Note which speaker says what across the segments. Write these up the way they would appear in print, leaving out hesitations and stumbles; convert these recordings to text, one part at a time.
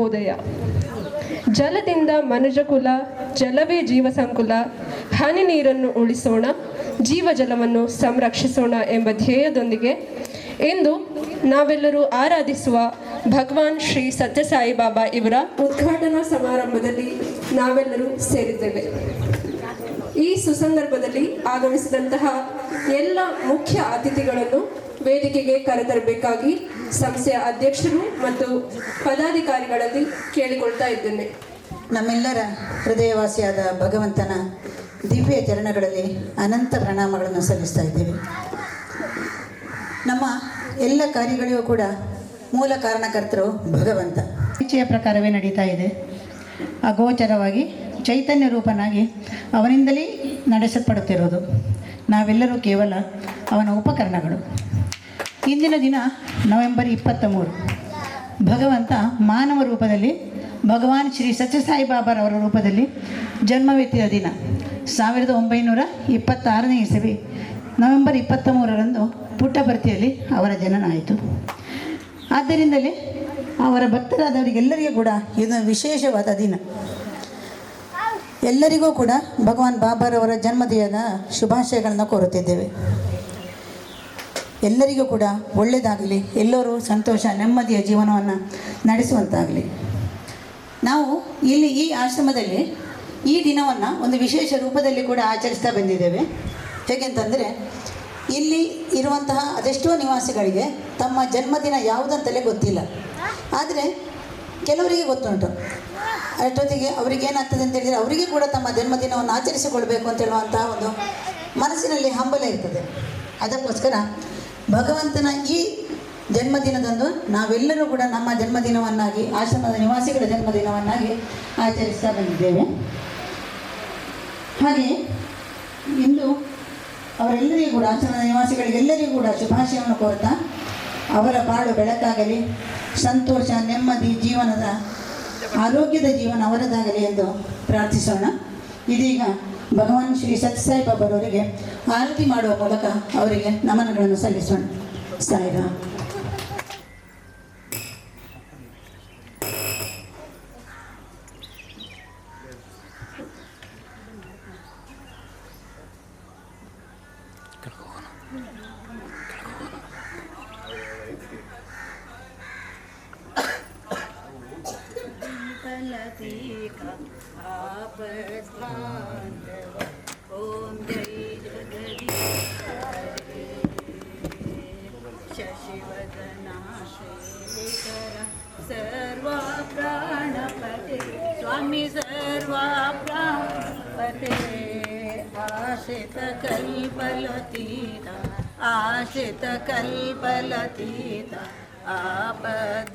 Speaker 1: ಶುಭೋದಯ. ಜಲದಿಂದ ಮನುಜಕುಲ, ಜಲವೇ ಜೀವಸಂಕುಲ, ಹನಿ ನೀರನ್ನು ಉಳಿಸೋಣ, ಜೀವಜಲವನ್ನು ಸಂರಕ್ಷಿಸೋಣ ಎಂಬ ಧ್ಯೇಯದೊಂದಿಗೆ ಇಂದು ನಾವೆಲ್ಲರೂ ಆರಾಧಿಸುವ ಭಗವಾನ್ ಶ್ರೀ ಸತ್ಯಸಾಯಿ ಬಾಬಾ ಇವರ ಉದ್ಘಾಟನಾ ಸಮಾರಂಭದಲ್ಲಿ ನಾವೆಲ್ಲರೂ ಸೇರಿದ್ದೇವೆ. ಈ ಸುಸಂದರ್ಭದಲ್ಲಿ ಆಗಮಿಸಿದಂತಹ ಎಲ್ಲ ಮುಖ್ಯ ಅತಿಥಿಗಳನ್ನು ವೇದಿಕೆಗೆ ಕರೆತರಬೇಕಾಗಿ ಸಂಸ್ಥೆಯ ಅಧ್ಯಕ್ಷರು ಮತ್ತು ಪದಾಧಿಕಾರಿಗಳಲ್ಲಿ ಕೇಳಿಕೊಳ್ತಾ ಇದ್ದೇನೆ.
Speaker 2: ನಮ್ಮೆಲ್ಲರ ಹೃದಯವಾಸಿಯಾದ ಭಗವಂತನ ದಿವ್ಯ ಚರಣಗಳಲ್ಲಿ ಅನಂತ ಪ್ರಣಾಮಗಳನ್ನು ಸಲ್ಲಿಸ್ತಾ ಇದ್ದೇವೆ. ನಮ್ಮ ಎಲ್ಲ ಕಾರ್ಯಗಳಿಗೂ ಕೂಡ ಮೂಲ ಕಾರಣಕರ್ತರು ಭಗವಂತ. ಇಚ್ಛೆಯ ಪ್ರಕಾರವೇ ನಡೀತಾ ಇದೆ. ಅಗೋಚರವಾಗಿ ಚೈತನ್ಯ ರೂಪನಾಗಿ ಅವನಿಂದಲೇ ನಡೆಸಲ್ಪಡುತ್ತಿರೋದು. ನಾವೆಲ್ಲರೂ ಕೇವಲ ಅವನ ಉಪಕರಣಗಳು. ಇಂದಿನ ದಿನ ನವೆಂಬರ್ 23. ಭಗವಂತ ಮಾನವ ರೂಪದಲ್ಲಿ ಭಗವಾನ್ ಶ್ರೀ ಸತ್ಯಸಾಯಿ ಬಾಬಾರವರ ರೂಪದಲ್ಲಿ ಜನ್ಮವೆತ್ತಿದ ದಿನ. 1926ನೇ ಇಸವಿ ನವೆಂಬರ್ 23ರಂದು ಪುಟ್ಟಪರ್ತಿಯಲ್ಲಿ ಅವರ ಜನನ ಆಯಿತು. ಆದ್ದರಿಂದಲೇ ಅವರ ಭಕ್ತರಾದವರಿಗೆಲ್ಲರಿಗೂ ಕೂಡ ಇದು ವಿಶೇಷವಾದ ದಿನ. ಎಲ್ಲರಿಗೂ ಕೂಡ ಭಗವಾನ್ ಬಾಬಾರವರ ಜನ್ಮದಿನದ ಶುಭಾಶಯಗಳನ್ನು ಕೋರುತ್ತಿದ್ದೇವೆ. ಎಲ್ಲರಿಗೂ ಕೂಡ ಒಳ್ಳೆಯದಾಗಲಿ, ಎಲ್ಲರೂ ಸಂತೋಷ ನೆಮ್ಮದಿಯ ಜೀವನವನ್ನು ನಡೆಸುವಂತಾಗಲಿ. ನಾವು ಇಲ್ಲಿ ಈ ಆಶ್ರಮದಲ್ಲಿ ಈ ದಿನವನ್ನು ಒಂದು ವಿಶೇಷ ರೂಪದಲ್ಲಿ ಕೂಡ ಆಚರಿಸ್ತಾ ಬಂದಿದ್ದೇವೆ. ಹೇಗೆಂತಂದರೆ, ಇಲ್ಲಿ ಇರುವಂತಹ ಅದೆಷ್ಟೋ ನಿವಾಸಿಗಳಿಗೆ ತಮ್ಮ ಜನ್ಮದಿನ ಯಾವುದಂತಲೇ ಗೊತ್ತಿಲ್ಲ. ಆದರೆ ಕೆಲವರಿಗೆ ಗೊತ್ತುಂಟು. ಅಷ್ಟೊತ್ತಿಗೆ ಅವರಿಗೇನಾಗ್ತದೆ ಅಂತೇಳಿದರೆ, ಅವರಿಗೆ ಕೂಡ ತಮ್ಮ ಜನ್ಮದಿನವನ್ನು ಆಚರಿಸಿಕೊಳ್ಬೇಕು ಅಂತ ಹೇಳುವಂತಹ ಒಂದು ಮನಸ್ಸಿನಲ್ಲಿ ಹಂಬಲ ಇರ್ತದೆ. ಅದಕ್ಕೋಸ್ಕರ ಭಗವಂತನ ಈ ಜನ್ಮದಿನದಂದು ನಾವೆಲ್ಲರೂ ಕೂಡ ನಮ್ಮ ಜನ್ಮದಿನವನ್ನಾಗಿ, ಆಶ್ರಮದ ನಿವಾಸಿಗಳ ಜನ್ಮದಿನವನ್ನಾಗಿ ಆಚರಿಸ್ತಾ ಬಂದಿದ್ದೇವೆ. ಹಾಗೆಯೇ ಇಂದು ಅವರೆಲ್ಲರಿಗೂ ಕೂಡ, ಆಶ್ರಮದ ನಿವಾಸಿಗಳಿಗೆಲ್ಲರಿಗೂ ಕೂಡ ಶುಭಾಶಯವನ್ನು ಕೋರ್ತಾ ಅವರ ಬಾಳು ಬೆಳಕಾಗಲಿ, ಸಂತೋಷ ನೆಮ್ಮದಿ ಜೀವನದ ಆರೋಗ್ಯದ ಜೀವನ ಅವರದಾಗಲಿ ಎಂದು ಪ್ರಾರ್ಥಿಸೋಣ. ಇದೀಗ ಭಗವಾನ್ ಶ್ರೀ ಸತ್ಯಸಾಯಿ ಬಾಬಾರವರಿಗೆ ಆರತಿ ಮಾಡುವ ಮೂಲಕ ಅವರಿಗೆ ನಮನಗಳನ್ನು ಸಲ್ಲಿಸೋಣ. ಸಾಯಿರಾಮ್.
Speaker 3: ओम जय जगदीश शशिवदना शेखर सर्वा प्राणपते स्वामी सर्वा प्राणपते आशित कल्पलतीता आशित कल्पलतीता आपद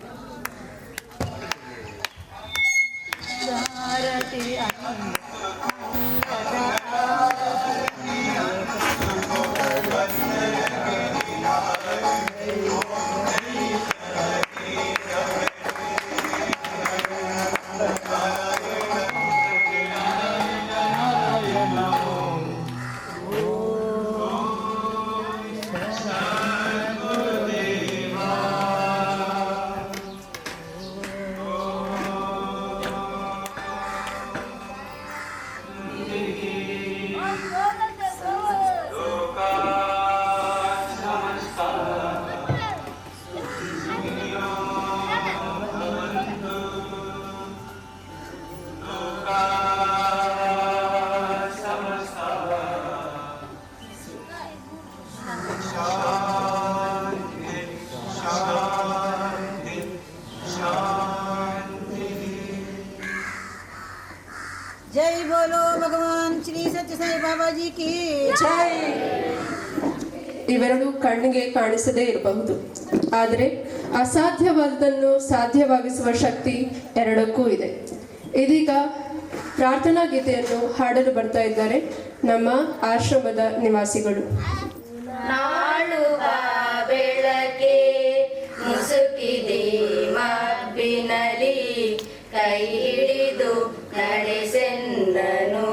Speaker 3: भारती जय बोलो भगवान श्री सत्य साई बाबा जी की
Speaker 1: ಜೈ. ಇವೆರಡು ಕಣ್ಣಿಗೆ ಕಾಣಿಸದೇ ಇರಬಹುದು, ಆದರೆ ಅಸಾಧ್ಯವಾದದನ್ನು ಸಾಧ್ಯವಾಗಿಸುವ ಶಕ್ತಿ ಎರಡಕ್ಕೂ ಇದೆ. ಇದೀಗ ಪ್ರಾರ್ಥನಾ ಗೀತೆಯನ್ನು ಹಾಡಲು ಬರ್ತಾ ಇದ್ದಾರೆ ನಮ್ಮ ಆಶ್ರಮದ ನಿವಾಸಿಗಳು.
Speaker 4: ನಾಳುವ ಬೆಳಕೆ ಮುಸುಕಿದೆ ಮಬ್ಬಿನಲಿ, ಕೈ ಹಿಡಿದು ನಡೆಸೆಂದನು.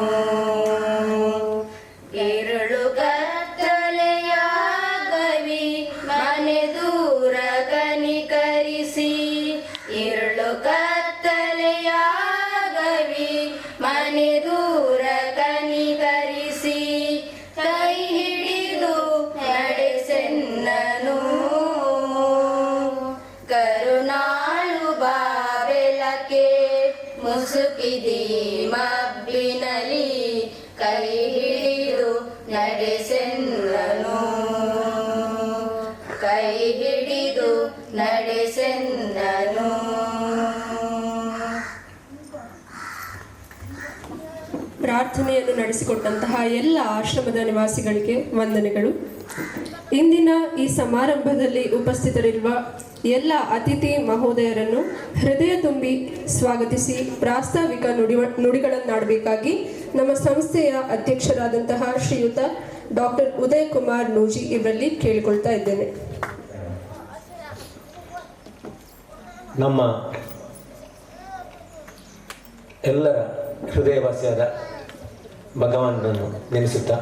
Speaker 4: ഇരുಳು ಕತ್ತಲೆಯಾಗವಿ ಮನೆ ದೂರ ಕನಿಕರಿಸಿ, ഇരുಳು ಕತ್ತಲೆ ಕೈ ಹಿಡಿದು ನಡೆಸೆಂದನು.
Speaker 1: ಪ್ರಾರ್ಥನೆಯನ್ನು ನಡೆಸಿಕೊಟ್ಟಂತಹ ಎಲ್ಲ ಆಶ್ರಮದ ನಿವಾಸಿಗಳಿಗೆ ವಂದನೆಗಳು. ಇಂದಿನ ಈ ಸಮಾರಂಭದಲ್ಲಿ ಉಪಸ್ಥಿತರಿರುವ ಎಲ್ಲ ಅತಿಥಿ ಮಹೋದಯರನ್ನು ಹೃದಯ ತುಂಬಿ ಸ್ವಾಗತಿಸಿ ಪ್ರಾಸ್ತಾವಿಕ ನುಡಿಗಳನ್ನಾಡಬೇಕಾಗಿ ನಮ್ಮ ಸಂಸ್ಥೆಯ ಅಧ್ಯಕ್ಷರಾದಂತಹ ಶ್ರೀಯುತ ಡಾಕ್ಟರ್ ಉದಯ್ ಕುಮಾರ್ ನೂಜಿ ಇವರಲ್ಲಿ ಕೇಳಿಕೊಳ್ತಾ ಇದ್ದೇನೆ.
Speaker 5: ನಮ್ಮ ಎಲ್ಲರ ಹೃದಯವಾಸಿಯಾದ ಭಗವಾನನನ್ನು ನೆನೆಸುತ್ತಾ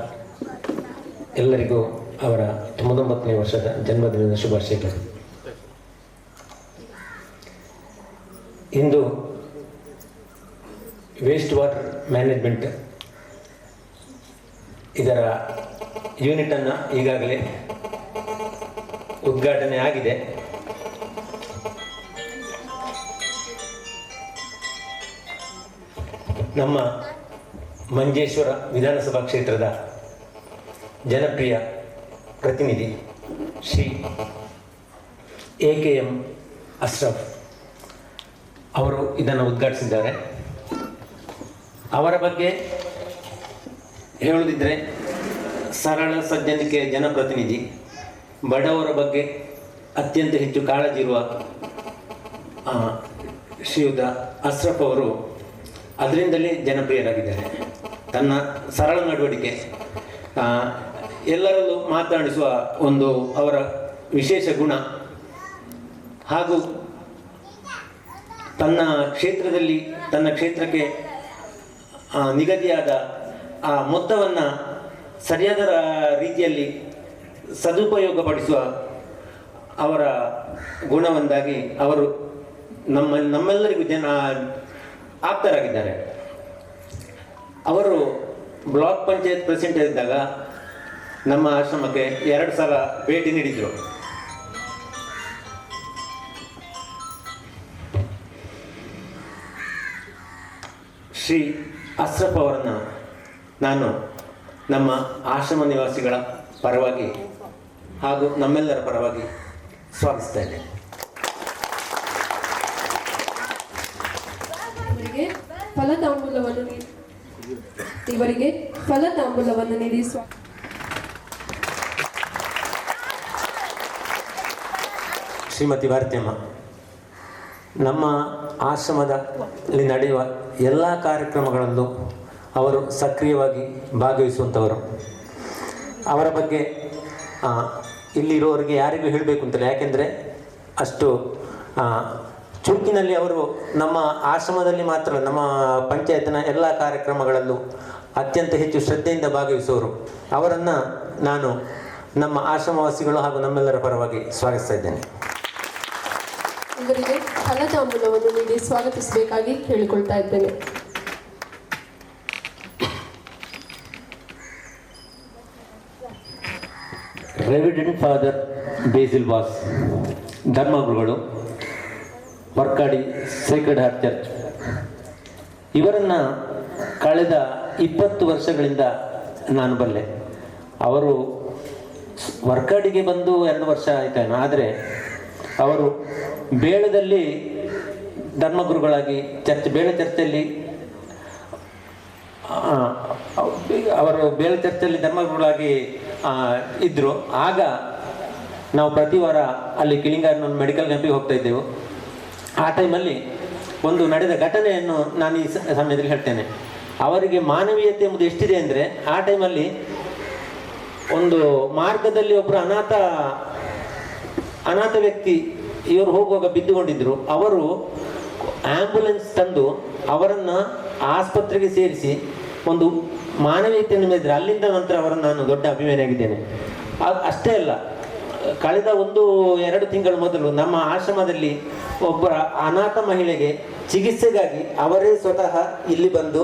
Speaker 5: ಎಲ್ಲರಿಗೂ ಅವರ 99ನೇ ವರ್ಷದ ಜನ್ಮದಿನದ ಶುಭಾಶಯಗಳು. ಇಂದು ವೇಸ್ಟ್ ವಾಟರ್ ಮ್ಯಾನೇಜ್ಮೆಂಟ್ ಇದರ ಯೂನಿಟನ್ನು ಈಗಾಗಲೇ ಉದ್ಘಾಟನೆ ಆಗಿದೆ. ನಮ್ಮ ಮಂಜೇಶ್ವರ ವಿಧಾನಸಭಾ ಕ್ಷೇತ್ರದ ಜನಪ್ರಿಯ ಪ್ರತಿನಿಧಿ ಶ್ರೀ AKM ಅಶ್ರಫ್ ಅವರು ಇದನ್ನು ಉದ್ಘಾಟಿಸಿದ್ದಾರೆ. ಅವರ ಬಗ್ಗೆ ಹೇಳುವುದಿದ್ದರೆ ಸರಳ ಸಜ್ಜನಿಕೆಯ ಜನಪ್ರತಿನಿಧಿ, ಬಡವರ ಬಗ್ಗೆ ಅತ್ಯಂತ ಹೆಚ್ಚು ಕಾಳಜಿ ಇರುವ ಶ್ರೀಯುತ ಅಶ್ರಫ್ ಅವರು ಅದರಿಂದಲೇ ಜನಪ್ರಿಯರಾಗಿದ್ದಾರೆ. ತನ್ನ ಸರಳ ನಡವಳಿಕೆ, ಎಲ್ಲರಲ್ಲೂ ಮಾತನಾಡಿಸುವ ಒಂದು ಅವರ ವಿಶೇಷ ಗುಣ ಹಾಗೂ ತನ್ನ ಕ್ಷೇತ್ರಕ್ಕೆ ನಿಗದಿಯಾದ ಆ ಮೊತ್ತವನ್ನು ಸರಿಯಾದ ರೀತಿಯಲ್ಲಿ ಸದುಪಯೋಗಪಡಿಸುವ ಅವರ ಗುಣವೊಂದಾಗಿ ಅವರು ನಮ್ಮೆಲ್ಲರಿಗೂ ಆಪ್ತರಾಗಿದ್ದಾರೆ. ಅವರು ಬ್ಲಾಕ್ ಪಂಚಾಯತ್ ಪ್ರೆಸಿಡೆಂಟ್ ಇದ್ದಾಗ ನಮ್ಮ ಆಶ್ರಮಕ್ಕೆ 2 ಸಲ ಭೇಟಿ ನೀಡಿದರು. ಶ್ರೀ ಅಶ್ರಫ್ ಅವರನ್ನು ನಾನು ನಮ್ಮ ಆಶ್ರಮ ನಿವಾಸಿಗಳ ಪರವಾಗಿ ಹಾಗೂ ನಮ್ಮೆಲ್ಲರ ಪರವಾಗಿ ಸ್ವಾಗತಿಸ್ತೇನೆ.
Speaker 1: ಇವರಿಗೆ ಫಲತಾಂಬೂಲವನ್ನು ನೀಡಿ
Speaker 5: ಶ್ರೀಮತಿ ಭಾರತಿಯಮ್ಮ, ನಮ್ಮ ಆಶ್ರಮದಲ್ಲಿ ನಡೆಯುವ ಎಲ್ಲ ಕಾರ್ಯಕ್ರಮಗಳಲ್ಲೂ ಅವರು ಸಕ್ರಿಯವಾಗಿ ಭಾಗವಹಿಸುವಂಥವರು. ಅವರ ಬಗ್ಗೆ ಇಲ್ಲಿರೋರಿಗೆ ಯಾರಿಗೂ ಹೇಳಬೇಕು ಅಂತಲ್ಲ, ಯಾಕೆಂದರೆ ಅಷ್ಟು ಚುರುಕಿನಲ್ಲಿ ಅವರು ನಮ್ಮ ಆಶ್ರಮದಲ್ಲಿ ಮಾತ್ರ ನಮ್ಮ ಪಂಚಾಯತ್ನ ಎಲ್ಲ ಕಾರ್ಯಕ್ರಮಗಳಲ್ಲೂ ಅತ್ಯಂತ ಹೆಚ್ಚು ಶ್ರದ್ಧೆಯಿಂದ ಭಾಗವಹಿಸುವವರು. ಅವರನ್ನು ನಾನು ನಮ್ಮ ಆಶ್ರಮವಾಸಿಗಳು ಹಾಗೂ ನಮ್ಮೆಲ್ಲರ ಪರವಾಗಿ ಸ್ವಾಗತಿಸ್ತಾ ಇದ್ದೇನೆ.
Speaker 1: ಇವರಿಗೆ ಫಲತಾಂಬೂಲವನ್ನು ನೀಡಿ ಸ್ವಾಗತಿಸಬೇಕಾಗಿ ಕೇಳಿಕೊಳ್ತಾ ಇದ್ದೇನೆ.
Speaker 5: ರೆವಿಡೆಂಟ್ ಫಾದರ್ ಬೇಸಿಲ್ ವಾಸ್, ಧರ್ಮಗುರುಗಳು, ವರ್ಕಾಡಿ ಸೇಕ್ರೆಡ್ ಹಾರ್ಟ್ ಚರ್ಚ್. ಇವರನ್ನು ಕಳೆದ 20 ವರ್ಷಗಳಿಂದ ನಾನು ಬಲ್ಲೆ. ಅವರು ವರ್ಕಾಡಿಗೆ ಬಂದು 2 ವರ್ಷ ಆಯ್ತಾನು, ಆದರೆ ಅವರು ಬೇಳದಲ್ಲಿ ಧರ್ಮಗುರುಗಳಾಗಿ ಬೇಳೆ ಚರ್ಚಲ್ಲಿ ಅವರು ಬೇಳೆ ಚರ್ಚಲ್ಲಿ ಧರ್ಮಗುರುಗಳಾಗಿ ಇದ್ದರು. ಆಗ ನಾವು ಪ್ರತಿ ವಾರ ಅಲ್ಲಿ ಕಿಳಿಂಗಾರನ ಮೆಡಿಕಲ್ ಕ್ಯಾಂಪಿಗೆ ಹೋಗ್ತಾ ಇದ್ದೆವು. ಆ ಟೈಮಲ್ಲಿ ಒಂದು ನಡೆದ ಘಟನೆಯನ್ನು ನಾನು ಈ ಸಮಯದಲ್ಲಿ ಹೇಳ್ತೇನೆ. ಅವರಿಗೆ ಮಾನವೀಯತೆ ಎಂಬುದು ಎಷ್ಟಿದೆ ಅಂದರೆ, ಆ ಟೈಮಲ್ಲಿ ಒಂದು ಮಾರ್ಗದಲ್ಲಿ ಒಬ್ಬರು ಅನಾಥ ವ್ಯಕ್ತಿ ಇವರು ಹೋಗುವಾಗ ಬಿದ್ದುಕೊಂಡಿದ್ರು. ಅವರು ಆ್ಯಂಬುಲೆನ್ಸ್ ತಂದು ಅವರನ್ನು ಆಸ್ಪತ್ರೆಗೆ ಸೇರಿಸಿ ಒಂದು ಮಾನವೀಯತೆಯನ್ನು ಮೆರೆದರೆ ಅಲ್ಲಿಂದ ನಂತರ ಅವರನ್ನು ನಾನು ದೊಡ್ಡ ಅಭಿಮಾನಿಯಾಗಿದ್ದೇನೆ. ಅಷ್ಟೇ ಅಲ್ಲ, ಕಳೆದ 1-2 ತಿಂಗಳ ಮೊದಲು ನಮ್ಮ ಆಶ್ರಮದಲ್ಲಿ ಒಬ್ಬರ ಅನಾಥ ಮಹಿಳೆಗೆ ಚಿಕಿತ್ಸೆಗಾಗಿ ಅವರೇ ಸ್ವತಃ ಇಲ್ಲಿ ಬಂದು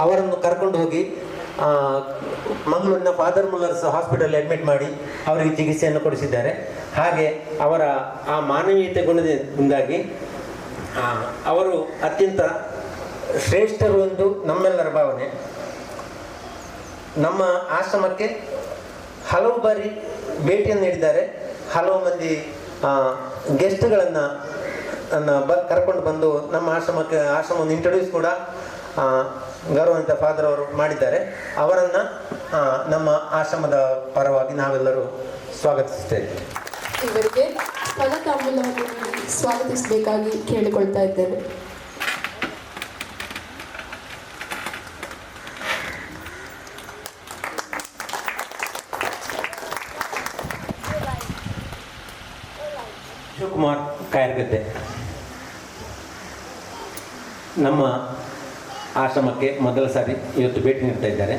Speaker 5: ಅವರನ್ನು ಕರ್ಕೊಂಡು ಹೋಗಿ ಮಂಗಳೂರಿನ ಫಾದರ್ ಮುಲ್ಲರ್ಸ್ ಹಾಸ್ಪಿಟಲ್ ಅಡ್ಮಿಟ್ ಮಾಡಿ ಅವರಿಗೆ ಚಿಕಿತ್ಸೆಯನ್ನು ಕೊಡಿಸಿದ್ದಾರೆ. ಹಾಗೆ ಅವರ ಆ ಮಾನವೀಯತೆ ಗುಣದಿಂದಾಗಿ ಅವರು ಅತ್ಯಂತ ಶ್ರೇಷ್ಠರು ಎಂದು ನಮ್ಮೆಲ್ಲರ ಭಾವನೆ. ನಮ್ಮ ಆಶ್ರಮಕ್ಕೆ ಹಲವು ಬಾರಿ ಭೇಟಿಯನ್ನು ನೀಡಿದ್ದಾರೆ. ಹಲವು ಮಂದಿ ಗೆಸ್ಟ್ಗಳನ್ನು ಕರ್ಕೊಂಡು ಬಂದು ನಮ್ಮ ಆಶ್ರಮವನ್ನು ಇಂಟ್ರೊಡ್ಯೂಸ್ ಕೂಡ ಗೌರವಾನ್ವಿತ ಫಾದರ್ ಅವರು ಮಾಡಿದ್ದಾರೆ. ಅವರನ್ನು ನಮ್ಮ ಆಶ್ರಮದ ಪರವಾಗಿ ನಾವೆಲ್ಲರೂ ಸ್ವಾಗತಿಸ್ತೇವೆ.
Speaker 1: ಇವರಿಗೆ ಫಲತಾಂಬೂಲವನ್ನು ಸ್ವಾಗತಿಸಬೇಕಾಗಿ ಕೇಳಿಕೊಳ್ತಾ ಇದ್ದೇನೆ.
Speaker 5: ಶಿವಕುಮಾರ್ ಕಾಯರ್ಗದ್ದೆ ನಮ್ಮ ಆಶ್ರಮಕ್ಕೆ ಮೊದಲ ಸಾರಿ ಇವತ್ತು ಭೇಟಿ ನೀಡ್ತಾ ಇದ್ದಾರೆ.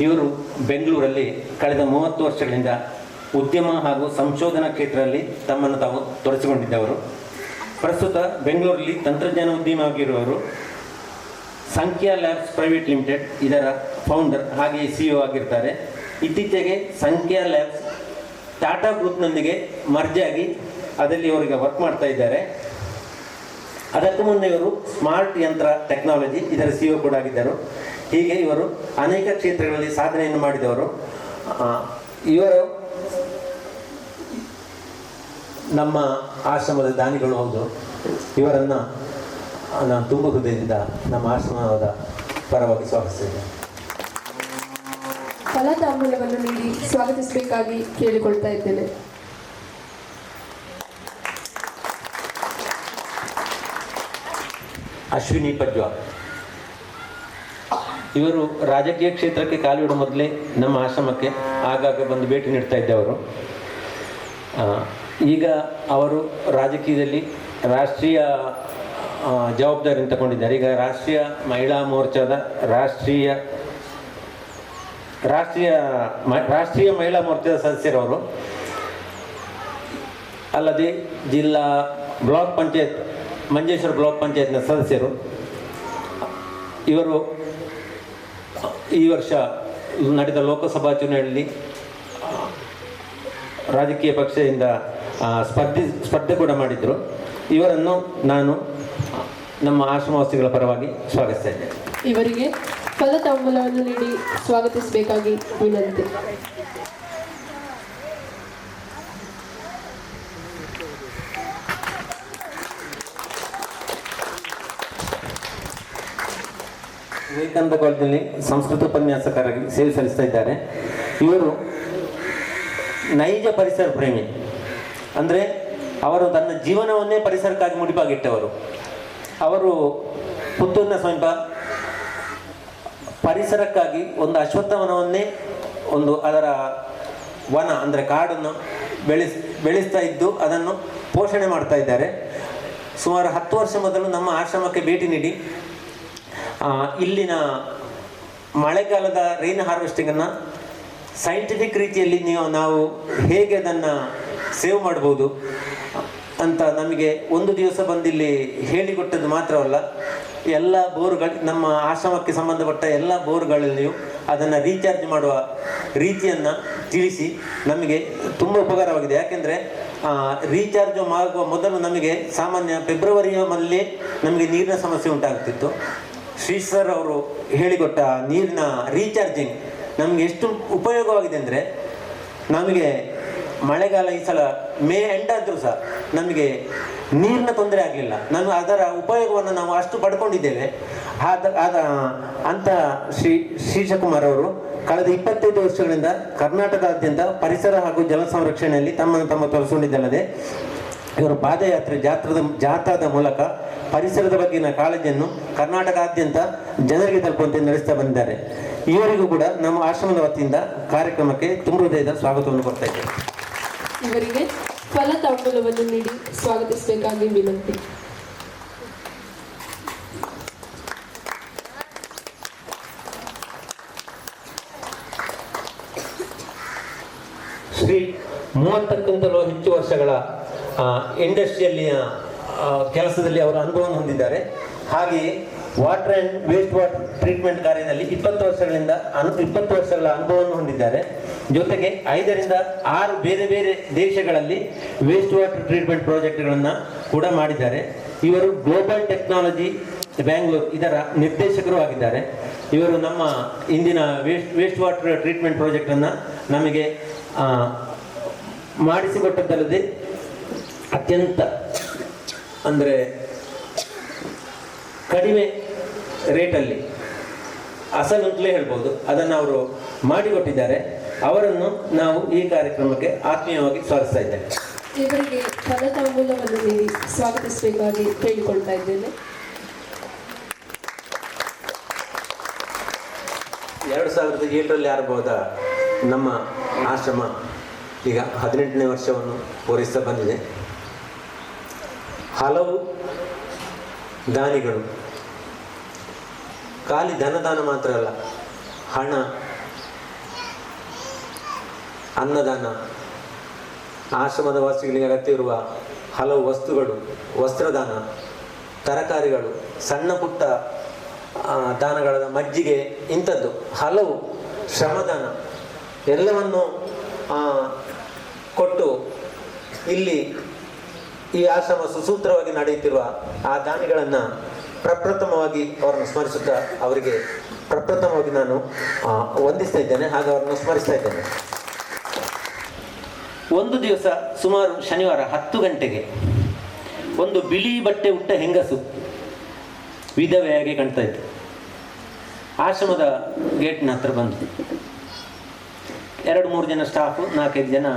Speaker 5: ಇವರು ಬೆಂಗಳೂರಲ್ಲಿ ಕಳೆದ 30 ವರ್ಷಗಳಿಂದ ಉದ್ಯಮ ಹಾಗೂ ಸಂಶೋಧನಾ ಕ್ಷೇತ್ರದಲ್ಲಿ ತಮ್ಮನ್ನು ತಾವು ತೊಡಗಿಸಿಕೊಂಡಿದ್ದವರು. ಪ್ರಸ್ತುತ ಬೆಂಗಳೂರಲ್ಲಿ ತಂತ್ರಜ್ಞಾನ ಉದ್ಯಮ ಆಗಿರುವವರು. ಸಂಖ್ಯಾ ಲ್ಯಾಬ್ಸ್ ಪ್ರೈವೇಟ್ ಲಿಮಿಟೆಡ್ ಇದರ ಫೌಂಡರ್ ಹಾಗೆಯೇ CEO ಆಗಿರ್ತಾರೆ. ಇತ್ತೀಚೆಗೆ ಸಂಖ್ಯಾ ಲ್ಯಾಬ್ಸ್ ಟಾಟಾ ಗ್ರೂಪ್ನೊಂದಿಗೆ ಮರ್ಜ್ ಆಗಿ ಅದರಲ್ಲಿ ಇವರಿಗೆ ವರ್ಕ್ ಮಾಡ್ತಾ ಇದ್ದಾರೆ. ಅದಕ್ಕೂ ಮುನ್ನ ಇವರು ಸ್ಮಾರ್ಟ್ ಯಂತ್ರ ಟೆಕ್ನಾಲಜಿ ಇದರ CEO ಕೂಡ ಆಗಿದ್ದರು. ಹೀಗೆ ಇವರು ಅನೇಕ ಕ್ಷೇತ್ರಗಳಲ್ಲಿ ಸಾಧನೆಯನ್ನು ಮಾಡಿದವರು. ಇವರು ನಮ್ಮ ಆಶ್ರಮದ ದಾನಿಗಳು ಹೌದು. ಇವರನ್ನು ನಾನು ತುಂಬ ಹೃದಯದಿಂದ ನಮ್ಮ ಆಶ್ರಮದ ಪರವಾಗಿ ಸ್ವಾಗತಿಸಿದ್ದೇನೆ.
Speaker 1: ಫಲತಾಂಬೂಲವನ್ನು ನೀಡಿ ಸ್ವಾಗತಿಸಬೇಕಾಗಿ ಕೇಳಿಕೊಳ್ತಾ ಇದ್ದೇನೆ.
Speaker 5: ಅಶ್ವಿನಿ ಪಜ್ವಾರ್ ಇವರು ರಾಜಕೀಯ ಕ್ಷೇತ್ರಕ್ಕೆ ಕಾಲಿಡುವ ಮೊದಲೇ ನಮ್ಮ ಆಶ್ರಮಕ್ಕೆ ಆಗಾಗ ಬಂದು ಭೇಟಿ ನೀಡ್ತಾ ಇದ್ದವರು. ಈಗ ಅವರು ರಾಜಕೀಯದಲ್ಲಿ ರಾಷ್ಟ್ರೀಯ ಜವಾಬ್ದಾರಿಯನ್ನು ತಗೊಂಡಿದ್ದಾರೆ. ಈಗ ರಾಷ್ಟ್ರೀಯ ಮಹಿಳಾ ಮೋರ್ಚಾದ ರಾಷ್ಟ್ರೀಯ ಮಹಿಳಾ ಮೋರ್ಚಾದ ಸದಸ್ಯರವರು. ಅಲ್ಲದೆ ಜಿಲ್ಲಾ ಬ್ಲಾಕ್ ಪಂಚಾಯತ್ ಮಂಜೇಶ್ವರ ಬ್ಲಾಕ್ ಪಂಚಾಯತ್ನ ಸದಸ್ಯರು. ಇವರು ಈ ವರ್ಷ ನಡೆದ ಲೋಕಸಭಾ ಚುನಾವಣೆಯಲ್ಲಿ ರಾಜಕೀಯ ಪಕ್ಷದಿಂದ ಸ್ಪರ್ಧೆ ಕೂಡ ಮಾಡಿದರು. ಇವರನ್ನು ನಾನು ನಮ್ಮ ಆಶ್ರಮವಾಸಿಗಳ ಪರವಾಗಿ ಸ್ವಾಗತಿಸ್ತಾ ಇದ್ದೇನೆ.
Speaker 1: ಇವರಿಗೆ ಫಲತಾಂಬೂಲವನ್ನು ನೀಡಿ ಸ್ವಾಗತಿಸಬೇಕಾಗಿ ವಿನಂತಿ.
Speaker 5: ವಿವೇಕಾನಂದ ಕಾಲೇಜಿನಲ್ಲಿ ಸಂಸ್ಕೃತ ಉಪನ್ಯಾಸಕರಾಗಿ ಸೇವೆ ಸಲ್ಲಿಸ್ತಾ ಇದ್ದಾರೆ. ಇವರು ನೈಜ ಪರಿಸರ ಪ್ರೇಮಿ. ಅಂದರೆ ಅವರು ತನ್ನ ಜೀವನವನ್ನೇ ಪರಿಸರಕ್ಕಾಗಿ ಮುಡಿಪಾಗಿಟ್ಟವರು. ಅವರು ಪುತ್ತೂರಿನ ಸಮೀಪ ಪರಿಸರಕ್ಕಾಗಿ ಒಂದು ಅಶ್ವತ್ಥವನವನ್ನೇ ಅದರ ವನ ಅಂದರೆ ಕಾಡನ್ನು ಬೆಳೆಸ್ತಾ ಇದ್ದು ಅದನ್ನು ಪೋಷಣೆ ಮಾಡ್ತಾ ಇದ್ದಾರೆ. ಸುಮಾರು 10 ವರ್ಷ ಮೊದಲು ನಮ್ಮ ಆಶ್ರಮಕ್ಕೆ ಭೇಟಿ ನೀಡಿ ಇಲ್ಲಿನ ಮಳೆಗಾಲದ ರೈನ್ ಹಾರ್ವೆಸ್ಟಿಂಗನ್ನು ಸೈಂಟಿಫಿಕ್ ರೀತಿಯಲ್ಲಿ ನಾವು ಹೇಗೆ ಅದನ್ನು ಸೇವ್ ಮಾಡ್ಬೋದು ಅಂತ ನಮಗೆ ಒಂದು ದಿವಸ ಬಂದಿಲ್ಲಿ ಹೇಳಿಕೊಟ್ಟದ್ದು ಮಾತ್ರವಲ್ಲ, ಎಲ್ಲ ನಮ್ಮ ಆಶ್ರಮಕ್ಕೆ ಸಂಬಂಧಪಟ್ಟ ಎಲ್ಲ ಬೋರ್ಗಳಲ್ಲಿಯೂ ಅದನ್ನು ರೀಚಾರ್ಜ್ ಮಾಡುವ ರೀತಿಯನ್ನು ತಿಳಿಸಿ ನಮಗೆ ತುಂಬ ಉಪಕಾರವಾಗಿದೆ. ಯಾಕೆಂದರೆ ರೀಚಾರ್ಜ್ ಮಾಡುವ ಮೊದಲು ನಮಗೆ ಸಾಮಾನ್ಯ ಫೆಬ್ರವರಿಯಲ್ಲೇ ನಮಗೆ ನೀರಿನ ಸಮಸ್ಯೆ ಉಂಟಾಗ್ತಿತ್ತು. ಶ್ರೀ ಸರ್ ಅವರು ಹೇಳಿಕೊಟ್ಟ ನೀರಿನ ರೀಚಾರ್ಜಿಂಗ್ ನಮಗೆ ಎಷ್ಟು ಉಪಯೋಗವಾಗಿದೆ ಅಂದರೆ, ನಮಗೆ ಮಳೆಗಾಲ ಈ ಸಲ ಮೇ ಎಂಡ್ ಆದರೂ ಸಹ ನಮಗೆ ನೀರಿನ ತೊಂದರೆ ಆಗಲಿಲ್ಲ. ಅದರ ಉಪಯೋಗವನ್ನು ನಾವು ಅಷ್ಟು ಪಡ್ಕೊಂಡಿದ್ದೇವೆ. ಅಂತ ಶ್ರೀಶಕುಮಾರ್ ಅವರು ಕಳೆದ 25 ವರ್ಷಗಳಿಂದ ಕರ್ನಾಟಕದಾದ್ಯಂತ ಪರಿಸರ ಹಾಗೂ ಜಲ ಸಂರಕ್ಷಣೆಯಲ್ಲಿ ತಮ್ಮನ್ನು ತೊಡಗಿಸಿಕೊಂಡಿದ್ದಲ್ಲದೆ ಇವರು ಪಾದಯಾತ್ರೆ ಜಾಥಾದ ಮೂಲಕ ಪರಿಸರದ ಬಗ್ಗಿನ ಕಾಳಜಿಯನ್ನು ಕರ್ನಾಟಕದಾದ್ಯಂತ ಜನರಿಗೆ ತಲುಪುವಂತೆ ನಡೆಸ್ತಾ ಬಂದಿದ್ದಾರೆ. ಇವರಿಗೂ ಕೂಡ ನಮ್ಮ ಆಶ್ರಮದ ವತಿಯಿಂದ ಕಾರ್ಯಕ್ರಮಕ್ಕೆ ತುಂಬ ಹೃದಯದ ಸ್ವಾಗತವನ್ನು ಕೊಡ್ತಾ ಇದ್ದೇವೆ.
Speaker 1: ಇವರಿಗೆ ಫಲತಾಂಬೂಲವನ್ನು ನೀಡಿ ಸ್ವಾಗತಿಸಬೇಕಾಗಿ ವಿನಂತಿ.
Speaker 5: ಶ್ರೀ 30ಕ್ಕಿಂತಲೂ ಹೆಚ್ಚು ವರ್ಷಗಳ ಇಂಡಸ್ಟ್ರಿಯಲ್ಲಿಯ ಕೆಲಸದಲ್ಲಿ ಅವರ ಅನುಭವವನ್ನು ಹೊಂದಿದ್ದಾರೆ. ಹಾಗೆಯೇ water and waste water treatment ಕಾರ್ಯದಲ್ಲಿ 20 ವರ್ಷಗಳ ಅನುಭವವನ್ನು ಹೊಂದಿದ್ದಾರೆ. ಜೊತೆಗೆ 5 ರಿಂದ 6 ಬೇರೆ ಬೇರೆ ದೇಶಗಳಲ್ಲಿ ವೇಸ್ಟ್ ವಾಟರ್ ಟ್ರೀಟ್ಮೆಂಟ್ ಪ್ರಾಜೆಕ್ಟ್ಗಳನ್ನು ಕೂಡ ಮಾಡಿದ್ದಾರೆ. ಇವರು ಗ್ಲೋಬಲ್ ಟೆಕ್ನಾಲಜಿ ಬ್ಯಾಂಗ್ಳೂರ್ ಇದರ ನಿರ್ದೇಶಕರು ಆಗಿದ್ದಾರೆ. ಇವರು ನಮ್ಮ ಇಂದಿನ ವೇಸ್ಟ್ ವಾಟರ್ ಟ್ರೀಟ್ಮೆಂಟ್ ಪ್ರಾಜೆಕ್ಟನ್ನು ನಮಗೆ ಮಾಡಿಸಿಕೊಟ್ಟದ್ದಲ್ಲದೆ ಅತ್ಯಂತ ಅಂದರೆ ಕಡಿಮೆ ರೇಟಲ್ಲಿ ಅಸಲಂತಲೇ ಹೇಳ್ಬೋದು ಅದನ್ನು ಅವರು ಮಾಡಿಕೊಟ್ಟಿದ್ದಾರೆ. ಅವರನ್ನು ನಾವು ಈ ಕಾರ್ಯಕ್ರಮಕ್ಕೆ ಆತ್ಮೀಯವಾಗಿ ಸ್ವಾಗತಿಸ್ತಾ ಇದ್ದೇವೆ.
Speaker 1: ಇವರಿಗೆ ಫಲತಾಂಬೂಲವನ್ನು ನೀಡಿ ಸ್ವಾಗತಿಸಬೇಕಾಗಿ ಕೇಳಿಕೊಳ್ತಾ ಇದ್ದೇನೆ.
Speaker 5: 2007ರಲ್ಲಿ ಆರಂಭವಾದ ನಮ್ಮ ಆಶ್ರಮ ಈಗ 18ನೇ ವರ್ಷವನ್ನು ಪೂರೈಸ್ತಾ ಬಂದಿದೆ. ಹಲವು ದಾನಿಗಳು ಖಾಲಿ ಧನದಾನ ಮಾತ್ರ ಅಲ್ಲ, ಹಣ, ಅನ್ನದಾನ, ಆಶ್ರಮದ ವಾಸಿಗಳಿಗೆ ಅಗತ್ಯವಿರುವ ಹಲವು ವಸ್ತುಗಳು, ವಸ್ತ್ರದಾನ, ತರಕಾರಿಗಳು, ಸಣ್ಣ ಪುಟ್ಟ ದಾನಗಳಾದ ಮಜ್ಜಿಗೆ, ಇಂಥದ್ದು ಹಲವು ಶ್ರಮದಾನ ಎಲ್ಲವನ್ನು ಕೊಟ್ಟು ಇಲ್ಲಿ ಈ ಆಶ್ರಮ ಸುಸೂತ್ರವಾಗಿ ನಡೆಯುತ್ತಿರುವ ಆ ದಾನಿಗಳನ್ನು ಪ್ರಪ್ರಥಮವಾಗಿ ಅವರನ್ನು ಸ್ಮರಿಸುತ್ತಾ ಅವರಿಗೆ ಪ್ರಪ್ರಥಮವಾಗಿ ನಾನು ವಂದಿಸ್ತಾ ಇದ್ದೇನೆ, ಹಾಗೆ ಅವರನ್ನು ಸ್ಮರಿಸ್ತಾ ಇದ್ದೇನೆ. ಒಂದು ದಿವಸ ಸುಮಾರು ಶನಿವಾರ 10 ಗಂಟೆಗೆ ಒಂದು ಬಿಳಿ ಬಟ್ಟೆ ಉಟ್ಟ ಹೆಂಗಸು ವಿಧವೆಯಾಗಿ ಕಾಣ್ತಾ ಇತ್ತು. ಆಶ್ರಮದ ಗೇಟ್ನ ಹತ್ರ ಬಂದು 2-3 ಜನ ಸ್ಟಾಫು, 4-5 ಜನ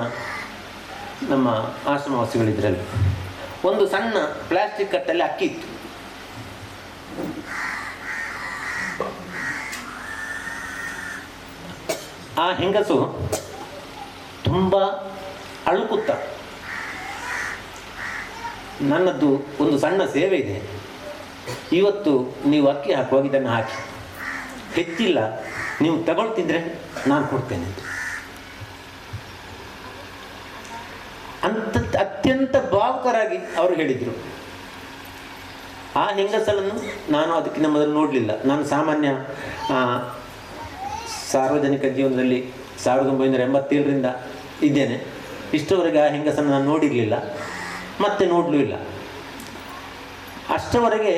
Speaker 5: ನಮ್ಮ ಆಶ್ರಮವಾಸಿಗಳಿದ್ರಲ್ಲಿ. ಒಂದು ಸಣ್ಣ ಪ್ಲಾಸ್ಟಿಕ್ ಕಟ್ಟಲ್ಲಿ ಅಕ್ಕಿ ಇತ್ತು. ಆ ಹೆಂಗಸು ತುಂಬ ಅಳುಕುತ್ತ, ನನ್ನದು ಒಂದು ಸಣ್ಣ ಸೇವೆ ಇದೆ, ಇವತ್ತು ನೀವು ಅಕ್ಕಿ ಹಾಕುವಾಗ ಇದನ್ನು ಹಾಕಿ, ಹೆಚ್ಚಿಲ್ಲ, ನೀವು ತಗೊಳ್ತಿದ್ರೆ ನಾನು ಕೊಡ್ತೇನೆ ಅಂತ ಅತ್ಯಂತ ಭಾವುಕರಾಗಿ ಅವರು ಹೇಳಿದರು. ಆ ಹೆಂಗಸಳನ್ನು ನಾನು ಅದಕ್ಕಿಂತ ಮೊದಲು ನೋಡಲಿಲ್ಲ. ನಾನು ಸಾಮಾನ್ಯ ಸಾರ್ವಜನಿಕ ಜೀವನದಲ್ಲಿ 1987ರಿಂದ ಇದ್ದೇನೆ. ಇಷ್ಟರವರೆಗೆ ಆ ಹೆಂಗಸನ್ನು ನಾನು ನೋಡಿರಲಿಲ್ಲ, ಮತ್ತೆ ನೋಡಲೂ ಇಲ್ಲ. ಅಷ್ಟರವರೆಗೆ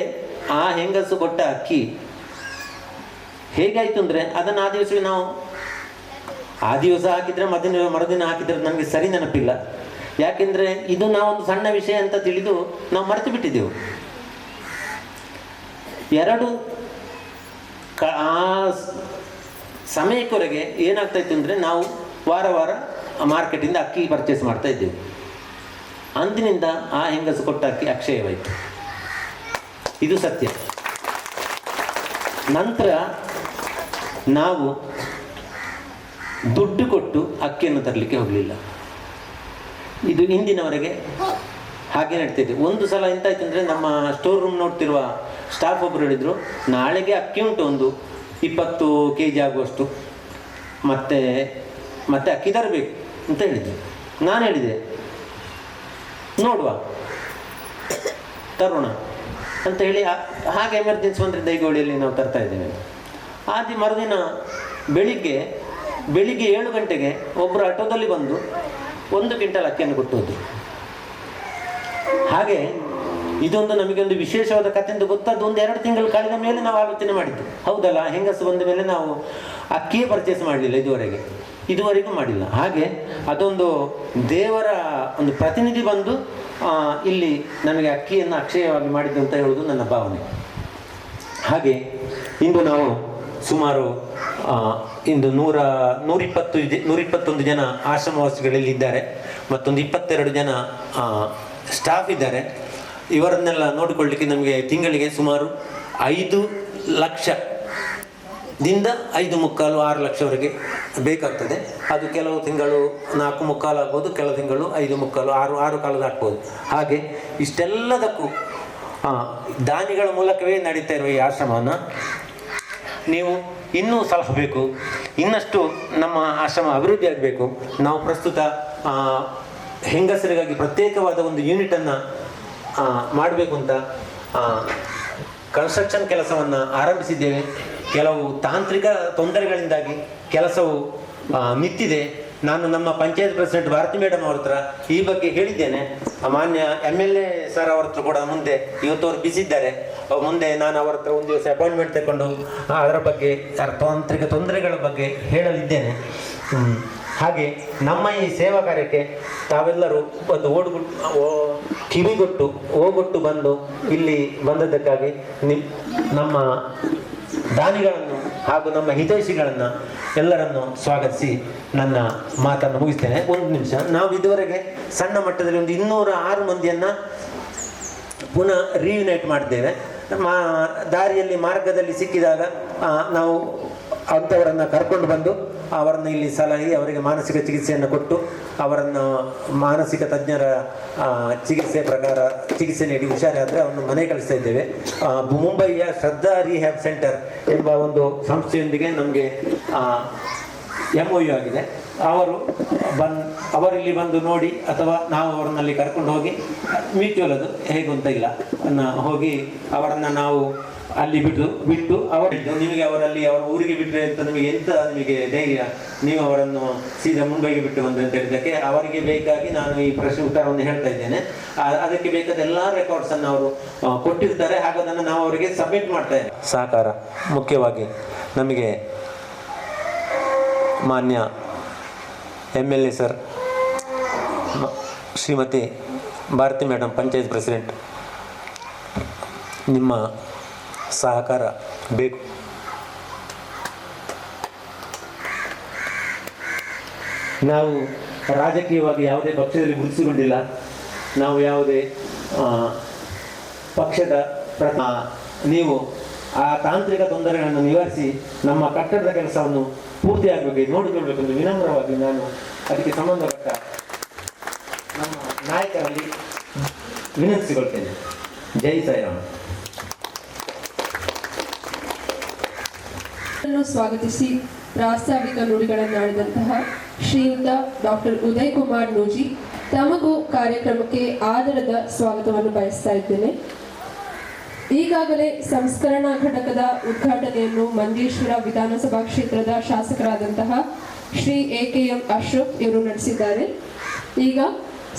Speaker 5: ಆ ಹೆಂಗಸು ಕೊಟ್ಟ ಅಕ್ಕಿ ಹೇಗಾಯಿತು ಅಂದರೆ, ಅದನ್ನು ಆ ದಿವಸವೇ ನಾವು ಆ ದಿವಸ ಹಾಕಿದರೆ ಮರುದಿನ ಹಾಕಿದರೆ ನನಗೆ ಸರಿ ನೆನಪಿಲ್ಲ. ಯಾಕೆಂದರೆ ಇದು ನಾವೊಂದು ಸಣ್ಣ ವಿಷಯ ಅಂತ ತಿಳಿದು ನಾವು ಮರೆತು ಬಿಟ್ಟಿದ್ದೆವು. ಆ ಸಮಯಕ್ಕೊರೆಗೆ ಏನಾಗ್ತಾಯಿತ್ತು ಅಂದರೆ, ನಾವು ವಾರ ವಾರ ಮಾರ್ಕೆಟಿಂದ ಅಕ್ಕಿ ಪರ್ಚೇಸ್ ಮಾಡ್ತಾ ಇದ್ದೆವು. ಅಂದಿನಿಂದ ಆ ಹೆಂಗಸು ಕೊಟ್ಟ ಅಕ್ಕಿ ಅಕ್ಷಯವಾಯಿತು. ಇದು ಸತ್ಯ. ನಂತರ ನಾವು ದುಡ್ಡು ಕೊಟ್ಟು ಅಕ್ಕಿಯನ್ನು ತರಲಿಕ್ಕೆ ಹೋಗಲಿಲ್ಲ. ಇದು ಇಂದಿನವರೆಗೆ ಹಾಗೆ ನಡ್ತಿದೆ. ಒಂದು ಸಲ ಎಂತಾಯ್ತು ಅಂದರೆ, ನಮ್ಮ ಸ್ಟೋರ್ ರೂಮ್ ನೋಡ್ತಿರುವ ಸ್ಟಾಫ್ ಒಬ್ಬರು ಹೇಳಿದರು, ನಾಳೆಗೆ ಅಕ್ಕಿ ಉಂಟು ಒಂದು 20 kg ಆಗುವಷ್ಟು, ಮತ್ತೆ ಅಕ್ಕಿ ತರಬೇಕು ಅಂತ ಹೇಳಿದ್ರು. ನಾನು ಹೇಳಿದೆ, ನೋಡುವ, ತರೋಣ ಅಂತ ಹೇಳಿ, ಹಾಗೆ ಎಮರ್ಜೆನ್ಸಿ ಬಂದರೆ ದೈಗೋಳಿಯಲ್ಲಿ ನಾವು ತರ್ತಾ ಇದ್ದೇವೆ. ಮರುದಿನ ಬೆಳಿಗ್ಗೆ 7 ಗಂಟೆಗೆ ಒಬ್ಬರು ಆಟೋದಲ್ಲಿ ಬಂದು 1 ಕ್ವಿಂಟಲ್ ಅಕ್ಕಿಯನ್ನು ಕೊಟ್ಟು ಹೋದ್ರು. ಹಾಗೆ ಇದೊಂದು ನಮಗೊಂದು ವಿಶೇಷವಾದ ಕಥೆ ಅಂತ ಗೊತ್ತಾದ್ದು 1-2 ತಿಂಗಳು ಕಳೆದ ಮೇಲೆ ನಾವು ಆಲೋಚನೆ ಮಾಡಿದ್ದು. ಹೌದಲ್ಲ, ಹೆಂಗಸು ಬಂದ ಮೇಲೆ ನಾವು ಅಕ್ಕಿಯೇ ಪರ್ಚೇಸ್ ಮಾಡಲಿಲ್ಲ, ಇದುವರೆಗೂ ಮಾಡಿಲ್ಲ. ಹಾಗೆ ಅದೊಂದು ದೇವರ ಒಂದು ಪ್ರತಿನಿಧಿ ಬಂದು ಇಲ್ಲಿ ನನಗೆ ಅಕ್ಕಿಯನ್ನು ಅಕ್ಷಯವಾಗಿ ಮಾಡಿದ್ದು ಅಂತ ಹೇಳುವುದು ನನ್ನ ಭಾವನೆ. ಹಾಗೆ ಇಂದು ನಾವು ಸುಮಾರು ಇಂದು 121 ಜನ ಆಶ್ರಮವಾಸಿಗಳಲ್ಲಿ ಇದ್ದಾರೆ, ಮತ್ತೊಂದು 22 ಜನ ಸ್ಟಾಫ್ ಇದ್ದಾರೆ. ಇವರನ್ನೆಲ್ಲ ನೋಡಿಕೊಳ್ಳಲಿಕ್ಕೆ ನಮಗೆ ತಿಂಗಳಿಗೆ ಸುಮಾರು 5 ಲಕ್ಷದಿಂದ 5.25-6 ಲಕ್ಷವರೆಗೆ ಬೇಕಾಗ್ತದೆ. ಅದು ಕೆಲವು ತಿಂಗಳು 4.25 ಆಗ್ಬೋದು, ಕೆಲವು ತಿಂಗಳು 5.25, 6 ಕಾಲದ ಆಗ್ಬೋದು. ಹಾಗೆ ಇಷ್ಟೆಲ್ಲದಕ್ಕೂ ದಾನಿಗಳ ಮೂಲಕವೇ ನಡೀತಾ ಇರುವ ಈ ಆಶ್ರಮವನ್ನು ನೀವು ಇನ್ನೂ ಸಲಹಬೇಕು, ಇನ್ನಷ್ಟು ನಮ್ಮ ಆಶ್ರಮ ಅಭಿವೃದ್ಧಿ ಆಗಬೇಕು. ನಾವು ಪ್ರಸ್ತುತ ಹೆಂಗಸರಿಗಾಗಿ ಪ್ರತ್ಯೇಕವಾದ ಒಂದು ಯೂನಿಟನ್ನು ಮಾಡಬೇಕು ಅಂತ ಕನ್ಸ್ಟ್ರಕ್ಷನ್ ಕೆಲಸವನ್ನು ಆರಂಭಿಸಿದ್ದೇವೆ. ಕೆಲವು ತಾಂತ್ರಿಕ ತೊಂದರೆಗಳಿಂದಾಗಿ ಕೆಲಸವು ನಿಂತಿದೆ. ನಾನು ನಮ್ಮ ಪಂಚಾಯತ್ ಪ್ರೆಸಿಡೆಂಟ್ ಭಾರತಿ ಮೇಡಮ್ ಅವ್ರ ಹತ್ರ ಈ ಬಗ್ಗೆ ಹೇಳಿದ್ದೇನೆ. ಮಾನ್ಯ MLA ಸರ್ ಅವ್ರ ಹತ್ರ ಕೂಡ ಮುಂದೆ, ಇವತ್ತು ಅವರು ಬಿಸಿ ಇದ್ದಾರೆ, ಮುಂದೆ ನಾನು ಅವರ ಹತ್ರ ಒಂದು ದಿವಸ ಅಪಾಯಿಂಟ್ಮೆಂಟ್ ತಗೊಂಡು ಅದರ ಬಗ್ಗೆ ತಾಂತ್ರಿಕ ತೊಂದರೆಗಳ ಬಗ್ಗೆ ಹೇಳಲಿದ್ದೇನೆ. ಹಾಗೆ ನಮ್ಮ ಈ ಸೇವಾ ಕಾರ್ಯಕ್ಕೆ ತಾವೆಲ್ಲರೂ ಒಂದು ಕಿವಿಗೊಟ್ಟು ಓಗೊಟ್ಟು ಬಂದು ಇಲ್ಲಿ ಬಂದದ್ದಕ್ಕಾಗಿ ನಮ್ಮ ದಾನಿಗಳನ್ನು ಹಾಗೂ ನಮ್ಮ ಹಿತೈಷಿಗಳನ್ನು ಎಲ್ಲರನ್ನು ಸ್ವಾಗತಿಸಿ ನನ್ನ ಮಾತನ್ನು ಮುಗಿಸ್ತೇನೆ. ಒಂದು ನಿಮಿಷ, ನಾವು ಇದುವರೆಗೆ ಸಣ್ಣ ಮಟ್ಟದಲ್ಲಿ ಒಂದು 206 ಮಂದಿಯನ್ನು ಪುನಃ ರೀಯುನೈಟ್ ಮಾಡಿದ್ದೇವೆ. ದಾರಿಯಲ್ಲಿ ಮಾರ್ಗದಲ್ಲಿ ಸಿಕ್ಕಿದಾಗ ನಾವು ಅಂಥವರನ್ನು ಕರ್ಕೊಂಡು ಬಂದು ಅವರನ್ನು ಇಲ್ಲಿ ಸಲಹಿ ಅವರಿಗೆ ಮಾನಸಿಕ ಚಿಕಿತ್ಸೆಯನ್ನು ಕೊಟ್ಟು ಅವರನ್ನು ಮಾನಸಿಕ ತಜ್ಞರ ಚಿಕಿತ್ಸೆ ಪ್ರಕಾರ ಚಿಕಿತ್ಸೆ ನೀಡಿ ಹುಷಾರಾದರೆ ಅವರನ್ನು ಮನೆ ಕಳಿಸ್ತಾ ಇದ್ದೇವೆ. ಮುಂಬಯಿಯ ಶ್ರದ್ಧಾ ರಿಹ್ಯಾಬ್ ಸೆಂಟರ್ ಎಂಬ ಒಂದು ಸಂಸ್ಥೆಯೊಂದಿಗೆ ನಮಗೆ MOU ಆಗಿದೆ. ಅವರಿಲ್ಲಿ ಬಂದು ನೋಡಿ ಅಥವಾ ನಾವು ಅವರನ್ನಲ್ಲಿ ಕರ್ಕೊಂಡು ಹೋಗಿ ಮ್ಯೂಚುವಲ್ ಅದು ಹೇಗೂ ಅಂತ ಇಲ್ಲ ಹೋಗಿ ಅವರನ್ನು ನಾವು ಅಲ್ಲಿ ಬಿಟ್ಟು ಅವರಿದ್ದು ನಿಮಗೆ ಅವರಲ್ಲಿ ಅವರ ಊರಿಗೆ ಬಿಟ್ಟರೆ ಅಂತ ನಿಮಗೆ ಧೈರ್ಯ, ನೀವು ಅವರನ್ನು ಸೀದಾ ಮುಂಬೈಗೆ ಬಿಟ್ಟು ಬಂದು ಅಂತ ಹೇಳಿದ್ದಕ್ಕೆ ಅವರಿಗೆ ಬೇಕಾಗಿ ನಾನು ಈ ಪ್ರಶ್ನೆ ಉತ್ತರವನ್ನು ಹೇಳ್ತಾ ಇದ್ದೇನೆ. ಅದಕ್ಕೆ ಬೇಕಾದ ಎಲ್ಲ ರೆಕಾರ್ಡ್ಸನ್ನು ಅವರು ಕೊಟ್ಟಿರ್ತಾರೆ, ಹಾಗೂ ಅದನ್ನು ನಾವು ಅವರಿಗೆ ಸಬ್ಮಿಟ್ ಮಾಡ್ತಾ ಇದ್ದೇವೆ. ಸಹಕಾರ ಮುಖ್ಯವಾಗಿ ನಮಗೆ ಮಾನ್ಯ MLA sir, Shrimati Bharati madam panchayat president, ನಿಮ್ಮ ಸಹಕಾರ ಬೇಕು. ನಾವು ರಾಜಕೀಯವಾಗಿ ಯಾವುದೇ ಪಕ್ಷದಲ್ಲಿ ಗುರುತಿಸಿಕೊಂಡಿಲ್ಲ. ನಾವು ಯಾವುದೇ ಪಕ್ಷದ ನೀವು ಆ ತಾಂತ್ರಿಕ ತೊಂದರೆಗಳನ್ನು ನಿವಾರಿಸಿ ನಮ್ಮ ಕಟ್ಟಡದ ಕೆಲಸವನ್ನು ಪೂರ್ತಿಯಾಗಬೇಕು ನೋಡಿಕೊಳ್ಬೇಕೆಂದು ವಿನಮ್ರವಾಗಿ ನಾನು ಅದಕ್ಕೆ ಸಂಬಂಧಪಟ್ಟ ನಮ್ಮ ನಾಯಕರಲ್ಲಿ ವಿನಂತಿಸಿಕೊಳ್ತೇನೆ. ಜೈ ಸಾಯಿರಾಮ್.
Speaker 1: ಸ್ವಾಗತಿಸಿ ಪ್ರಾಸ್ತಾವಿಕ ನುಡಿಗಳನ್ನಾಡಿದಂತಹ ಶ್ರೀಯುತ ಡಾಕ್ಟರ್ ಉದಯ್ ಕುಮಾರ್ ನೂಜಿ ತಮಗೂ ಕಾರ್ಯಕ್ರಮಕ್ಕೆ ಆದರದ ಸ್ವಾಗತವನ್ನು ಬಯಸ್ತಾ ಇದ್ದೇನೆ. ಈಗಾಗಲೇ ಸಂಸ್ಕರಣಾ ಘಟಕದ ಉದ್ಘಾಟನೆಯನ್ನು ಮಂಜೇಶ್ವರ ವಿಧಾನಸಭಾ ಕ್ಷೇತ್ರದ ಶಾಸಕರಾದಂತಹ ಶ್ರೀ AKM ಅಶ್ರಫ್ ಇವರು ನಡೆಸಿದ್ದಾರೆ. ಈಗ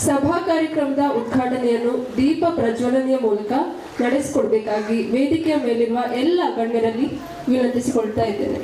Speaker 1: ಸಭಾ ಕಾರ್ಯಕ್ರಮದ ಉದ್ಘಾಟನೆಯನ್ನು ದೀಪ ಪ್ರಜ್ವಲನೆಯ ಮೂಲಕ ನಡೆಸಿಕೊಡ್ಬೇಕಾಗಿ ವೇದಿಕೆಯ ಮೇಲಿರುವ ಎಲ್ಲ ಗಣ್ಯರಲ್ಲಿ ವಿನಂತಿಸಿಕೊಳ್ತಾ ಇದ್ದೇನೆ.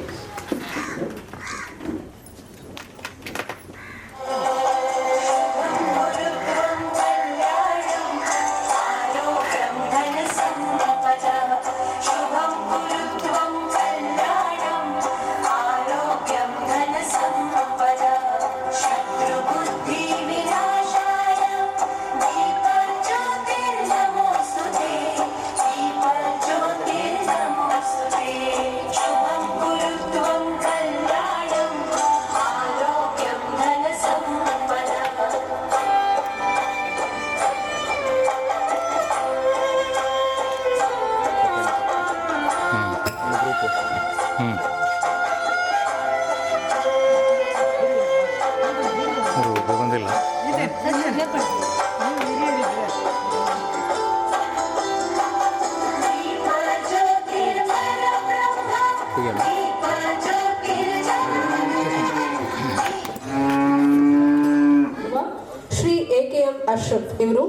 Speaker 1: ಶ್ರೀ AKM ಅಶ್ರಫ್ ಇವರು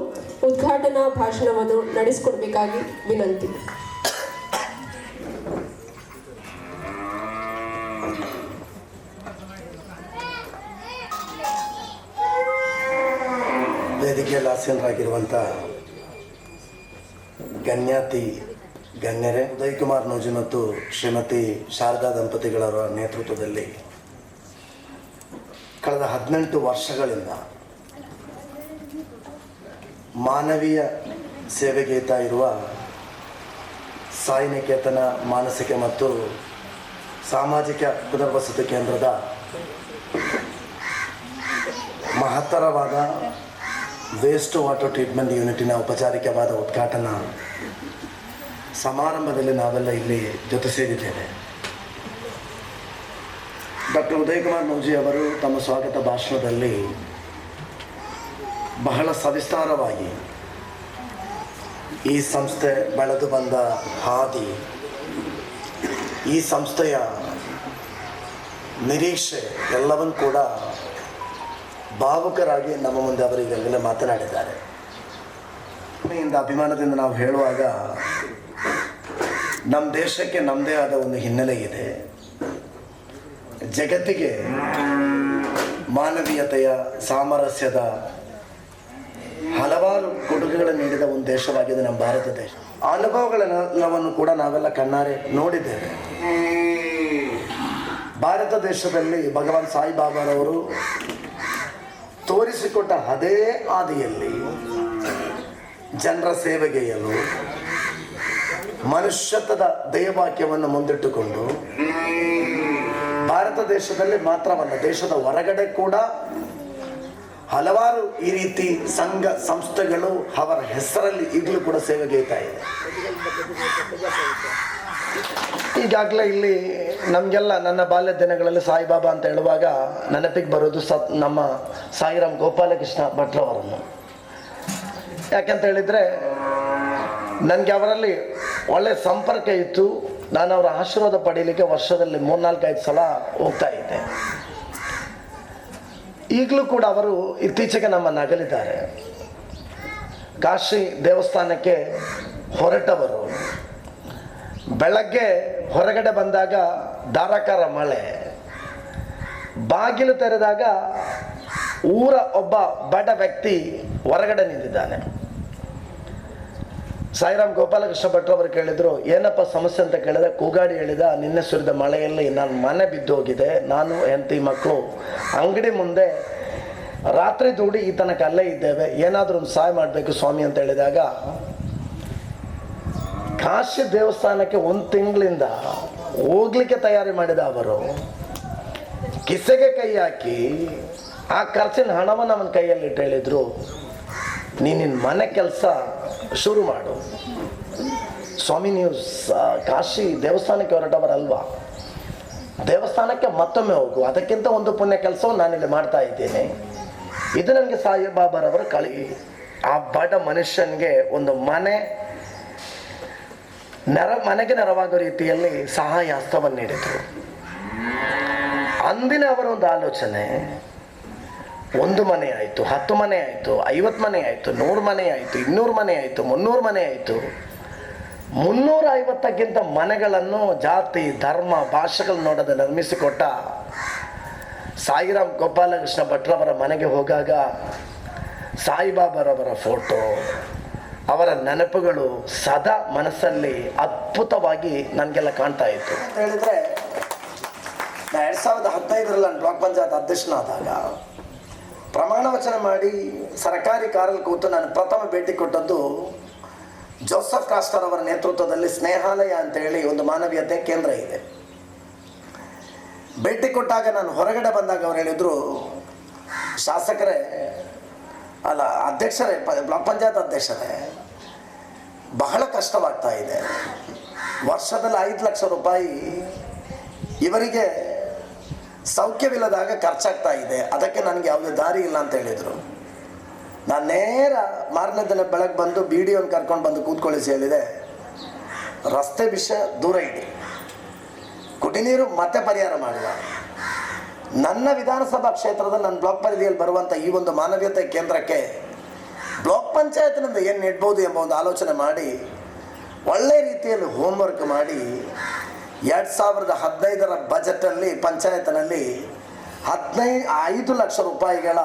Speaker 1: ಉದ್ಘಾಟನಾ ಭಾಷಣವನ್ನು ನಡೆಸಿಕೊಡ್ಬೇಕಾಗಿ ವಿನಂತಿ.
Speaker 6: ವೇದಿಕೆಯಲ್ಲಿ ಆಸೀನರಾಗಿರುವಂಥ ಗಣ್ಯರೇ, ಉದಯ್ ಕುಮಾರ್ ನೂಜಿ ಮತ್ತು ಶ್ರೀಮತಿ ಶಾರದಾ ದಂಪತಿಗಳವರ ನೇತೃತ್ವದಲ್ಲಿ ಕಳೆದ 18 ವರ್ಷಗಳಿಂದ ಮಾನವೀಯ ಸೇವೆಗೀತಾ ಇರುವ ಸಾಯಿನಿಕೇತನ ಮಾನಸಿಕ ಮತ್ತು ಸಾಮಾಜಿಕ ಪುನರ್ವಸತಿ ಕೇಂದ್ರದ ಮಹತ್ತರವಾದ ವೇಸ್ಟ್ ವಾಟರ್ ಟ್ರೀಟ್ಮೆಂಟ್ ಯೂನಿಟಿನ ಔಪಚಾರಿಕವಾದ ಉದ್ಘಾಟನಾ ಸಮಾರಂಭದಲ್ಲಿ ನಾವೆಲ್ಲ ಇಲ್ಲಿ ಜೊತೆ ಸೇರಿದ್ದೇವೆ. ಡಾಕ್ಟರ್ ಉದಯ್ ಕುಮಾರ್ ನೂಜಿ ಅವರು ತಮ್ಮ ಸ್ವಾಗತ ಭಾಷಣದಲ್ಲಿ ಬಹಳ ಸವಿಸ್ತಾರವಾಗಿ ಈ ಸಂಸ್ಥೆ ಬೆಳೆದು ಬಂದ ಹಾದಿ, ಈ ಸಂಸ್ಥೆಯ ನಿರೀಕ್ಷೆ ಎಲ್ಲವನ್ನೂ ಕೂಡ ಭಾವುಕರಾಗಿ ನಮ್ಮ ಮುಂದೆ ಅವರು ಈಗಾಗಲೇ ಮಾತನಾಡಿದ್ದಾರೆ. ಅಭಿಮಾನದಿಂದ ನಾವು ಹೇಳುವಾಗ ನಮ್ಮ ದೇಶಕ್ಕೆ ನಮ್ಮದೇ ಆದ ಒಂದು ಹಿನ್ನೆಲೆ ಇದೆ. ಜಗತ್ತಿಗೆ ಮಾನವೀಯತೆಯ ಸಾಮರಸ್ಯದ ಹಲವಾರು ಕೊಡುಗೆಗಳನ್ನು ನೀಡಿದ ಒಂದು ದೇಶವಾಗಿದೆ ನಮ್ಮ ಭಾರತ ದೇಶ. ಆ ಅನುಭವಗಳೆಲ್ಲವನ್ನು ಕೂಡ ನಾವೆಲ್ಲ ಕಣ್ಣಾರೆ ನೋಡಿದ್ದೇವೆ. ಭಾರತ ದೇಶದಲ್ಲಿ ಭಗವಾನ್ ಸಾಯಿಬಾಬಾರವರು ತೋರಿಸಿಕೊಟ್ಟ ಅದೇ ಹಾದಿಯಲ್ಲಿ ಜನರ ಸೇವೆಗೆಯಲು ಮನುಷ್ಯತ್ವದ ದೈವವಾಕ್ಯವನ್ನು ಮುಂದಿಟ್ಟುಕೊಂಡು ಭಾರತ ದೇಶದಲ್ಲಿ ಮಾತ್ರವಲ್ಲ, ದೇಶದ ಹೊರಗಡೆ ಕೂಡ ಹಲವಾರು ಈ ರೀತಿ ಸಂಘ ಸಂಸ್ಥೆಗಳು ಅವರ ಹೆಸರಲ್ಲಿ ಈಗಲೂ ಕೂಡ ಸೇವೆಗೈತಾ ಇದೆ. ಈಗಾಗಲೇ ಇಲ್ಲಿ ನಮಗೆಲ್ಲ ನನ್ನ ಬಾಲ್ಯ ದಿನಗಳಲ್ಲಿ ಸಾಯಿಬಾಬಾ ಅಂತ ಹೇಳುವಾಗ ನೆನಪಿಗೆ ಬರೋದು ನಮ್ಮ ಸಾಯಿರಾಮ್ ಗೋಪಾಲಕೃಷ್ಣ ಭಟ್ರವರನ್ನು. ಯಾಕೆಂತ ಹೇಳಿದರೆ ನನಗೆ ಅವರಲ್ಲಿ ಒಳ್ಳೆಯ ಸಂಪರ್ಕ ಇತ್ತು. ನಾನು ಅವರ ಆಶೀರ್ವಾದ ಪಡೀಲಿಕ್ಕೆ ವರ್ಷದಲ್ಲಿ 3-4-5 ಸಲ ಹೋಗ್ತಾ ಇದ್ದೆ. ಈಗಲೂ ಕೂಡ ಅವರು ಇತ್ತೀಚೆಗೆ ನಮ್ಮನ್ನು ಅಗಲಿದ್ದಾರೆ. ಕಾಶಿ ದೇವಸ್ಥಾನಕ್ಕೆ ಹೊರಟವರು ಬೆಳಗ್ಗೆ ಹೊರಗಡೆ ಬಂದಾಗ ಧಾರಾಕಾರ ಮಳೆ, ಬಾಗಿಲು ತೆರೆದಾಗ ಊರ ಒಬ್ಬ ಬಡ ವ್ಯಕ್ತಿ ಹೊರಗಡೆ ನಿಂತಿದ್ದಾನೆ. ಸಾಯಿರಾಮ್ ಗೋಪಾಲಕೃಷ್ಣ ಭಟ್ರವರು ಕೇಳಿದ್ರು, ಏನಪ್ಪ ಸಮಸ್ಯೆ ಅಂತ ಕೇಳಿದ್ರೆ ಕೂಗಾಡಿ ಹೇಳಿದ, ನಿನ್ನೆ ಸುರಿದ ಮಳೆಯಲ್ಲಿ ನನ್ನ ಮನೆ ಬಿದ್ದು ಹೋಗಿದೆ, ನಾನು ಹೆಂಡತಿ ಮಕ್ಕಳು ಅಂಗಡಿ ಮುಂದೆ ರಾತ್ರಿ ದೂಡಿ ಈ ತನಕ ಅಲ್ಲೇ ಇದ್ದೇವೆ, ಏನಾದರೂ ಒಂದು ಸಹಾಯ ಮಾಡಬೇಕು ಸ್ವಾಮಿ ಅಂತ ಹೇಳಿದಾಗ ಕಾಶಿ ದೇವಸ್ಥಾನಕ್ಕೆ 1 ತಿಂಗಳಿಂದ ಹೋಗ್ಲಿಕ್ಕೆ ತಯಾರಿ ಮಾಡಿದ ಅವರು ಕಿಸೆಗೆ ಕೈ ಹಾಕಿ ಆ ಖರ್ಚಿನ ಹಣವನ್ನು ಅವನ ಕೈಯಲ್ಲಿಟ್ಟು ಹೇಳಿದ್ರು, ನಿನ್ನ ಮನೆ ಕೆಲಸ ಶುರು ಮಾಡು ಸ್ವಾಮಿ, ನೀವು ಕಾಶಿ ದೇವಸ್ಥಾನಕ್ಕೆ ಹೊರಟವರಲ್ವಾ, ದೇವಸ್ಥಾನಕ್ಕೆ ಮತ್ತೊಮ್ಮೆ ಹೋಗು, ಅದಕ್ಕಿಂತ ಒಂದು ಪುಣ್ಯ ಕೆಲಸವನ್ನು ನಾನಿಲ್ಲಿ ಮಾಡ್ತಾ ಇದ್ದೇನೆ. ಇದು ನನಗೆ ಸಾಯಿಬಾಬಾರವರು ಆ ಬಡ ಮನುಷ್ಯನಿಗೆ ಒಂದು ಮನೆಗೆ ನೆರವಾಗೋ ರೀತಿಯಲ್ಲಿ ಸಹಾಯ ಹಸ್ತವನ್ನು ನೀಡಿದರು. ಅಂದಿನ ಅವರ ಒಂದು ಆಲೋಚನೆ, 1 ಮನೆ ಆಯಿತು, 10 ಮನೆ ಆಯಿತು, 50 ಮನೆ ಆಯಿತು, 100 ಮನೆ ಆಯಿತು, 200 ಮನೆ ಆಯಿತು, 300 ಮನೆ ಆಯಿತು. 350ಕ್ಕಿಂತ ಮನೆಗಳನ್ನು ಜಾತಿ ಧರ್ಮ ಭಾಷೆಗಳು ನೋಡದೆ ನಿರ್ಮಿಸಿಕೊಟ್ಟ ಸಾಯಿರಾಮ್ ಗೋಪಾಲಕೃಷ್ಣ ಭಟ್ರವರ ಮನೆಗೆ ಹೋಗಾಗ ಸಾಯಿಬಾಬಾರವರ ಫೋಟೋ, ಅವರ ನೆನಪುಗಳು ಸದಾ ಮನಸ್ಸಲ್ಲಿ ಅದ್ಭುತವಾಗಿ ನನಗೆಲ್ಲ ಕಾಣ್ತಾ ಇತ್ತು. ಅಂತ ಹೇಳಿದ್ರೆ 2015ರಲ್ಲಿ ನಾನು ಬ್ಲಾಕ್ ಪಂಚಾಯತ್ ಅಧ್ಯಕ್ಷನಾದಾಗ ಪ್ರಮಾಣ ವಚನ ಮಾಡಿ ಸರ್ಕಾರಿ ಕಾರಲ್ಲಿ ಕೂತು ನಾನು ಪ್ರಥಮ ಭೇಟಿ ಕೊಟ್ಟದ್ದು ಜೋಸೆಫ್ ಕಾಸ್ಟರ್ ಅವರ ನೇತೃತ್ವದಲ್ಲಿ ಸ್ನೇಹಾಲಯ ಅಂತ ಹೇಳಿ ಒಂದು ಮಾನವೀಯತೆ ಕೇಂದ್ರ ಇದೆ. ಭೇಟಿ ಕೊಟ್ಟಾಗ ನಾನು ಹೊರಗಡೆ ಬಂದಾಗ ಅವ್ರು ಹೇಳಿದರು, ಶಾಸಕರೇ ಅಲ್ಲ ಅಧ್ಯಕ್ಷರೇ, ಬ್ಲಾಕ್ ಪಂಚಾಯತ್ ಅಧ್ಯಕ್ಷರೇ, ಬಹಳ ಕಷ್ಟವಾಗ್ತಾ ಇದೆ, ವರ್ಷದಲ್ಲಿ 5 ಲಕ್ಷ ರೂಪಾಯಿ ಇವರಿಗೆ ಸೌಖ್ಯವಿಲ್ಲದಾಗ ಖರ್ಚಾಗ್ತಾ ಇದೆ, ಅದಕ್ಕೆ ನನಗೆ ಯಾವುದೇ ದಾರಿ ಇಲ್ಲ ಅಂತ ಹೇಳಿದರು. ನಾನು ನೇರ ಮಾರನೇ ದಿನ ಬೆಳಗ್ಗೆ ಬಂದು BDO ಕರ್ಕೊಂಡು ಬಂದು ಕೂತ್ಕೊಳ್ಳಿಸಿ ಹೇಳಿದೆ, ರಸ್ತೆ ವಿಷಯ ದೂರ ಇದೆ, ಕುಡಿನೀರು ಮತ್ತೆ ಪರಿಹಾರ ಮಾಡುವ, ನನ್ನ ವಿಧಾನಸಭಾ ಕ್ಷೇತ್ರದಲ್ಲಿ ನನ್ನ ಬ್ಲಾಕ್ ಪರಿಧಿಯಲ್ಲಿ ಬರುವಂಥ ಈ ಒಂದು ಮಾನವೀಯತೆ ಕೇಂದ್ರಕ್ಕೆ ಬ್ಲಾಕ್ ಪಂಚಾಯತ್ನಿಂದ ಏನು ನೀಡ್ಬೋದು ಎಂಬ ಒಂದು ಆಲೋಚನೆ ಮಾಡಿ ಒಳ್ಳೆಯ ರೀತಿಯಲ್ಲಿ ಹೋಮ್ವರ್ಕ್ ಮಾಡಿ 2015ರ ಬಜೆಟಲ್ಲಿ ಪಂಚಾಯತ್ನಲ್ಲಿ 5 ಲಕ್ಷ ರೂಪಾಯಿಗಳ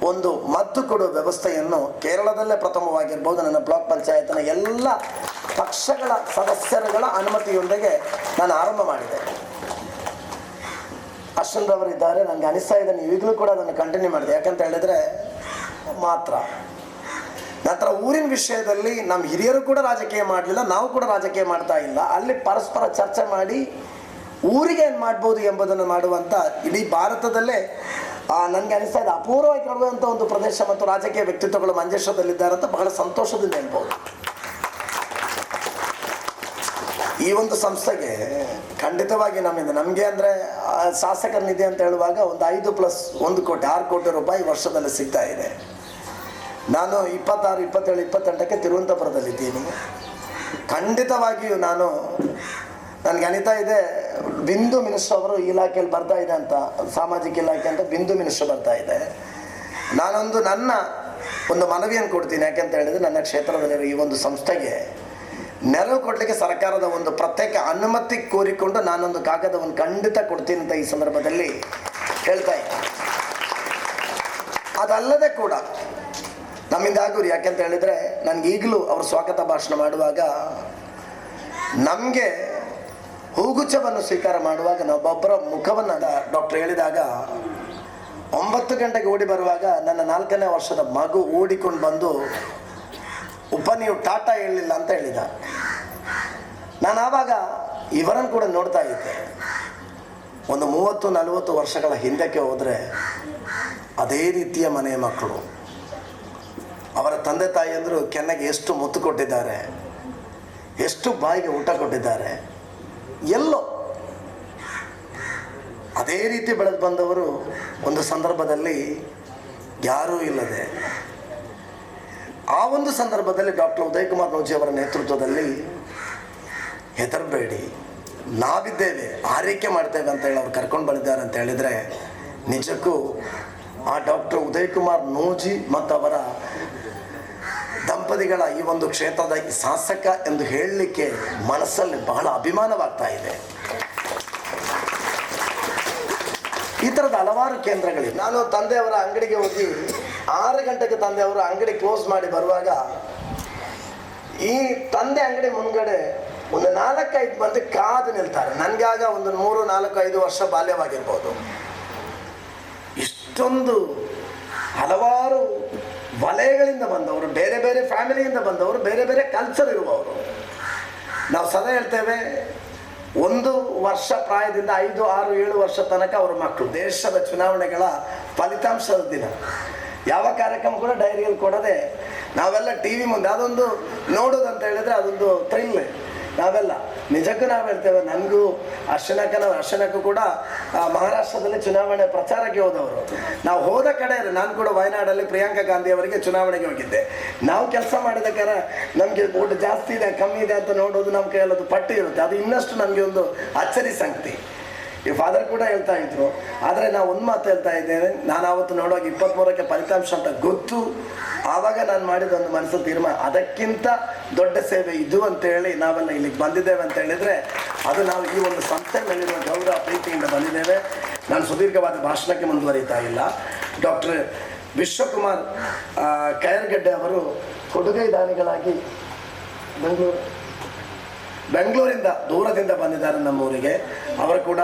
Speaker 6: ಒಂದು ಮದ್ದು ಕೊಡುವ ವ್ಯವಸ್ಥೆಯನ್ನು ಕೇರಳದಲ್ಲೇ ಪ್ರಥಮವಾಗಿರ್ಬೋದು ನನ್ನ ಬ್ಲಾಕ್ ಪಂಚಾಯತ್ನ ಎಲ್ಲ ಪಕ್ಷಗಳ ಸದಸ್ಯರುಗಳ ಅನುಮತಿಯೊಂದಿಗೆ ನಾನು ಆರಂಭ ಮಾಡಿದೆ. ಅಶ್ವಿನ್ರವರಿದ್ದಾರೆ, ನನಗೆ ಅನಿಸ್ತಾ ಇದೆ ನೀವು ಈಗಲೂ ಕೂಡ ಅದನ್ನು ಕಂಟಿನ್ಯೂ ಮಾಡಿದೆ. ಯಾಕಂತ ಹೇಳಿದರೆ ಮಾತ್ರ ನಂತರ ಊರಿನ ವಿಷಯದಲ್ಲಿ ನಮ್ಮ ಹಿರಿಯರು ಕೂಡ ರಾಜಕೀಯ ಮಾಡಲಿಲ್ಲ, ನಾವು ಕೂಡ ರಾಜಕೀಯ ಮಾಡ್ತಾ ಇಲ್ಲ. ಅಲ್ಲಿ ಪರಸ್ಪರ ಚರ್ಚೆ ಮಾಡಿ ಊರಿಗೆ ಏನು ಮಾಡ್ಬೋದು ಎಂಬುದನ್ನು ಮಾಡುವಂಥ ಇಡೀ ಭಾರತದಲ್ಲೇ ನನಗೆ ಅನಿಸ್ತಾ ಇದೆ ಅಪೂರ್ವವಾಗಿ ಕಾಣುವಂಥ ಒಂದು ಪ್ರದೇಶ ಮತ್ತು ರಾಜಕೀಯ ವ್ಯಕ್ತಿತ್ವಗಳು ಮಂಜೇಶ್ವರದಲ್ಲಿದ್ದಾರೆ ಅಂತ ಬಹಳ ಸಂತೋಷದಿಂದ ಹೇಳ್ಬೋದು. ಈ ಒಂದು ಸಂಸ್ಥೆಗೆ ಖಂಡಿತವಾಗಿ ನಮಗೆ ಅಂದರೆ ಶಾಸಕರ ನಿಧಿ ಅಂತ ಹೇಳುವಾಗ ಒಂದು 5+1 ಕೋಟಿ 6 ಕೋಟಿ ರೂಪಾಯಿ ವರ್ಷದಲ್ಲಿ ಸಿಗ್ತಾ ಇದೆ. ನಾನು 26, 27, 28ಕ್ಕೆ ತಿರುವನಂತಪುರದಲ್ಲಿದ್ದೀನಿ. ಖಂಡಿತವಾಗಿಯೂ ನನಗೆ ಅನಿತಾ ಇದೆ, ಬಿಂದು ಮಿನಿಸ್ಟರ್ ಅವರು ಇಲಾಖೆಯಲ್ಲಿ ಬರ್ತಾ ಇದೆ ಅಂತ, ಸಾಮಾಜಿಕ ಇಲಾಖೆ ಅಂತ ಬಿಂದು ಮಿನಿಸ್ಟರ್ ಬರ್ತಾ ಇದೆ. ನನ್ನ ಒಂದು ಮನವಿಯನ್ನು ಕೊಡ್ತೀನಿ. ಯಾಕೆಂತ ಹೇಳಿದರೆ ನನ್ನ ಕ್ಷೇತ್ರದಲ್ಲಿರೋ ಈ ಒಂದು ಸಂಸ್ಥೆಗೆ ನೆರವು ಕೊಡಲಿಕ್ಕೆ ಸರ್ಕಾರದ ಒಂದು ಪ್ರತ್ಯೇಕ ಅನುಮತಿ ಕೋರಿಕೊಂಡು ನಾನೊಂದು ಕಾಗದವನ್ನು ಖಂಡಿತ ಕೊಡ್ತೀನಿ ಅಂತ ಈ ಸಂದರ್ಭದಲ್ಲಿ ಹೇಳ್ತಾ ಇದ್ದೀನಿ. ಅದಲ್ಲದೆ ಕೂಡ ನಮ್ಮಿಂದ ಆಗುರಿ. ಯಾಕೆಂತ ಹೇಳಿದರೆ ನನಗೆ ಈಗಲೂ ಅವರು ಸ್ವಾಗತ ಭಾಷಣ ಮಾಡುವಾಗ ನಮಗೆ ಹೂಗುಚ್ಛವನ್ನು ಸ್ವೀಕಾರ ಮಾಡುವಾಗ ನಾವೊಬ್ಬರ ಮುಖವನ್ನು ಡಾಕ್ಟರ್ ಹೇಳಿದಾಗ 9 ಗಂಟೆಗೆ ಓಡಿ ಬರುವಾಗ ನನ್ನ 4ನೇ ವರ್ಷದ ಮಗು ಓಡಿಕೊಂಡು ಬಂದು ನೀವು ಟಾಟಾ ಹೇಳಲಿಲ್ಲ ಅಂತ ಹೇಳಿದ. ನಾನು ಆವಾಗ ಇವರನ್ನು ಕೂಡ ನೋಡ್ತಾ ಇದ್ದೆ. ಒಂದು 30-40 ವರ್ಷಗಳ ಹಿಂದಕ್ಕೆ ಹೋದರೆ ಅದೇ ರೀತಿಯ ಮನೆಯ ಮಕ್ಕಳು, ಅವರ ತಂದೆ ತಾಯಿಯಂದರು ಕೆನ್ನೆಗೆ ಎಷ್ಟು ಮುತ್ತು ಕೊಟ್ಟಿದ್ದಾರೆ, ಎಷ್ಟು ಬಾಯಿಗೆ ಊಟ ಕೊಟ್ಟಿದ್ದಾರೆ. ಎಲ್ಲೋ ಅದೇ ರೀತಿ ಬೆಳೆದು ಬಂದವರು ಒಂದು ಸಂದರ್ಭದಲ್ಲಿ ಯಾರೂ ಇಲ್ಲದೆ, ಆ ಒಂದು ಸಂದರ್ಭದಲ್ಲಿ ಡಾಕ್ಟರ್ ಉದಯ್ ಕುಮಾರ್ ನೂಜಿ ಅವರ ನೇತೃತ್ವದಲ್ಲಿ ಹೆದರಬೇಡಿ, ನಾವಿದ್ದೇವೆ, ಆರೈಕೆ ಮಾಡ್ತೇವೆ ಅಂತ ಹೇಳಿ ಅವ್ರು ಕರ್ಕೊಂಡು ಬಂದಿದ್ದಾರೆ ಅಂತ ಹೇಳಿದರೆ ನಿಜಕ್ಕೂ ಆ ಡಾಕ್ಟರ್ ಉದಯ್ ಕುಮಾರ್ ನೂಜಿ ಮತ್ತು ಅವರ ದಂಪತಿಗಳ ಈ ಒಂದು ಕ್ಷೇತ್ರದ ಶಾಸಕ ಎಂದು ಹೇಳಲಿಕ್ಕೆ ಮನಸ್ಸಲ್ಲಿ ಬಹಳ ಅಭಿಮಾನವಾಗ್ತಾ ಇದೆ. ಈ ಥರದ ಹಲವಾರು ಕೇಂದ್ರಗಳಿವೆ. ನಾನು ತಂದೆಯವರ ಅಂಗಡಿಗೆ ಹೋಗಿ 6 ಗಂಟೆಗೆ ತಂದೆಯವರು ಅಂಗಡಿ ಕ್ಲೋಸ್ ಮಾಡಿ ಬರುವಾಗ ಈ ತಂದೆ ಅಂಗಡಿ ಮುಂದ್ಗಡೆ ಒಂದು 4-5 ಮಂದಿ ಕಾದು ನಿಲ್ತಾರೆ. ನನಗಾಗ ಒಂದು 3-4-5 ವರ್ಷ ಬಾಲ್ಯವಾಗಿರ್ಬೋದು. ಇಷ್ಟೊಂದು ಹಲವಾರು ವಲಯಗಳಿಂದ ಬಂದವರು, ಬೇರೆ ಬೇರೆ ಫ್ಯಾಮಿಲಿಯಿಂದ ಬಂದವರು, ಬೇರೆ ಬೇರೆ ಕಲ್ಚರ್ ಇರುವವರು. ನಾವು ಸದಾ ಹೇಳ್ತೇವೆ, 1 ವರ್ಷ ಪ್ರಾಯದಿಂದ 5-6-7 ವರ್ಷ ತನಕ ಅವರ ಮಕ್ಕಳು. ದೇಶದ ಚುನಾವಣೆಗಳ ಫಲಿತಾಂಶದ ದಿನ ಯಾವ ಕಾರ್ಯಕ್ರಮ ಕೂಡ ಡೈರಿಯಲ್ಲಿ ಕೊಡದೆ ನಾವೆಲ್ಲ ಟಿ ವಿ ಮುಂದೆ ಅದೊಂದು ನೋಡೋದಂತ ಹೇಳಿದ್ರೆ ಅದೊಂದು ಥ್ರಿಲ್. ನಾವೆಲ್ಲ ನಿಜಕ್ಕೂ ನಾವು ಹೇಳ್ತೇವೆ, ನನಗೂ ಅರ್ಶನಕ್ಕೂ ಕೂಡ ಮಹಾರಾಷ್ಟ್ರದಲ್ಲಿ ಚುನಾವಣೆ ಪ್ರಚಾರಕ್ಕೆ ಹೋದವರು. ನಾವು ಹೋದ ಕಡೆ ನಾನು ಕೂಡ ವಯನಾಡಲ್ಲಿ ಪ್ರಿಯಾಂಕಾ ಗಾಂಧಿ ಅವರಿಗೆ ಚುನಾವಣೆಗೆ ಹೋಗಿದ್ದೆ. ನಾವು ಕೆಲಸ ಮಾಡಿದಕ್ಕಾರ ನಮಗೆ ಓಟ್ ಜಾಸ್ತಿ ಇದೆ ಕಮ್ಮಿ ಇದೆ ಅಂತ ನೋಡೋದು ನಮ್ಮ ಕೈಯಲ್ಲದು ಪಟ್ಟಿ ಇರುತ್ತೆ. ಅದು ಇನ್ನಷ್ಟು ನನಗೆ ಒಂದು ಅಚ್ಚರಿ ಸಂಗತಿ. ಈ ಫಾದರ್ ಕೂಡ ಹೇಳ್ತಾ ಇದ್ರು. ಆದರೆ ನಾವು ಒಂದು ಮಾತು ಹೇಳ್ತಾ ಇದ್ದೇನೆ, ನಾನು ಆವತ್ತು ನೋಡುವಾಗ 23ಕ್ಕೆ ಫಲಿತಾಂಶ ಅಂತ ಗೊತ್ತು. ಆವಾಗ ನಾನು ಮಾಡಿದ ಒಂದು ಮನಸ್ಸಲ್ಲಿ ತೀರ್ಮಾನ, ಅದಕ್ಕಿಂತ ದೊಡ್ಡ ಸೇವೆ ಇದು ಅಂತೇಳಿ ನಾವೆಲ್ಲ ಇಲ್ಲಿಗೆ ಬಂದಿದ್ದೇವೆ ಅಂತ ಹೇಳಿದರೆ ಅದು ನಾವು ಈ ಒಂದು ಸಂಸ್ಥೆ ಮೇಲಿರುವ ಗೌರವ ಪ್ರೀತಿಯಿಂದ ಬಂದಿದ್ದೇವೆ. ನಾನು ಸುದೀರ್ಘವಾದ ಭಾಷಣಕ್ಕೆ ಮುಂದುವರಿತಾ ಇಲ್ಲ. ಡಾಕ್ಟರ್ ವಿಶ್ವಕುಮಾರ್ ಕೈರ್ಗಡ್ಡೆ ಅವರು ಕೊಡುಗೈ ದಾನಿಗಳಾಗಿ ಬೆಂಗಳೂರಿಂದ ದೂರದಿಂದ ಬಂದಿದ್ದಾರೆ ನಮ್ಮೂರಿಗೆ. ಅವರು ಕೂಡ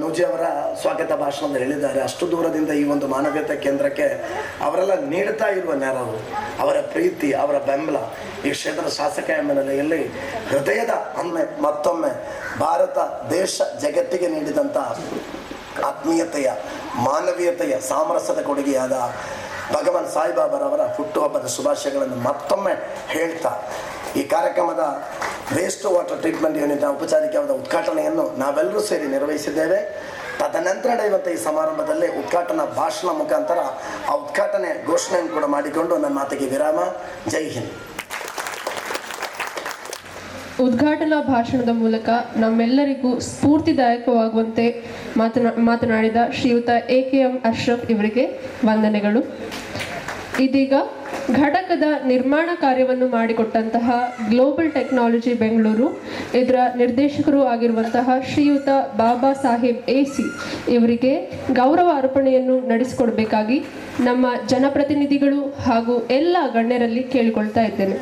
Speaker 6: ನೂಜಿ ಅವರ ಸ್ವಾಗತ ಭಾಷಣದಲ್ಲಿ ಹೇಳಿದ್ದಾರೆ, ಅಷ್ಟು ದೂರದಿಂದ ಈ ಒಂದು ಮಾನವೀಯತೆ ಕೇಂದ್ರಕ್ಕೆ ಅವರೆಲ್ಲ ನೀಡ್ತಾ ಇರುವ ನೆರವು, ಅವರ ಪ್ರೀತಿ, ಅವರ ಬೆಂಬಲ ಈ ಕ್ಷೇತ್ರದ ಶಾಸಕ ಎಂಬ ನೆಲೆಯಲ್ಲಿ ಹೃದಯದ ಮತ್ತೊಮ್ಮೆ ಭಾರತ ದೇಶ ಜಗತ್ತಿಗೆ ನೀಡಿದಂಥ ಆತ್ಮೀಯತೆಯ, ಮಾನವೀಯತೆಯ, ಸಾಮರಸ್ಯದ ಕೊಡುಗೆಯಾದ ಭಗವಾನ್ ಸಾಯಿಬಾಬಾರವರ ಹುಟ್ಟುಹಬ್ಬದ ಶುಭಾಶಯಗಳನ್ನು ಮತ್ತೊಮ್ಮೆ ಹೇಳ್ತಾ ಈ ಕಾರ್ಯಕ್ರಮದ ವೇಸ್ಟ್ ವಾಟರ್ ಟ್ರೀಟ್ಮೆಂಟ್ ಯೂನಿಟ್ನ ಔಪಚಾರಿಕವಾದ ಉದ್ಘಾಟನೆಯನ್ನು ನಾವೆಲ್ಲರೂ ಸೇರಿ ನಿರ್ವಹಿಸಿದ್ದೇವೆ. ತದನಂತರ ನಡೆಯುವಂಥ ಈ ಸಮಾರಂಭದಲ್ಲಿ ಉದ್ಘಾಟನಾ ಭಾಷಣ ಮುಖಾಂತರ ಆ ಉದ್ಘಾಟನೆ ಘೋಷಣೆಯನ್ನು ಕೂಡ ಮಾಡಿಕೊಂಡು ನನ್ನ ಮಾತಿಗೆ ವಿರಾಮ. ಜೈ ಹಿಂದ್.
Speaker 1: ಉದ್ಘಾಟನಾ ಭಾಷಣದ ಮೂಲಕ ನಮ್ಮೆಲ್ಲರಿಗೂ ಸ್ಫೂರ್ತಿದಾಯಕವಾಗುವಂತೆ ಮಾತನಾಡಿದ ಶ್ರೀಯುತ AKM ಅಶ್ರಫ್ ಇವರಿಗೆ ವಂದನೆಗಳು. ಇದೀಗ ಘಟಕದ ನಿರ್ಮಾಣ ಕಾರ್ಯವನ್ನು ಮಾಡಿಕೊಟ್ಟಂತಹ ಗ್ಲೋಬಲ್ ಟೆಕ್ನಾಲಜಿ ಬೆಂಗಳೂರು ಇದರ ನಿರ್ದೇಶಕರು ಆಗಿರುವಂತಹ ಶ್ರೀಯುತ ಬಾಬಾ ಸಾಹೇಬ್ AC ಇವರಿಗೆ ಗೌರವ ಅರ್ಪಣೆಯನ್ನು ನಡೆಸಿಕೊಡಬೇಕಾಗಿ ನಮ್ಮ ಜನಪ್ರತಿನಿಧಿಗಳು ಹಾಗೂ ಎಲ್ಲ ಗಣ್ಯರಲ್ಲಿ ಕೇಳಿಕೊಳ್ತಾ ಇದ್ದೇನೆ.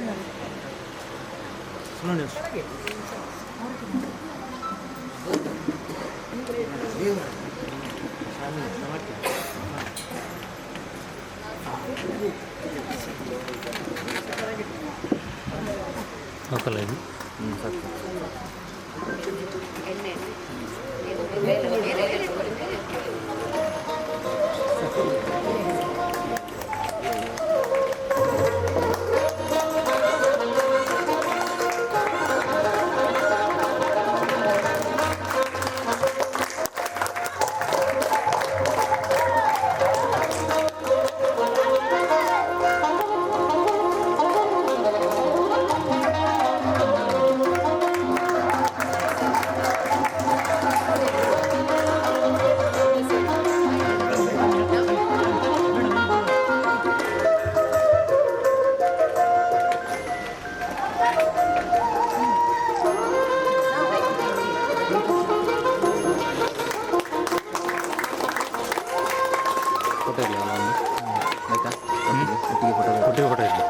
Speaker 7: ಒಟ್ಟಿಗೆ ಫೋಟೋ ಇರಲಿ.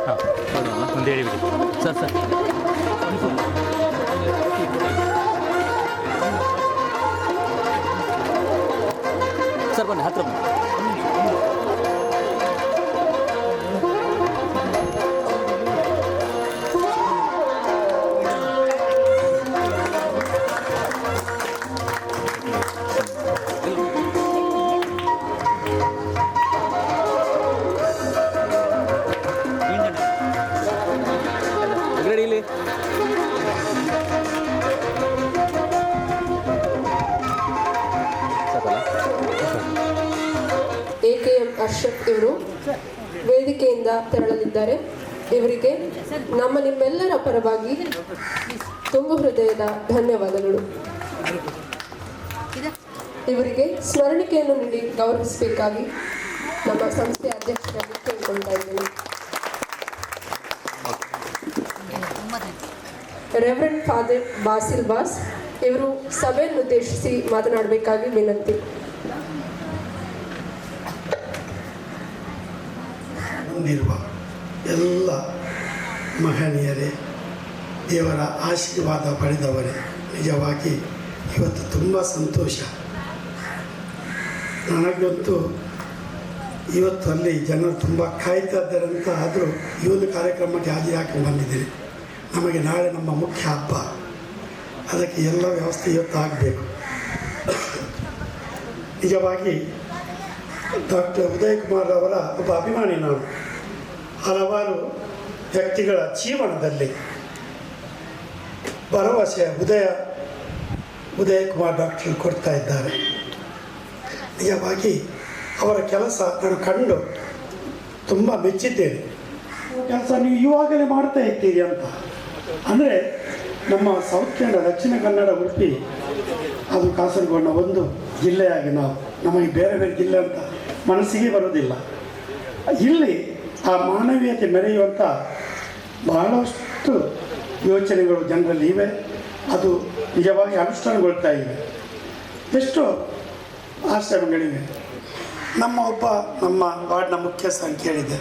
Speaker 7: ಹಾಂ ಹೌದಲ್ಲ, ಒಂದು ಹೇಳಿಬಿಡಿ ಸರ್. ಸರ್ ಬನ್ನಿ, ಹತ್ತಿರ ಬನ್ನಿ.
Speaker 1: AKM ಅರ್ಷದ್ ಇವರು ವೇದಿಕೆಯಿಂದ ತೆರಳಲಿದ್ದಾರೆ. ಇವರಿಗೆ ನಿಮ್ಮೆಲ್ಲರ ಪರವಾಗಿ ತುಂಬ ಹೃದಯದ ಧನ್ಯವಾದಗಳು. ಇವರಿಗೆ ಸ್ಮರಣಿಕೆಯನ್ನು ನೀಡಿ ಗೌರವಿಸಬೇಕಾಗಿ ನಮ್ಮ ಸಂಸ್ಥೆಯ ಅಧ್ಯಕ್ಷರಾಗಿ ಕೇಳಿಕೊಳ್ತಾ ಇದ್ದೇನೆ. ರೆವರೆಂಡ್ ಫಾದರ್ ಬಾಸಿಲ್ ಬಾಸ್ ಇವರು ಸಭೆಯನ್ನು ಉದ್ದೇಶಿಸಿ ಮಾತನಾಡಬೇಕಾಗಿ ವಿನಂತಿ.
Speaker 8: ಹೊಂದಿರುವ ಎಲ್ಲ ಮಹನೀಯರೇ, ದೇವರ ಆಶೀರ್ವಾದ ಪಡೆದವರೇ, ನಿಜವಾಗಿ ಇವತ್ತು ತುಂಬ ಸಂತೋಷ. ನನಗಂತೂ ಇವತ್ತು ಅಲ್ಲಿ ಜನರು ತುಂಬ ಕಾಯ್ತಾ ಇದ್ದಾರಂತ, ಆದರೂ ಈ ಒಂದು ಕಾರ್ಯಕ್ರಮಕ್ಕೆ ಹಾಜರಾಕೊಂಡು ಬಂದಿದ್ದೀನಿ. ನಮಗೆ ನಾಳೆ ನಮ್ಮ ಮುಖ್ಯ ಹಬ್ಬ, ಅದಕ್ಕೆ ಎಲ್ಲ ವ್ಯವಸ್ಥೆ ಇವತ್ತು ಆಗಬೇಕು. ನಿಜವಾಗಿ ಡಾಕ್ಟರ್ ಉದಯ್ ಕುಮಾರ್ ಅವರ ಒಬ್ಬ ಅಭಿಮಾನಿ ನಾನು. ಹಲವಾರು ವ್ಯಕ್ತಿಗಳ ಜೀವನದಲ್ಲಿ ಭರವಸೆ ಉದಯ್ ಕುಮಾರ್ ಡಾಕ್ಟರ್ ಕೊಡ್ತಾ ಇದ್ದಾರೆ. ನಿಜವಾಗಿ ಅವರ ಕೆಲಸ ನಾನು ಕಂಡು ತುಂಬ ಮೆಚ್ಚಿದ್ದೇನೆ. ಕೆಲಸ ನೀವು ಇವಾಗಲೇ ಮಾಡ್ತಾ ಇದ್ದೀರಿ ಅಂತ ಅಂದರೆ, ನಮ್ಮ ಸೌತ್ ಕನ್ನಡ, ದಕ್ಷಿಣ ಕನ್ನಡ, ಉಡುಪಿ, ಅದು ಕಾಸರಗೋಡಿನ ಒಂದು ಜಿಲ್ಲೆಯಾಗಿ ನಮಗೆ ಬೇರೆ ಬೇರೆ ಜಿಲ್ಲೆ ಅಂತ ಮನಸ್ಸಿಗೆ ಬರೋದಿಲ್ಲ. ಇಲ್ಲಿ ಆ ಮಾನವೀಯತೆ ಮೆರೆಯುವಂಥ ಬಹಳಷ್ಟು ಯೋಚನೆಗಳು ಜನರಲ್ಲಿ ಇವೆ. ಅದು ನಿಜವಾಗಿ ಅನುಷ್ಠಾನಗೊಳ್ತಾ ಇವೆ. ಎಷ್ಟೋ ಆಶ್ರಮಗಳಿವೆ. ನಮ್ಮ ವಾರ್ಡ್ನ ಮುಖ್ಯಸ್ಥ ಕೇಳಿದೆ,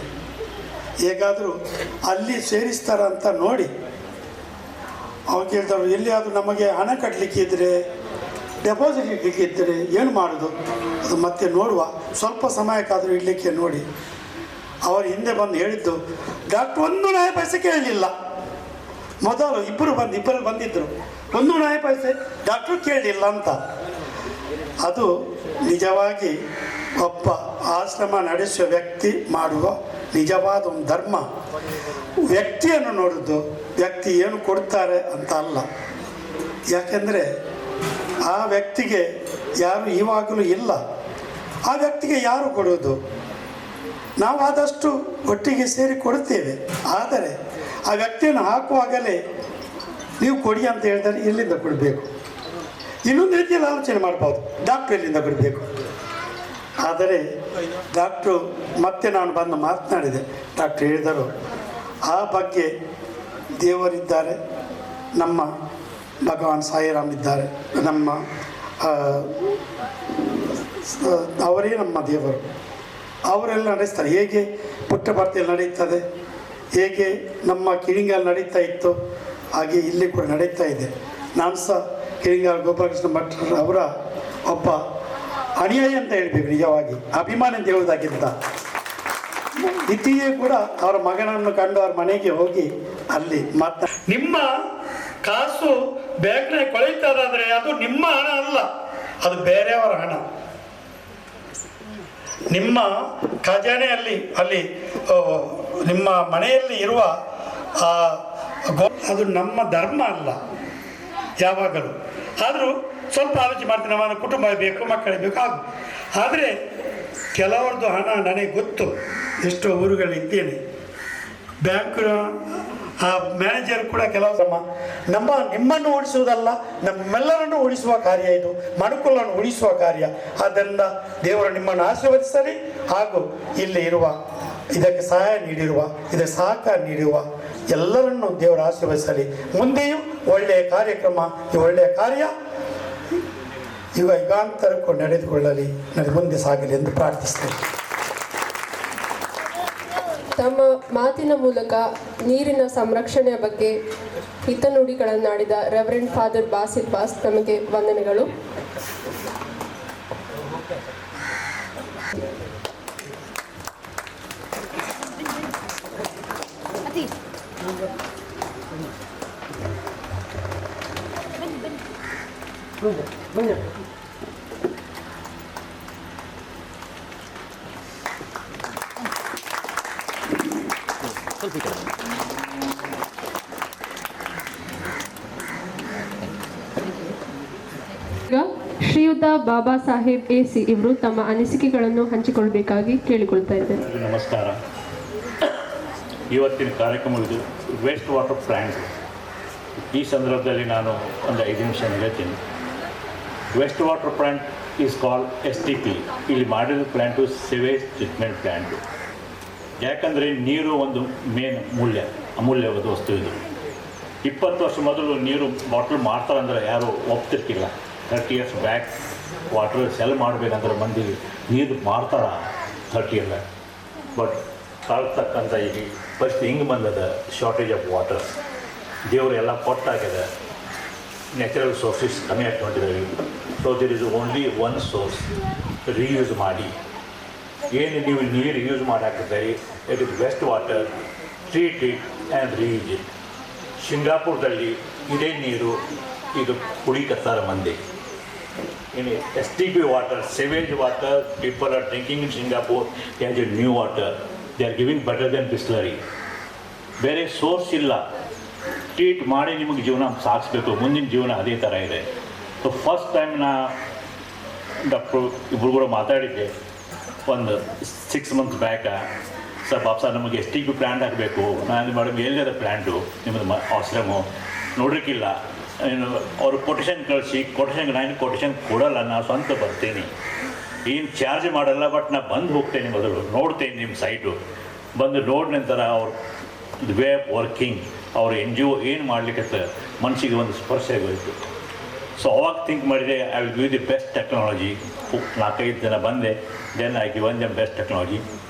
Speaker 8: ಹೇಗಾದರೂ ಅಲ್ಲಿ ಸೇರಿಸ್ತಾರ ಅಂತ ನೋಡಿ ಅವ್ರು ಕೇಳಿದವರು, ಎಲ್ಲಿಯಾದರೂ ನಮಗೆ ಹಣ ಕಟ್ಟಲಿಕ್ಕೆ ಇದ್ದರೆ, ಡೆಪಾಸಿಟ್ ಇಡಲಿಕ್ಕೆ ಇದ್ದರೆ ಏನು ಮಾಡೋದು, ಅದು ಮತ್ತೆ ನೋಡುವ, ಸ್ವಲ್ಪ ಸಮಯಕ್ಕಾದರೂ ಇಡಲಿಕ್ಕೆ ನೋಡಿ. ಅವರು ಹಿಂದೆ ಬಂದು ಹೇಳಿದ್ದು, ಡಾಕ್ಟ್ರು 1 ನಯ ಪೈಸೆ ಕೇಳಲಿಲ್ಲ. ಮೊದಲು ಇಬ್ಬರು ಬಂದಿದ್ದರು, 1 ನಯ ಪೈಸೆ ಡಾಕ್ಟ್ರು ಕೇಳಲಿಲ್ಲ ಅಂತ. ಅದು ನಿಜವಾಗಿ ಒಬ್ಬ ಆಶ್ರಮ ನಡೆಸುವ ವ್ಯಕ್ತಿ ಮಾಡುವ ನಿಜವಾದ ಒಂದು ಧರ್ಮ. ವ್ಯಕ್ತಿಯನ್ನು ನೋಡೋದು, ವ್ಯಕ್ತಿ ಏನು ಕೊಡ್ತಾರೆ ಅಂತ ಅಲ್ಲ. ಯಾಕೆಂದರೆ ಆ ವ್ಯಕ್ತಿಗೆ ಯಾರು ಇವಾಗಲೂ ಇಲ್ಲ, ಆ ವ್ಯಕ್ತಿಗೆ ಯಾರು ಕೊಡೋದು? ನಾವು ಆದಷ್ಟು ಒಟ್ಟಿಗೆ ಸೇರಿ ಕೊಡುತ್ತೇವೆ. ಆದರೆ ಆ ವ್ಯಕ್ತಿಯನ್ನು ಹಾಕುವಾಗಲೇ ನೀವು ಕೊಡಿ ಅಂತ ಹೇಳಿದರೆ ಎಲ್ಲಿಂದ ಕೊಡಬೇಕು? ಇನ್ನೊಂದು ರೀತಿಯಲ್ಲಿ ಆಲೋಚನೆ ಮಾಡ್ಬೋದು, ಡಾಕ್ಟ್ರು ಎಲ್ಲಿಂದ ಕೊಡಬೇಕು? ಆದರೆ ಡಾಕ್ಟ್ರು ಮತ್ತೆ ನಾನು ಬಂದು ಮಾತನಾಡಿದೆ, ಡಾಕ್ಟ್ರು ಹೇಳಿದರು, ಆ ಬಗ್ಗೆ ದೇವರಿದ್ದಾರೆ, ನಮ್ಮ ಭಗವಾನ್ ಸಾಯಿರಾಮ್ ಇದ್ದಾರೆ, ನಮ್ಮ ಅವರೇ ನಮ್ಮ ದೇವರು, ಅವರೆಲ್ಲ ನಡೆಸ್ತಾರೆ. ಹೇಗೆ ಪುಟ್ಟಭರ್ತಿಯಲ್ಲಿ ನಡೀತದೆ, ಹೇಗೆ ನಮ್ಮ ಕಿರಿಂಗಲ್ಲಿ ನಡೀತಾ ಇತ್ತು, ಹಾಗೆ ಇಲ್ಲಿ ಕೂಡ ನಡೀತಾ ಇದೆ. ನಾನು ಸಹ ಕಿರಿಂಗಾಲ ಗೋಪಾಲಕೃಷ್ಣ ಭಟ್ರ ಅವರ ಒಬ್ಬ ಅನುಯಾಯಿ ಅಂತ ಹೇಳಬೇಕು. ನಿಜವಾಗಿ ಅಭಿಮಾನ ಅಂತ ಹೇಳುವುದಕ್ಕಿಂತ ಇತ್ತೀಚೆಗೆ ಕೂಡ ಅವರ ಮಗನನ್ನು ಕಂಡು ಅವ್ರ ಮನೆಗೆ ಹೋಗಿ ಅಲ್ಲಿ ನಿಮ್ಮ ಕಾಸು ಬ್ಯಾಂಕ್ನಾಗ ಕೊಳೆಯುತ್ತದಾದರೆ ಅದು ನಿಮ್ಮ ಹಣ ಅಲ್ಲ, ಅದು ಬೇರೆಯವರ ಹಣ. ನಿಮ್ಮ ಖಜಾನೆಯಲ್ಲಿ ಅಲ್ಲಿ ನಿಮ್ಮ ಮನೆಯಲ್ಲಿ ಇರುವ ಅದು ನಮ್ಮ ಧರ್ಮ ಅಲ್ಲ ಯಾವಾಗಲೂ. ಆದರೂ ಸ್ವಲ್ಪ ಆಲೋಚನೆ ಮಾಡ್ತೀನಿ, ನಮ್ಮ ಕುಟುಂಬ ಬೇಕು, ಮಕ್ಕಳಿಗೆ ಬೇಕು ಆಗು. ಆದರೆ ಕೆಲವರದ್ದು ಹಣ ನನಗೆ ಗೊತ್ತು. ಎಷ್ಟೋ ಊರುಗಳಿದ್ದೇನೆ, ಬ್ಯಾಂಕಿನ ಆ ಮ್ಯಾನೇಜರ್ ಕೂಡ ಕೆಲವು ನಿಮ್ಮನ್ನು ಉಳಿಸುವುದಲ್ಲ, ನಮ್ಮೆಲ್ಲರನ್ನು ಉಳಿಸುವ ಕಾರ್ಯ ಇದು, ಮನುಕುಲನ್ನು ಉಳಿಸುವ ಕಾರ್ಯ. ಆದ್ದರಿಂದ ದೇವರು ನಿಮ್ಮನ್ನು ಆಶೀರ್ವದಿಸಲಿ. ಹಾಗೂ ಇಲ್ಲಿ ಇರುವ ಇದಕ್ಕೆ ಸಹಾಯ ನೀಡಿರುವ, ಇದಕ್ಕೆ ಸಹಕಾರ ನೀಡಿರುವ ಎಲ್ಲರನ್ನು ದೇವರು ಆಶೀರ್ವದಿಸಲಿ. ಮುಂದೆಯೂ ಒಳ್ಳೆಯ ಕಾರ್ಯಕ್ರಮ, ಈ ಒಳ್ಳೆಯ ಕಾರ್ಯ ಯುಗಾಂತರಕ್ಕೂ ನಡೆದುಕೊಳ್ಳಲಿ, ಮುಂದೆ ಸಾಗಲಿ ಎಂದು ಪ್ರಾರ್ಥಿಸ್ತೇನೆ.
Speaker 1: ತಮ್ಮ ಮಾತಿನ ಮೂಲಕ ನೀರಿನ ಸಂರಕ್ಷಣೆಯ ಬಗ್ಗೆ ಹಿತನುಡಿಗಳನ್ನಾಡಿದ ರೆವರೆಂಡ್ ಫಾದರ್ ಬಾಸಿಲ್ ಬಾಸ್ ನಮಗೆ ವಂದನೆಗಳು.
Speaker 7: ಸ್ವಲ್ಪ ಈ ಕಡೆ.
Speaker 1: ಈಗ ಶ್ರೀಯುತ ಬಾಬಾ ಸಾಹೇಬ್ ಎಸಿ ಇವರು ತಮ್ಮ ಅನಿಸಿಕೆಗಳನ್ನು ಹಂಚಿಕೊಳ್ಳಬೇಕಾಗಿ ಕೇಳಿಕೊಳ್ತಾ ಇದ್ದಾರೆ.
Speaker 9: ನಮಸ್ಕಾರ. ಇವತ್ತಿನ ಕಾರ್ಯಕ್ರಮವಿದು ವೇಸ್ಟ್ ವಾಟರ್ ಪ್ಲ್ಯಾಂಟ್. ಈ ಸಂದರ್ಭದಲ್ಲಿ ನಾನು ಒಂದು 5 ನಿಮಿಷ ಹೇಳ್ತೀನಿ. Waste water plant is called STP. ಇಲ್ಲಿ ಮಾಡಿದ ಪ್ಲ್ಯಾಂಟು ಸಿವೇಜ್ ಟ್ರೀಟ್ಮೆಂಟ್ ಪ್ಲ್ಯಾಂಟು. ಯಾಕಂದರೆ ನೀರು ಒಂದು ಮೇನ್ ಅಮೂಲ್ಯವಾದ ವಸ್ತು ಇದು. 20 ವರ್ಷ ಮೊದಲು ನೀರು ಬಾಟ್ಲ್ ಮಾಡ್ತಾರಂದ್ರೆ ಯಾರು ಒಪ್ತಿರ್ತಿಲ್ಲ. 30 years ಬ್ಯಾಕ್ ವಾಟರ್ ಸೆಲ್ ಮಾಡಬೇಕಂದ್ರೆ ಮಂದಿ ನೀರು ಮಾರ್ತಾರ 30 years ಬ್ಯಾಕ್. ಬಟ್ ಕಾಲ್ತಕ್ಕಂಥ ಈಗ ಪರಿಸ್ಥಿತಿ ಹಿಂಗೆ ಬಂದದ, ಶಾರ್ಟೇಜ್ ಆಫ್ ವಾಟರ್. ದೇವರು ಎಲ್ಲ ಕೊಟ್ಟಾಗ್ಯದ, ನ್ಯಾಚುರಲ್ ಸೋರ್ಸಸ್ ಕಮ್ಮಿ ಆಗ್ಕೊಂಡಿದ್ದಾವೆ. So there is only one source, reuse ಮಾಡಿ. ಏನು ನೀವು ನೀರು ಯೂಸ್ ಮಾಡಾಕಿದ್ದೀರಿ, it is waste water, treat it and reuse it. ಸಿಂಗಾಪುರದಲ್ಲಿ ಇದೇ ನೀರು ಇದು ಕುಡಿಕತ್ತಾರ ಮಂದಿ. ಇನ್ನು STP water, sewage water, people are drinking in Singapore as a new water. They are giving better than Bisleri. ಬೇರೆ ಸೋರ್ಸ್ ಇಲ್ಲ. ಟ್ರೀಟ್ ಮಾಡಿ ನಿಮಗೆ ಜೀವನ ಸಾಗಿಸ್ಬೇಕು, ಮುಂದಿನ ಜೀವನ ಅದೇ ಥರ ಇದೆ. ಸೊ ಫಸ್ಟ್ ಟೈಮ್ ನಾ ಡಾಕ್ಟ್ರು ಇಬ್ಬರು ಕೂಡ ಮಾತಾಡಿದ್ದೆ ಒಂದು 6 months back. Sir Bob sir ನಮಗೆ STP ಪ್ಲ್ಯಾಂಟ್ ಆಗಬೇಕು. ನಾನು ಮೇಡಮ್ ಎಲ್ಲಿದೆ ಪ್ಲ್ಯಾಂಟು ನಿಮ್ಮದು ಆಶ್ರಮ ನೋಡ್ಲಿಕ್ಕಿಲ್ಲ. ಏನು ಅವರು ಕೊಟೇಶನ್ ಕಳಿಸಿ ನಾನು ಕೊಟೇಶನ್ ಕೊಡಲ್ಲ, ನಾನು ಸ್ವಂತ ಬರ್ತೀನಿ, ಏನು ಚಾರ್ಜ್ ಮಾಡಲ್ಲ. ಬಟ್ ನಾನು ಬಂದು ಹೋಗ್ತೇನೆ, ಮೊದಲು ನೋಡ್ತೇನೆ ನಿಮ್ಮ ಸೈಟು. ಬಂದು ನೋಡಿ ನಂತರ ಅವ್ರ ವೇ ಆಫ್ ವರ್ಕಿಂಗ್, ಅವ್ರ NGO ಏನು ಮಾಡಲಿಕ್ಕೆ ಮನಸ್ಸಿಗೆ ಒಂದು ಸ್ಪರ್ಶ ಆಗೋಯಿತು. ಸೊ ಅವಾಗ ಥಿಂಕ್ ಮಾಡಿದೆ, I will give the best technology. 4-5 ಜನ ಬಂದೆ, then I given them best technology.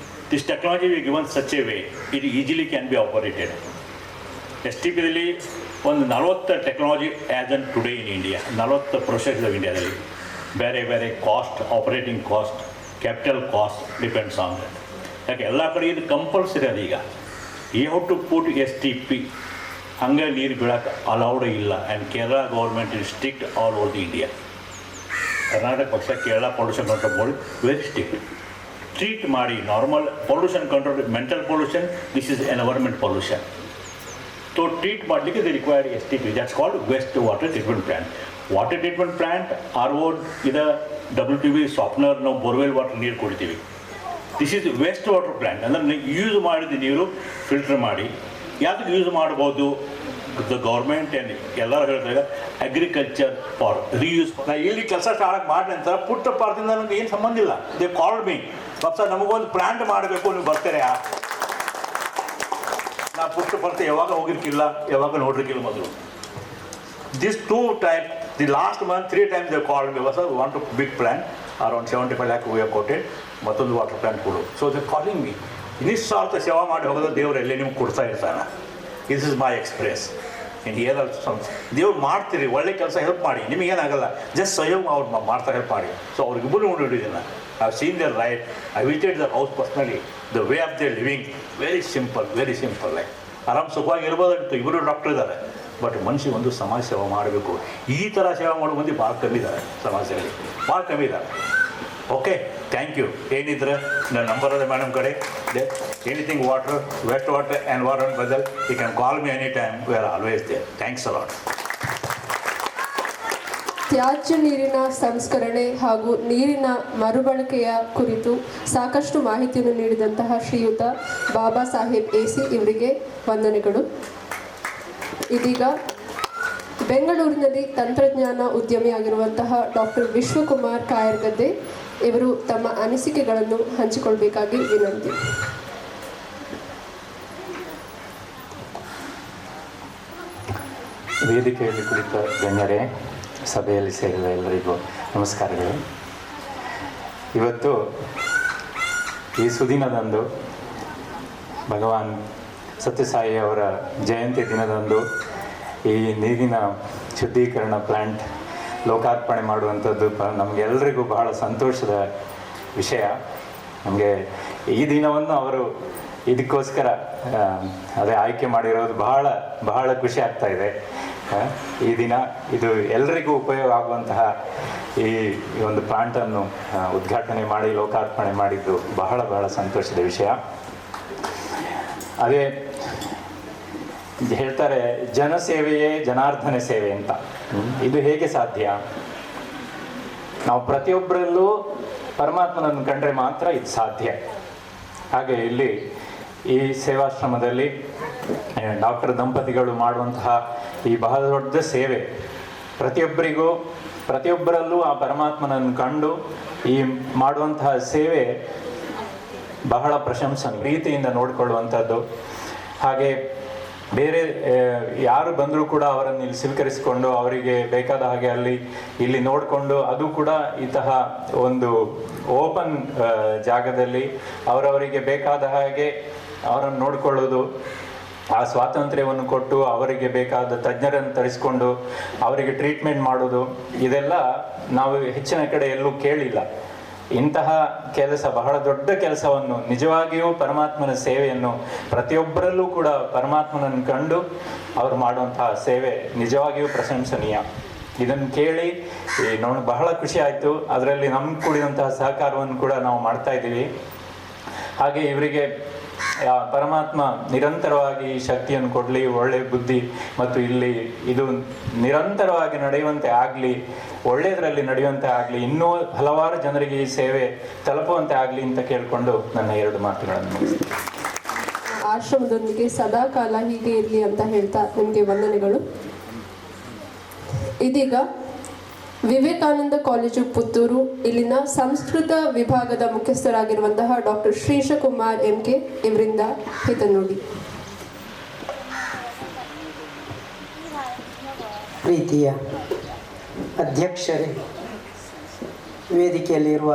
Speaker 9: This technology we given such a way it easily can be operated. STPದಲ್ಲಿ ಒಂದು 40 technology as on today in India, 40 process ಇಂಡಿಯಾದಲ್ಲಿ. ಬೇರೆ ಬೇರೆ cost, operating cost, capital cost depends on that. ಯಾಕೆ ಎಲ್ಲ ಕಡೆ ಇದು compulsory ಅದು. ಈಗ you have to put STP. ಹಂಗೆ ನೀರು ಬೀಳಕ್ಕೆ ಅಲೌಡ್ ಇಲ್ಲ. And Kerala government is strict all over the India. Karnataka ಪಕ್ಷ Kerala pollution control board very strict. Treat ಮಾಡಿ normal pollution control, mental pollution, this is environment pollution. So treat ಮಾಡಲಿಕ್ಕೆ the required STP. That's called waste water treatment plant. Water treatment plant RO ಇದು WTB softener, ನಾವು borewell water ನೀರು ಕುಡಿತೀವಿ. This is waste water plant. ಅಂದರೆ use ಮಾಡಿದ ನೀರು filter ಮಾಡಿ ಯಾವ್ದಕ್ಕೆ ಯೂಸ್ ಮಾಡ್ಬೋದು. ದ ಗೌರ್ಮೆಂಟ್ ಆ್ಯಂಡ್ ಎಲ್ಲರೂ ಹೇಳಿದಾಗ ಅಗ್ರಿಕಲ್ಚರ್ ಫಾರ್ ರೀಯೂಸ್. ನಾ ಇಲ್ಲಿ ಕೆಲಸ ಸ್ಟಾರ್ಟ್ ಮಾಡಿ ನಂತರ ಪುಟ್ಟ ಪಾರ್ಟಿಂದ ನನಗೆ ಏನು ಸಂಬಂಧ ಇಲ್ಲ. They called me, Bob sir ನಮಗೊಂದು ಪ್ಲ್ಯಾಂಟ್ ಮಾಡಬೇಕು, ನೀವು ಬರ್ತೀರಾ? ನಾ ಪುಟ್ಟ ಪಾರ್ಟಿ ಯಾವಾಗ ಹೋಗಿರ್ಕಿಲ್ಲ, ಯಾವಾಗ ನೋಡ್ರಿಕ್ಕಿಲ್ಲ ಮೊದಲು. This 2 times, the last month 3 times they called me, sir want to big plant around 75 lakh we have quoted, ಮತ್ತೊಂದು ವಾಟರ್ ಪ್ಲ್ಯಾಂಟ್ ಕೊಡು. So they calling me. ನಿಸ್ವಾರ್ಥ ಸೇವಾ ಮಾಡಿ ಹೋಗೋದು ದೇವರೆಲ್ಲೇ ನಿಮ್ಗೆ ಕೊಡ್ತಾ ಇರ್ತಾನೆ. This is my express. ಇನ್ನು ಏನಾದ್ರು ದೇವ್ರು ಮಾಡ್ತೀರಿ, ಒಳ್ಳೆ ಕೆಲಸ ಹೆಲ್ಪ್ ಮಾಡಿ, ನಿಮಗೇನಾಗಲ್ಲ. ಜಸ್ಟ್ ಸ್ವಯಂ ಅವ್ರು ಮಾಡ್ತಾ ಹೆಲ್ಪ್ ಮಾಡಿ. ಸೊ ಅವ್ರಿಗಿಬ್ಬರು ನೋಡಿದ್ದೀನಿ. I have seen their right, I visited their house personally. The way of their living very simple like ಆರಾಮ್ ಸುಖವಾಗಿ ಇರ್ಬೋದಂತ. ಇಬ್ಬರು ಡಾಕ್ಟರ್ ಇದ್ದಾರೆ. ಬಟ್ ಮನುಷ್ಯ ಒಂದು ಸಮಾಜ ಸೇವೆ ಮಾಡಬೇಕು. ಈ ಥರ ಸೇವೆ ಮಾಡೋ ಮಂದಿ ಭಾಳ ಕಮ್ಮಿ ಇದ್ದಾರೆ, ಸಮಾಜ ಸೇವೆಯಲ್ಲಿ ಭಾಳ ಕಮ್ಮಿ ಇದ್ದಾರೆ. Okay, thank you. ಏನಿದ್ರೆ ನನ್ನ ನಂಬರ್ ಅದ ಮೇಡಮ್ ಕಡೆ. Anything water, waste water environment ಬದಲ್ you can call me any time. We are always there. Thanks a lot.
Speaker 1: ತ್ಯಾಜ್ಯ ನೀರಿನ ಸಂಸ್ಕರಣೆ ಹಾಗೂ ನೀರಿನ ಮರುಬಳಕೆಯ ಕುರಿತು ಸಾಕಷ್ಟು ಮಾಹಿತಿಯನ್ನು ನೀಡಿದಂತಹ ಶ್ರೀಯುತ ಬಾಬಾ ಸಾಹೇಬ್ ಎಸಿ ಇವರಿಗೆ ವಂದನೆಗಳು. ಇದೀಗ ಬೆಂಗಳೂರಿನಲ್ಲಿ ತಂತ್ರಜ್ಞಾನ ಉದ್ಯಮಿಯಾಗಿರುವಂತಹ ಡಾಕ್ಟರ್ ವಿಶ್ವಕುಮಾರ್ ಕಾಯರ್ಗದ್ದೆ ಇವರು ತಮ್ಮ ಅನಿಸಿಕೆಗಳನ್ನು ಹಂಚಿಕೊಳ್ಳಬೇಕಾಗಿ ವಿನಂತಿ.
Speaker 10: ವೇದಿಕೆಯಲ್ಲಿ ಕುಳಿತ ಗಣ್ಯರೇ, ಸಭೆಯಲ್ಲಿ ಸೇರಿದ ಎಲ್ಲರಿಗೂ ನಮಸ್ಕಾರಗಳು. ಇವತ್ತು ಈ ಸುದಿನದಂದು ಭಗವಾನ್ ಸತ್ಯಸಾಯಿ ಅವರ ಜಯಂತಿ ದಿನದಂದು ಈ ನೀರಿನ ಶುದ್ಧೀಕರಣ ಪ್ಲ್ಯಾಂಟ್ ಲೋಕಾರ್ಪಣೆ ಮಾಡುವಂಥದ್ದು ನಮಗೆಲ್ಲರಿಗೂ ಬಹಳ ಸಂತೋಷದ ವಿಷಯ. ನಮಗೆ ಈ ದಿನವನ್ನು ಅವರು ಇದಕ್ಕೋಸ್ಕರ ಅದೇ ಆಯ್ಕೆ ಮಾಡಿರೋದು ಬಹಳ ಖುಷಿ ಆಗ್ತಾ ಇದೆ. ಈ ದಿನ ಇದು ಎಲ್ಲರಿಗೂ ಉಪಯೋಗ ಆಗುವಂತಹ ಈ ಒಂದು ಪ್ಲಾಂಟನ್ನು ಉದ್ಘಾಟನೆ ಮಾಡಿ ಲೋಕಾರ್ಪಣೆ ಮಾಡಿದ್ದು ಬಹಳ ಸಂತೋಷದ ವಿಷಯ. ಅದೇ ಹೇಳ್ತಾರೆ, ಜನಸೇವೆಯೇ ಜನಾರ್ದನ ಸೇವೆ ಅಂತ. ಇದು ಹೇಗೆ ಸಾಧ್ಯ? ನಾವು ಪ್ರತಿಯೊಬ್ಬರಲ್ಲೂ ಪರಮಾತ್ಮನನ್ನು ಕಂಡ್ರೆ ಮಾತ್ರ ಇದು ಸಾಧ್ಯ. ಹಾಗೆ ಇಲ್ಲಿ ಈ ಸೇವಾಶ್ರಮದಲ್ಲಿ ಡಾಕ್ಟರ್ ದಂಪತಿಗಳು ಮಾಡುವಂತಹ ಈ ಬಹಳ ದೊಡ್ಡ ಸೇವೆ, ಪ್ರತಿಯೊಬ್ಬರಲ್ಲೂ ಆ ಪರಮಾತ್ಮನನ್ನು ಕಂಡು ಈ ಮಾಡುವಂತಹ ಸೇವೆ ಬಹಳ ಪ್ರಶಂಸನೀಯ, ಪ್ರೀತಿಯಿಂದ ನೋಡಿಕೊಳ್ಳುವಂಥದ್ದು. ಹಾಗೆ ಬೇರೆ ಯಾರು ಬಂದರೂ ಕೂಡ ಅವರನ್ನು ಇಲ್ಲಿ ಸ್ವೀಕರಿಸಿಕೊಂಡು ಅವರಿಗೆ ಬೇಕಾದ ಹಾಗೆ ಇಲ್ಲಿ ನೋಡಿಕೊಂಡು, ಅದು ಕೂಡ ಇಂತಹ ಒಂದು ಓಪನ್ ಜಾಗದಲ್ಲಿ ಅವರವರಿಗೆ ಬೇಕಾದ ಹಾಗೆ ಅವರನ್ನು ನೋಡಿಕೊಳ್ಳೋದು, ಆ ಸ್ವಾತಂತ್ರ್ಯವನ್ನು ಕೊಟ್ಟು ಅವರಿಗೆ ಬೇಕಾದ ತಜ್ಞರನ್ನು ತರಿಸಿಕೊಂಡು ಅವರಿಗೆ ಟ್ರೀಟ್ಮೆಂಟ್ ಮಾಡೋದು, ಇದೆಲ್ಲ ನಾವು ಹೆಚ್ಚಿನ ಕಡೆ ಎಲ್ಲೂ ಕೇಳಿಲ್ಲ. ಇಂತಹ ಕೆಲಸ, ಬಹಳ ದೊಡ್ಡ ಕೆಲಸವನ್ನು, ನಿಜವಾಗಿಯೂ ಪರಮಾತ್ಮನ ಸೇವೆಯನ್ನು ಪ್ರತಿಯೊಬ್ಬರಲ್ಲೂ ಕೂಡ ಪರಮಾತ್ಮನನ್ನು ಕಂಡು ಅವರು ಮಾಡುವಂತಹ ಸೇವೆ ನಿಜವಾಗಿಯೂ ಪ್ರಶಂಸನೀಯ. ಇದನ್ನು ಕೇಳಿ ನೋಡಿ ಬಹಳ ಖುಷಿ ಆಯಿತು. ಅದರಲ್ಲಿ ನಮ್ಗೆ ಕೂಡಿದಂತಹ ಸಹಕಾರವನ್ನು ಕೂಡ ನಾವು ಮಾಡ್ತಾ ಇದ್ದೀವಿ. ಹಾಗೆ ಇವರಿಗೆ ಪರಮಾತ್ಮ ನಿರಂತರವಾಗಿ ಶಕ್ತಿಯನ್ನು ಕೊಡಲಿ, ಒಳ್ಳೆಯ ಬುದ್ಧಿ ಮತ್ತು ಇಲ್ಲಿ ಇದು ನಿರಂತರವಾಗಿ ನಡೆಯುವಂತೆ ಆಗಲಿ, ಒಳ್ಳೆಯದರಲ್ಲಿ ನಡೆಯುವಂತೆ ಆಗಲಿ, ಇನ್ನೂ ಹಲವಾರು ಜನರಿಗೆ ಈ ಸೇವೆ ತಲುಪುವಂತೆ ಆಗಲಿ ಅಂತ ಕೇಳಿಕೊಂಡು ನನ್ನ 2 ಮಾತುಗಳನ್ನು ಮುಗಿಸ್ತೀನಿ.
Speaker 1: ಆಶ್ರಮದೊಂದಿಗೆ ಸದಾ ಕಾಲ ಹೀಗೆ ಇರಲಿ ಅಂತ ಹೇಳ್ತಾ ನಿಮಗೆ ವಂದನೆಗಳು. ಇದೀಗ ವಿವೇಕಾನಂದ ಕಾಲೇಜು ಪುತ್ತೂರು ಇಲ್ಲಿನ ಸಂಸ್ಕೃತ ವಿಭಾಗದ ಮುಖ್ಯಸ್ಥರಾಗಿರುವಂತಹ ಡಾಕ್ಟರ್ ಶ್ರೀಶಕುಮಾರ್ MK ಇವರಿಂದ ಹಿತನುಡಿ.
Speaker 11: ಪ್ರೀತಿಯ ಅಧ್ಯಕ್ಷರೇ, ವೇದಿಕೆಯಲ್ಲಿರುವ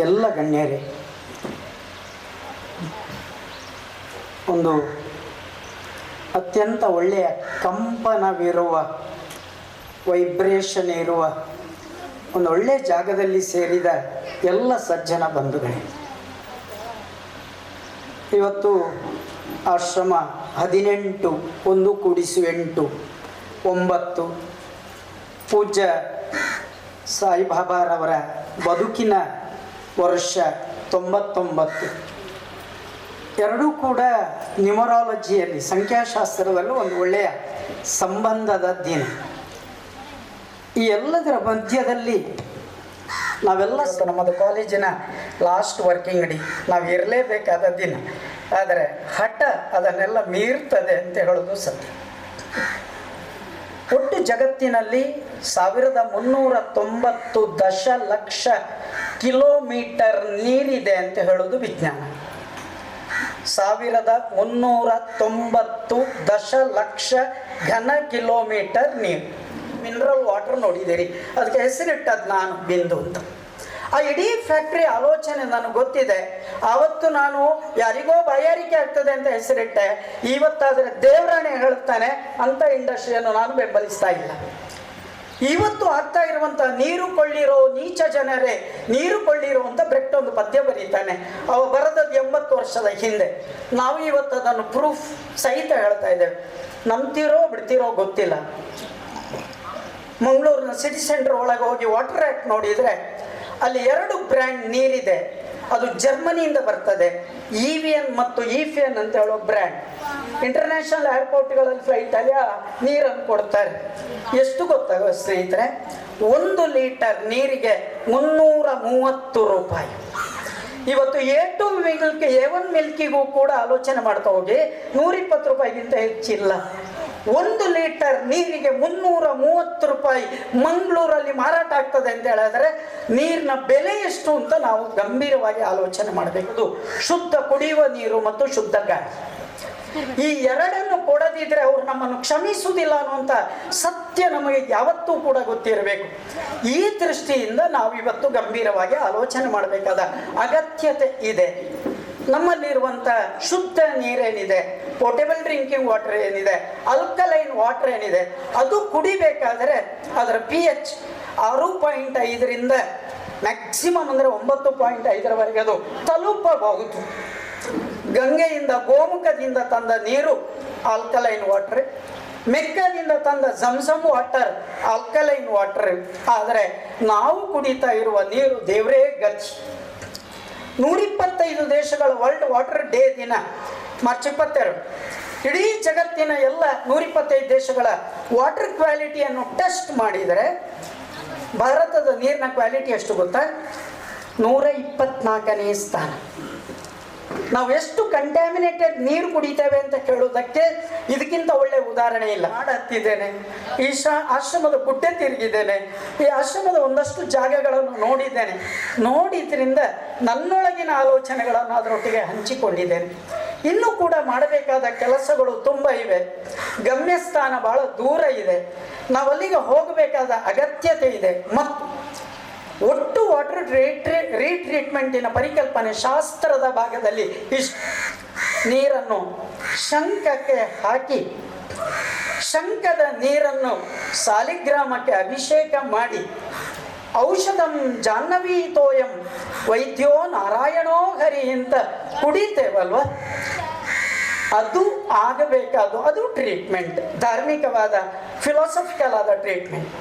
Speaker 11: ಎಲ್ಲ ಗಣ್ಯರೇ, ಒಂದು ಅತ್ಯಂತ ಒಳ್ಳೆಯ ಕಂಪನವಿರುವ, ವೈಬ್ರೇಷನ್ ಇರುವ ಒಂದು ಒಳ್ಳೆಯ ಜಾಗದಲ್ಲಿ ಸೇರಿದ ಎಲ್ಲ ಸಜ್ಜನ ಬಂಧುಗಳೇ, ಇವತ್ತು ಆಶ್ರಮ 18 1 × 8 9 ಪೂಜ್ಯ ಸಾಯಿಬಾಬಾರವರ ಬದುಕಿನ ವರ್ಷ 99. ಎರಡೂ ಕೂಡ ನ್ಯೂಮರಾಲಜಿಯಲ್ಲಿ, ಸಂಖ್ಯಾಶಾಸ್ತ್ರದಲ್ಲೂ ಒಂದು ಒಳ್ಳೆಯ ಸಂಬಂಧದ ದಿನ. ಈ ಎಲ್ಲದರ ಮಧ್ಯದಲ್ಲಿ ನಾವೆಲ್ಲ ನಮ್ಮದು ಕಾಲೇಜಿನ ಲಾಸ್ಟ್ ವರ್ಕಿಂಗ್ ಡೇ, ನಾವು ಇರಲೇಬೇಕಾದ ದಿನ. ಆದರೆ ಹಠ ಅದನ್ನೆಲ್ಲ ಮೀರ್ತದೆ ಅಂತ ಹೇಳೋದು ಸತ್ಯ. ಒಟ್ಟು ಜಗತ್ತಿನಲ್ಲಿ 1390 ದಶಲಕ್ಷ ಕಿಲೋಮೀಟರ್ ನೀರಿದೆ ಅಂತ ಹೇಳೋದು ವಿಜ್ಞಾನ. 1390 ದಶಲಕ್ಷ ಘನ ಕಿಲೋಮೀಟರ್ ನೀರು. ಮಿನರಲ್ ವಾಟರ್ ನೋಡಿದ್ದೀರಿ, ಅದಕ್ಕೆ ಹೆಸರಿಟ್ಟದ್ದು ನಾನು ಬಿಂದು ಅಂತ. ಆ ಇಡೀ ಫ್ಯಾಕ್ಟ್ರಿ ಆಲೋಚನೆ ನನಗೆ ಗೊತ್ತಿದೆ. ಆವತ್ತು ನಾನು ಯಾರಿಗೋ ಬಾಯಾರಿಕೆ ಆಗ್ತದೆ ಅಂತ ಹೆಸರಿಟ್ಟೆ. ಇವತ್ತಾದರೆ ದೇವರಾಣೆ ಹೇಳ್ತಾನೆ ಅಂತ ಇಂಡಸ್ಟ್ರಿಯನ್ನು ನಾನು ಬೆಂಬಲಿಸ್ತಾ ಇಲ್ಲ. ಇವತ್ತು ಆಗ್ತಾ ಇರುವಂಥ ನೀರು ಕೊಳ್ಳಿರೋ ನೀಚ ಜನರೇ, ನೀರು ಕೊಳ್ಳಿರೋ ಅಂತ ಬ್ರೆಕ್ಟ್ ಒಂದು ಪದ್ಯ ಬರೀತಾನೆ. ಅವ ಬರೆದದ್ದು 80 ವರ್ಷದ ಹಿಂದೆ. ನಾವು ಇವತ್ತು ಅದನ್ನು ಪ್ರೂಫ್ ಸಹಿತ ಹೇಳ್ತಾ ಇದ್ದೇವೆ. ನಂಬ್ತಿರೋ ಬಿಡ್ತಿರೋ ಗೊತ್ತಿಲ್ಲ. ಮಂಗಳೂರಿನ ಸಿಟಿ ಸೆಂಟರ್ ಒಳಗೆ ಹೋಗಿ ವಾಟರ್ ಆ್ಯಕ್ಟ್ ನೋಡಿದರೆ ಅಲ್ಲಿ 2 ಬ್ರ್ಯಾಂಡ್ ನೀರಿದೆ. ಅದು ಜರ್ಮನಿಯಿಂದ ಬರ್ತದೆ, EVN ಮತ್ತು EFN ಅಂತ ಹೇಳೋ ಬ್ರ್ಯಾಂಡ್. ಇಂಟರ್ನ್ಯಾಷನಲ್ ಏರ್ಪೋರ್ಟ್ಗಳಲ್ಲಿ ಫ್ಲೈಟಲ್ಲಿ ನೀರನ್ನು ಕೊಡ್ತಾರೆ. ಎಷ್ಟು ಗೊತ್ತಾಗೋ ಸ್ನೇಹಿತರೆ, 1 ಲೀಟರ್ ನೀರಿಗೆ 330 ರೂಪಾಯಿ. ಇವತ್ತು A2 ಮಿಲ್ಕ್, A1 ಮಿಲ್ಕಿಗೂ ಕೂಡ ಆಲೋಚನೆ ಮಾಡ್ತಾ ಹೋಗಿ 120 ರೂಪಾಯಿಗಿಂತ ಹೆಚ್ಚಿಲ್ಲ. 1 ಲೀಟರ್ ನೀರಿಗೆ 330 ರೂಪಾಯಿ ಮಂಗಳೂರಲ್ಲಿ ಮಾರಾಟ ಆಗ್ತದೆ ಅಂತ ಹೇಳಿದ್ರೆ ನೀರಿನ ಬೆಲೆ ಎಷ್ಟು ಅಂತ ನಾವು ಗಂಭೀರವಾಗಿ ಆಲೋಚನೆ ಮಾಡಬೇಕು. ಶುದ್ಧ ಕುಡಿಯುವ ನೀರು ಮತ್ತು ಶುದ್ಧ ಗಾಳಿ, ಈ ಎರಡನ್ನು ಕೊಡದಿದ್ರೆ ಅವರು ನಮ್ಮನ್ನು ಕ್ಷಮಿಸುವುದಿಲ್ಲ ಅನ್ನುವಂಥ ಸತ್ಯ ನಮಗೆ ಯಾವತ್ತೂ ಕೂಡ ಗೊತ್ತಿರಬೇಕು. ಈ ದೃಷ್ಟಿಯಿಂದ ನಾವು ಇವತ್ತು ಗಂಭೀರವಾಗಿ ಆಲೋಚನೆ ಮಾಡಬೇಕಾದ ಅಗತ್ಯತೆ ಇದೆ. ನಮ್ಮಲ್ಲಿರುವಂಥ ಶುದ್ಧ ನೀರೇನಿದೆ, ಪೋರ್ಟೇಬಲ್ ಡ್ರಿಂಕಿಂಗ್ ವಾಟರ್ ಏನಿದೆ, ಅಲ್ಕಲೈನ್ ವಾಟರ್ ಏನಿದೆ, ಅದು ಕುಡಿಬೇಕಾದರೆ ಅದರ pH 6.5ರಿಂದ ಮ್ಯಾಕ್ಸಿಮಮ್ ಅಂದರೆ 9.5ರವರೆಗೆ ಅದು ತಲುಪಬಹುದು. ಗಂಗೆಯಿಂದ ಗೋಮುಖದಿಂದ ತಂದ ನೀರು ಆಲ್ಕಲೈನ್ ವಾಟರ್, ಮೆಕ್ಕದಿಂದ ತಂದ ಜಮ್ಸಮ್ ವಾಟರ್ ಆಲ್ಕಲೈನ್ ವಾಟರ್. ಆದರೆ ನಾವು ಕುಡಿತಾ ಇರುವ ನೀರು ದೇವರೇ ಗತಿ. 125 ದೇಶಗಳ ವರ್ಲ್ಡ್ ವಾಟರ್ ಡೇ ದಿನ ಮಾರ್ಚ್ 22 ಇಡೀ ಜಗತ್ತಿನ ಎಲ್ಲ 125 ದೇಶಗಳ ವಾಟರ್ ಕ್ವಾಲಿಟಿಯನ್ನು ಟೆಸ್ಟ್ ಮಾಡಿದರೆ ಭಾರತದ ನೀರಿನ ಕ್ವಾಲಿಟಿ ಎಷ್ಟು ಗೊತ್ತಾ? 124ನೇ ಸ್ಥಾನ. ನಾವು ಎಷ್ಟು ಕಂಟ್ಯಾಮಿನೇಟೆಡ್ ನೀರು ಕುಡಿತೇವೆ ಅಂತ ಕೇಳೋದಕ್ಕೆ ಇದಕ್ಕಿಂತ ಒಳ್ಳೆ ಉದಾಹರಣೆ ಇಲ್ಲ. ಹತ್ತಿದ್ದೇನೆ, ಈ ಆಶ್ರಮದ ಗುಡ್ಡೆ ತಿರುಗಿದ್ದೇನೆ, ಈ ಆಶ್ರಮದ ಒಂದಷ್ಟು ಜಾಗಗಳನ್ನು ನೋಡಿದ್ದೇನೆ. ನೋಡಿದ್ರಿಂದ ನನ್ನೊಳಗಿನ ಆಲೋಚನೆಗಳನ್ನು ಅದರೊಟ್ಟಿಗೆ ಹಂಚಿಕೊಂಡಿದ್ದೇನೆ. ಇನ್ನೂ ಕೂಡ ಮಾಡಬೇಕಾದ ಕೆಲಸಗಳು ತುಂಬ ಇವೆ. ಗಮ್ಯಸ್ಥಾನ ಬಹಳ ದೂರ ಇದೆ. ನಾವಲ್ಲಿಗೆ ಹೋಗಬೇಕಾದ ಅಗತ್ಯತೆ ಇದೆ. ಮತ್ತು ಒಟ್ಟು ವಾಟರ್ ರೀಟ್ರೀಟ್ಮೆಂಟಿನ ಪರಿಕಲ್ಪನೆ ಶಾಸ್ತ್ರದ ಭಾಗದಲ್ಲಿ ಇಷ್ಟು. ನೀರನ್ನು ಶಂಖಕ್ಕೆ ಹಾಕಿ ಶಂಖದ ನೀರನ್ನು ಸಾಲಿಗ್ರಾಮಕ್ಕೆ ಅಭಿಷೇಕ ಮಾಡಿ ಔಷಧಂ ಜಾಹ್ನವೀ ತೋಯಂ ವೈದ್ಯೋ ನಾರಾಯಣೋ ಹರಿ ಅಂತ ಕುಡಿತೇವಲ್ವ, ಅದು ಆಗಬೇಕಾದ್ದು. ಅದು ಟ್ರೀಟ್ಮೆಂಟ್, ಧಾರ್ಮಿಕವಾದ ಫಿಲಾಸಫಿಕಲ್ ಆದ ಟ್ರೀಟ್ಮೆಂಟ್.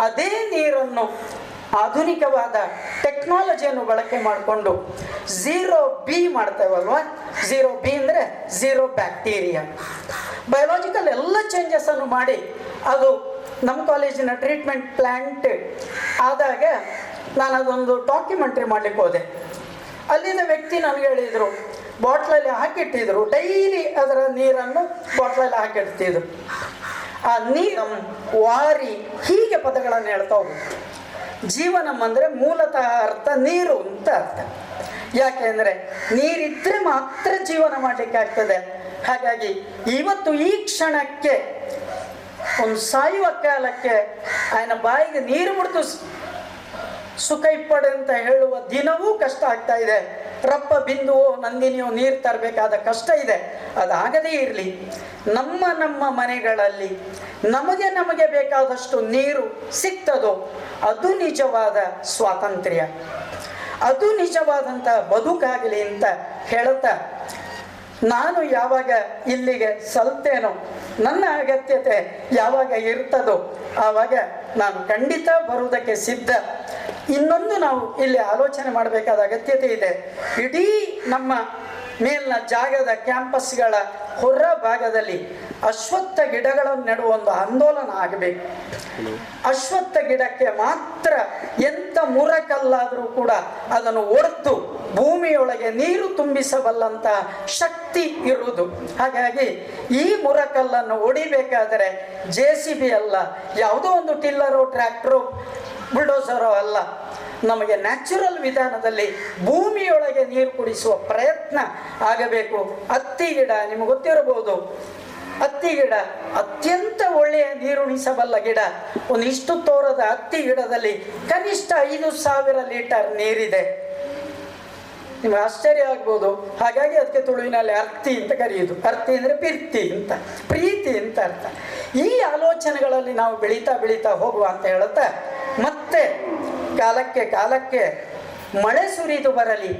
Speaker 11: ಅದೇ ನೀರನ್ನು ಆಧುನಿಕವಾದ ಟೆಕ್ನಾಲಜಿಯನ್ನು ಬಳಕೆ ಮಾಡಿಕೊಂಡು 0B ಮಾಡ್ತೇವಲ್ವ. 0B ಅಂದರೆ 0 ಬ್ಯಾಕ್ಟೀರಿಯಾ. ಬಯೋಲಾಜಿಕಲ್ ಎಲ್ಲ ಚೇಂಜಸನ್ನು ಮಾಡಿ ಅದು ನಮ್ಮ ಕಾಲೇಜಿನ ಟ್ರೀಟ್ಮೆಂಟ್ ಪ್ಲ್ಯಾಂಟ್ ಆದಾಗ ನಾನು ಅದೊಂದು ಡಾಕ್ಯುಮೆಂಟ್ರಿ ಮಾಡಲಿಕ್ಕೆ ಹೋದೆ. ಅಲ್ಲಿನ ವ್ಯಕ್ತಿ ನನಗೆ ಹೇಳಿದರು, ಬಾಟ್ಲಲ್ಲಿ ಹಾಕಿಟ್ಟಿದ್ರು, ಡೈಲಿ ಅದರ ನೀರನ್ನು ಬಾಟ್ಲಲ್ಲಿ ಹಾಕಿಡ್ತಿದ್ರು. ಆ ನೀರು ವಾರಿ ಹೀಗೆ ಪದಗಳನ್ನು ಹೇಳ್ತಾ ಹೋಗುದು. ಜೀವನಂ ಅಂದರೆ ಮೂಲತಃ ಅರ್ಥ ನೀರು ಅಂತ ಅರ್ಥ. ಯಾಕೆಂದರೆ ನೀರಿದ್ರೆ ಮಾತ್ರ ಜೀವನ ಮಾಡಲಿಕ್ಕೆ ಆಗ್ತದೆ. ಹಾಗಾಗಿ ಇವತ್ತು ಈ ಕ್ಷಣಕ್ಕೆ ಒಂದು ಸಾಯುವ ಕಾಲಕ್ಕೆ ఆయన ಬಾಯಿಗೆ ನೀರು ಮುಡಿದು ಸುಖ ಇಪ್ಪಡೆ ಅಂತ ಹೇಳುವ ದಿನವೂ ಕಷ್ಟ ಆಗ್ತಾ ಇದೆ. ರಪ್ಪ ಬಿಂದುವೋ ನಂದಿನಿಯೋ ನೀರು ತರಬೇಕಾದ ಕಷ್ಟ ಇದೆ. ಅದಾಗದೇ ಇರಲಿ. ನಮ್ಮ ಮನೆಗಳಲ್ಲಿ ನಮಗೆ ಬೇಕಾದಷ್ಟು ನೀರು ಸಿಗ್ತದೋ ಅದು ನಿಜವಾದ ಸ್ವಾತಂತ್ರ್ಯ, ಅದು ನಿಜವಾದಂಥ ಬದುಕಾಗಲಿ ಅಂತ ಹೇಳುತ್ತಾ, ನಾನು ಯಾವಾಗ ಇಲ್ಲಿಗೆ ಸಲ್ತೇನೋ, ನನ್ನ ಅಗತ್ಯತೆ ಯಾವಾಗ ಇರ್ತದೋ ಆವಾಗ ನಾನು ಖಂಡಿತ ಬರುವುದಕ್ಕೆ ಸಿದ್ಧ. ಇನ್ನೊಂದು ನಾವು ಇಲ್ಲಿ ಆಲೋಚನೆ ಮಾಡಬೇಕಾದ ಅಗತ್ಯತೆ ಇದೆ. ಇಡೀ ನಮ್ಮ ಮೇಲಿನ ಜಾಗದ ಕ್ಯಾಂಪಸ್ಗಳ ಹೊರ ಭಾಗದಲ್ಲಿ ಅಶ್ವತ್ಥ ಗಿಡಗಳನ್ನು ನೆಡುವ ಒಂದು ಆಂದೋಲನ ಆಗಬೇಕು. ಅಶ್ವತ್ಥ ಗಿಡಕ್ಕೆ ಮಾತ್ರ ಎಂಥ ಮುರಕಲ್ಲಾದರೂ ಕೂಡ ಅದನ್ನು ಒಡೆದು ಭೂಮಿಯೊಳಗೆ ನೀರು ತುಂಬಿಸಬಲ್ಲಂಥ ಶಕ್ತಿ ಇರುವುದು. ಹಾಗಾಗಿ ಈ ಮುರಕಲ್ಲನ್ನು ಒಡಿಬೇಕಾದರೆ JCB ಅಲ್ಲ, ಯಾವುದೋ ಒಂದು ಟಿಲ್ಲರೋ ಟ್ರ್ಯಾಕ್ಟರೋ ಬುಲ್ಡೋಸರೋ ಅಲ್ಲ, ನಮಗೆ ನ್ಯಾಚುರಲ್ ವಿಧಾನದಲ್ಲಿ ಭೂಮಿಯೊಳಗೆ ನೀರು ಕುಡಿಸುವ ಪ್ರಯತ್ನ ಆಗಬೇಕು. ಹತ್ತಿ ಗಿಡ ನಿಮಗೆ ಗೊತ್ತಿರಬಹುದು, ಹತ್ತಿ ಗಿಡ ಅತ್ಯಂತ ಒಳ್ಳೆಯ ನೀರುಣಿಸಬಲ್ಲ ಗಿಡ. ಒಂದಿಷ್ಟು ತೋರದ ಹತ್ತಿ ಗಿಡದಲ್ಲಿ ಕನಿಷ್ಠ 5,000 ಲೀಟರ್ ನೀರಿದೆ. ನಿಮ್ಗೆ ಆಶ್ಚರ್ಯ ಆಗ್ಬೋದು. ಹಾಗಾಗಿ ಅದಕ್ಕೆ ತುಳುವಿನಲ್ಲಿ ಅರ್ತಿ ಅಂತ ಕರೆಯುವುದು. ಅರ್ತಿ ಅಂದರೆ ಪಿರ್ತಿ ಅಂತ, ಪ್ರೀತಿ ಅಂತ ಅರ್ಥ. ಈ ಆಲೋಚನೆಗಳಲ್ಲಿ ನಾವು ಬೆಳೀತಾ ಹೋಗುವ ಅಂತ ಹೇಳುತ್ತಾ, ಮತ್ತೆ ಕಾಲಕ್ಕೆ ಮಳೆ ಸುರಿದು ಬರಲಿ,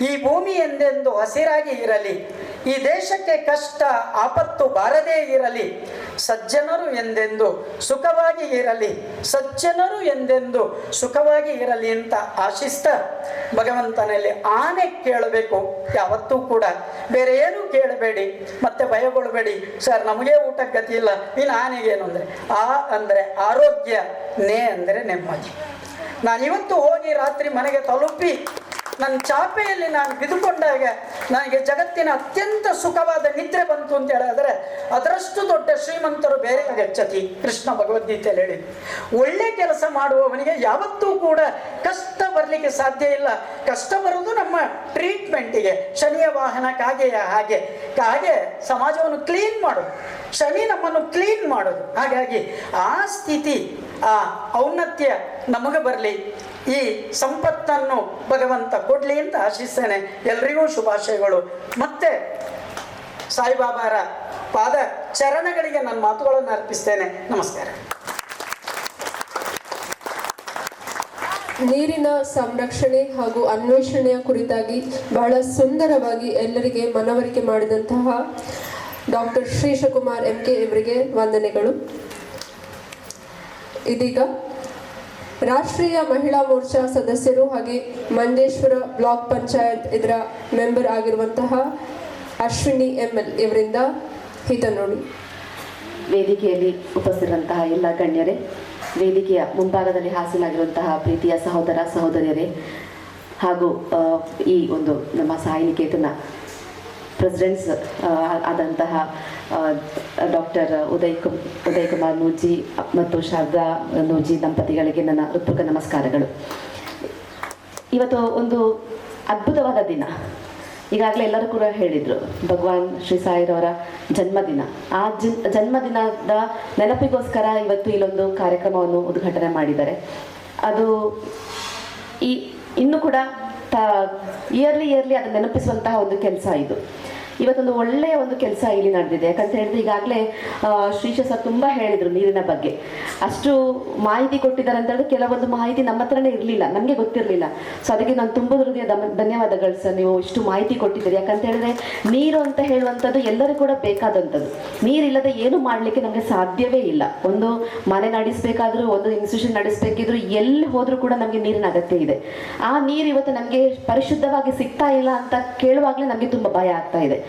Speaker 11: ಈ ಭೂಮಿ ಎಂದೆಂದು ಹಸಿರಾಗಿ ಇರಲಿ, ಈ ದೇಶಕ್ಕೆ ಕಷ್ಟ ಆಪತ್ತು ಬಾರದೇ ಇರಲಿ, ಸಜ್ಜನರು ಎಂದೆಂದು ಸುಖವಾಗಿ ಇರಲಿ, ಸಜ್ಜನರು ಎಂದೆಂದು ಸುಖವಾಗಿ ಇರಲಿ ಅಂತ ಆಶಿಸ್ತಾ ಭಗವಂತನಲ್ಲಿ ಆನೆ ಕೇಳಬೇಕು. ಯಾವತ್ತೂ ಕೂಡ ಬೇರೆ ಏನೂ ಕೇಳಬೇಡಿ, ಮತ್ತೆ ಭಯಗೊಳ್ಳಬೇಡಿ. ಸರ್ ನಮಗೆ ಊಟಕ್ಕೆ ಗತಿ ಇಲ್ಲ, ಇನ್ನು ಆನೆಗೇನು ಅಂದರೆ ಅಂದರೆ ಆರೋಗ್ಯ, ನೇ ಅಂದರೆ ನೆಮ್ಮದಿ. ನಾನಿವತ್ತು ಹೋಗಿ ರಾತ್ರಿ ಮನೆಗೆ ತಲುಪಿ ನನ್ನ ಚಾಪೆಯಲ್ಲಿ ನಾನು ಬಿದ್ದುಕೊಂಡಾಗ ನನಗೆ ಜಗತ್ತಿನ ಅತ್ಯಂತ ಸುಖವಾದ ನಿದ್ರೆ ಬಂತು ಅಂತ ಹೇಳಿದ್ರೆ ಅದರಷ್ಟು ದೊಡ್ಡ ಶ್ರೀಮಂತರು ಬೇರೆ ಗಚ್ಚತಿ. ಕೃಷ್ಣ ಭಗವದ್ಗೀತೆಯಲ್ಲಿ ಹೇಳಿ, ಒಳ್ಳೆ ಕೆಲಸ ಮಾಡುವವನಿಗೆ ಯಾವತ್ತೂ ಕೂಡ ಕಷ್ಟ ಬರಲಿಕ್ಕೆ ಸಾಧ್ಯ ಇಲ್ಲ. ಕಷ್ಟ ಬರುವುದು ನಮ್ಮ ಟ್ರೀಟ್ಮೆಂಟಿಗೆ. ಶನಿಯ ವಾಹನ ಕಾಗೆಯ ಹಾಗೆ, ಕಾಗೆ ಸಮಾಜವನ್ನು ಕ್ಲೀನ್ ಮಾಡೋದು, ಶನಿ ನಮ್ಮನ್ನು ಕ್ಲೀನ್ ಮಾಡೋದು. ಹಾಗಾಗಿ ಆ ಸ್ಥಿತಿ, ಆ ಔನ್ನತ್ಯ ನಮಗೆ ಬರಲಿ. ಈ ಸಂಪತ್ತನ್ನು ಭಗವಂತ ಕೊಡಲಿ ಅಂತ ಆಶಿಸ್ತೇನೆ. ಎಲ್ರಿಗೂ ಶುಭಾಶಯಗಳು. ಮತ್ತೆ ಸಾಯಿಬಾಬಾರ ಪಾದ ಚರಣಗಳಿಗೆ ನನ್ನ ಮಾತುಗಳನ್ನು ಅರ್ಪಿಸ್ತೇನೆ. ನಮಸ್ಕಾರ.
Speaker 1: ನೀರಿನ ಸಂರಕ್ಷಣೆ ಹಾಗೂ ಅನ್ವೇಷಣೆಯ ಕುರಿತಾಗಿ ಬಹಳ ಸುಂದರವಾಗಿ ಎಲ್ಲರಿಗೆ ಮನವರಿಕೆ ಮಾಡಿದಂತಹ ಡಾಕ್ಟರ್ ಶ್ರೀಶಕುಮಾರ್ MK ಇವರಿಗೆ ವಂದನೆಗಳು. ಇದೀಗ ರಾಷ್ಟ್ರೀಯ ಮಹಿಳಾ ಮೋರ್ಚಾ ಸದಸ್ಯರು ಹಾಗೆ ಮಂಜೇಶ್ವರ ಬ್ಲಾಕ್ ಪಂಚಾಯತ್ ಇದರ ಮೆಂಬರ್ ಆಗಿರುವಂತಹ ಅಶ್ವಿನಿ ML ಇವರಿಂದ ಹಿತನುಡಿ.
Speaker 12: ವೇದಿಕೆಯಲ್ಲಿ ಉಪಸ್ಥಿತರಂತಹ ಎಲ್ಲ ಗಣ್ಯರೇ, ವೇದಿಕೆಯ ಮುಂಭಾಗದಲ್ಲಿ ಹಾಸನಾಗಿರುವಂತಹ ಪ್ರೀತಿಯ ಸಹೋದರ ಸಹೋದರಿಯರೇ, ಹಾಗೂ ಈ ಒಂದು ನಮ್ಮ ಸಾಯಿ ನಿಕೇತನ ಪ್ರೆಸಿಡೆಂಟ್ಸ್ ಆದಂತಹ ಡಾಕ್ಟರ್ ಉದಯ್ ಕುಮಾರ್ ನೂಜಿ ಮತ್ತು ಶಾರದಾ ನೂಜಿ ದಂಪತಿಗಳಿಗೆ ನನ್ನ ಹೃತ್ಪೂರ್ವಕ ನಮಸ್ಕಾರಗಳು. ಇವತ್ತು ಒಂದು ಅದ್ಭುತವಾದ ದಿನ. ಈಗಾಗಲೇ ಎಲ್ಲರೂ ಕೂಡ ಹೇಳಿದರು, ಭಗವಾನ್ ಶ್ರೀ ಸಾಯಿರವರ ಜನ್ಮದಿನ. ಆ ಜನ್ಮದಿನದ ನೆನಪಿಗೋಸ್ಕರ ಇವತ್ತು ಇಲ್ಲೊಂದು ಕಾರ್ಯಕ್ರಮವನ್ನು ಉದ್ಘಾಟನೆ ಮಾಡಿದ್ದಾರೆ. ಅದು ಇನ್ನೂ ಕೂಡ ಇಯರ್ಲಿ ಅದನ್ನು ನೆನಪಿಸುವಂತಹ ಒಂದು ಕೆಲಸ ಇದು. ಇವತ್ತೊಂದು ಒಳ್ಳೆಯ ಒಂದು ಕೆಲಸ ಇಲ್ಲಿ ನಡೆದಿದೆ. ಯಾಕಂತ ಹೇಳಿದ್ರೆ ಈಗಾಗಲೇ ಶ್ರೀಶ ಸರ್ ತುಂಬ ಹೇಳಿದರು ನೀರಿನ ಬಗ್ಗೆ. ಅಷ್ಟು ಮಾಹಿತಿ ಕೊಟ್ಟಿದ್ದಾರೆ ಅಂತ ಹೇಳಿದ್ರೆ ಕೆಲವೊಂದು ಮಾಹಿತಿ ನಮ್ಮ ಹತ್ರನೇ ಇರಲಿಲ್ಲ, ನಮಗೆ ಗೊತ್ತಿರಲಿಲ್ಲ. ಸೊ ಅದಕ್ಕೆ ನಾನು ತುಂಬ ಹೃದಯ ಧನ್ಯವಾದಗಳು ಸರ್, ನೀವು ಇಷ್ಟು ಮಾಹಿತಿ ಕೊಟ್ಟಿದ್ದೀರಿ. ಯಾಕಂತ ಹೇಳಿದ್ರೆ ನೀರು ಅಂತ ಹೇಳುವಂಥದ್ದು ಎಲ್ಲರಿಗೂ ಕೂಡ ಬೇಕಾದಂಥದ್ದು. ನೀರಿಲ್ಲದೆ ಏನು ಮಾಡಲಿಕ್ಕೆ ನಮಗೆ ಸಾಧ್ಯವೇ ಇಲ್ಲ. ಒಂದು ಮನೆ ನಡೆಸಬೇಕಾದ್ರೂ, ಒಂದು ಇನ್ಸ್ಟಿಟ್ಯೂಷನ್ ನಡೆಸಬೇಕಿದ್ರು, ಎಲ್ಲಿ ಹೋದರೂ ಕೂಡ ನಮಗೆ ನೀರಿನ ಅಗತ್ಯ ಇದೆ. ಆ ನೀರು ಇವತ್ತು ನಮಗೆ ಪರಿಶುದ್ಧವಾಗಿ ಸಿಗ್ತಾ ಇಲ್ಲ ಅಂತ ಕೇಳುವಾಗಲೇ ನಮಗೆ ತುಂಬ ಭಯ ಆಗ್ತಾ ಇದೆ.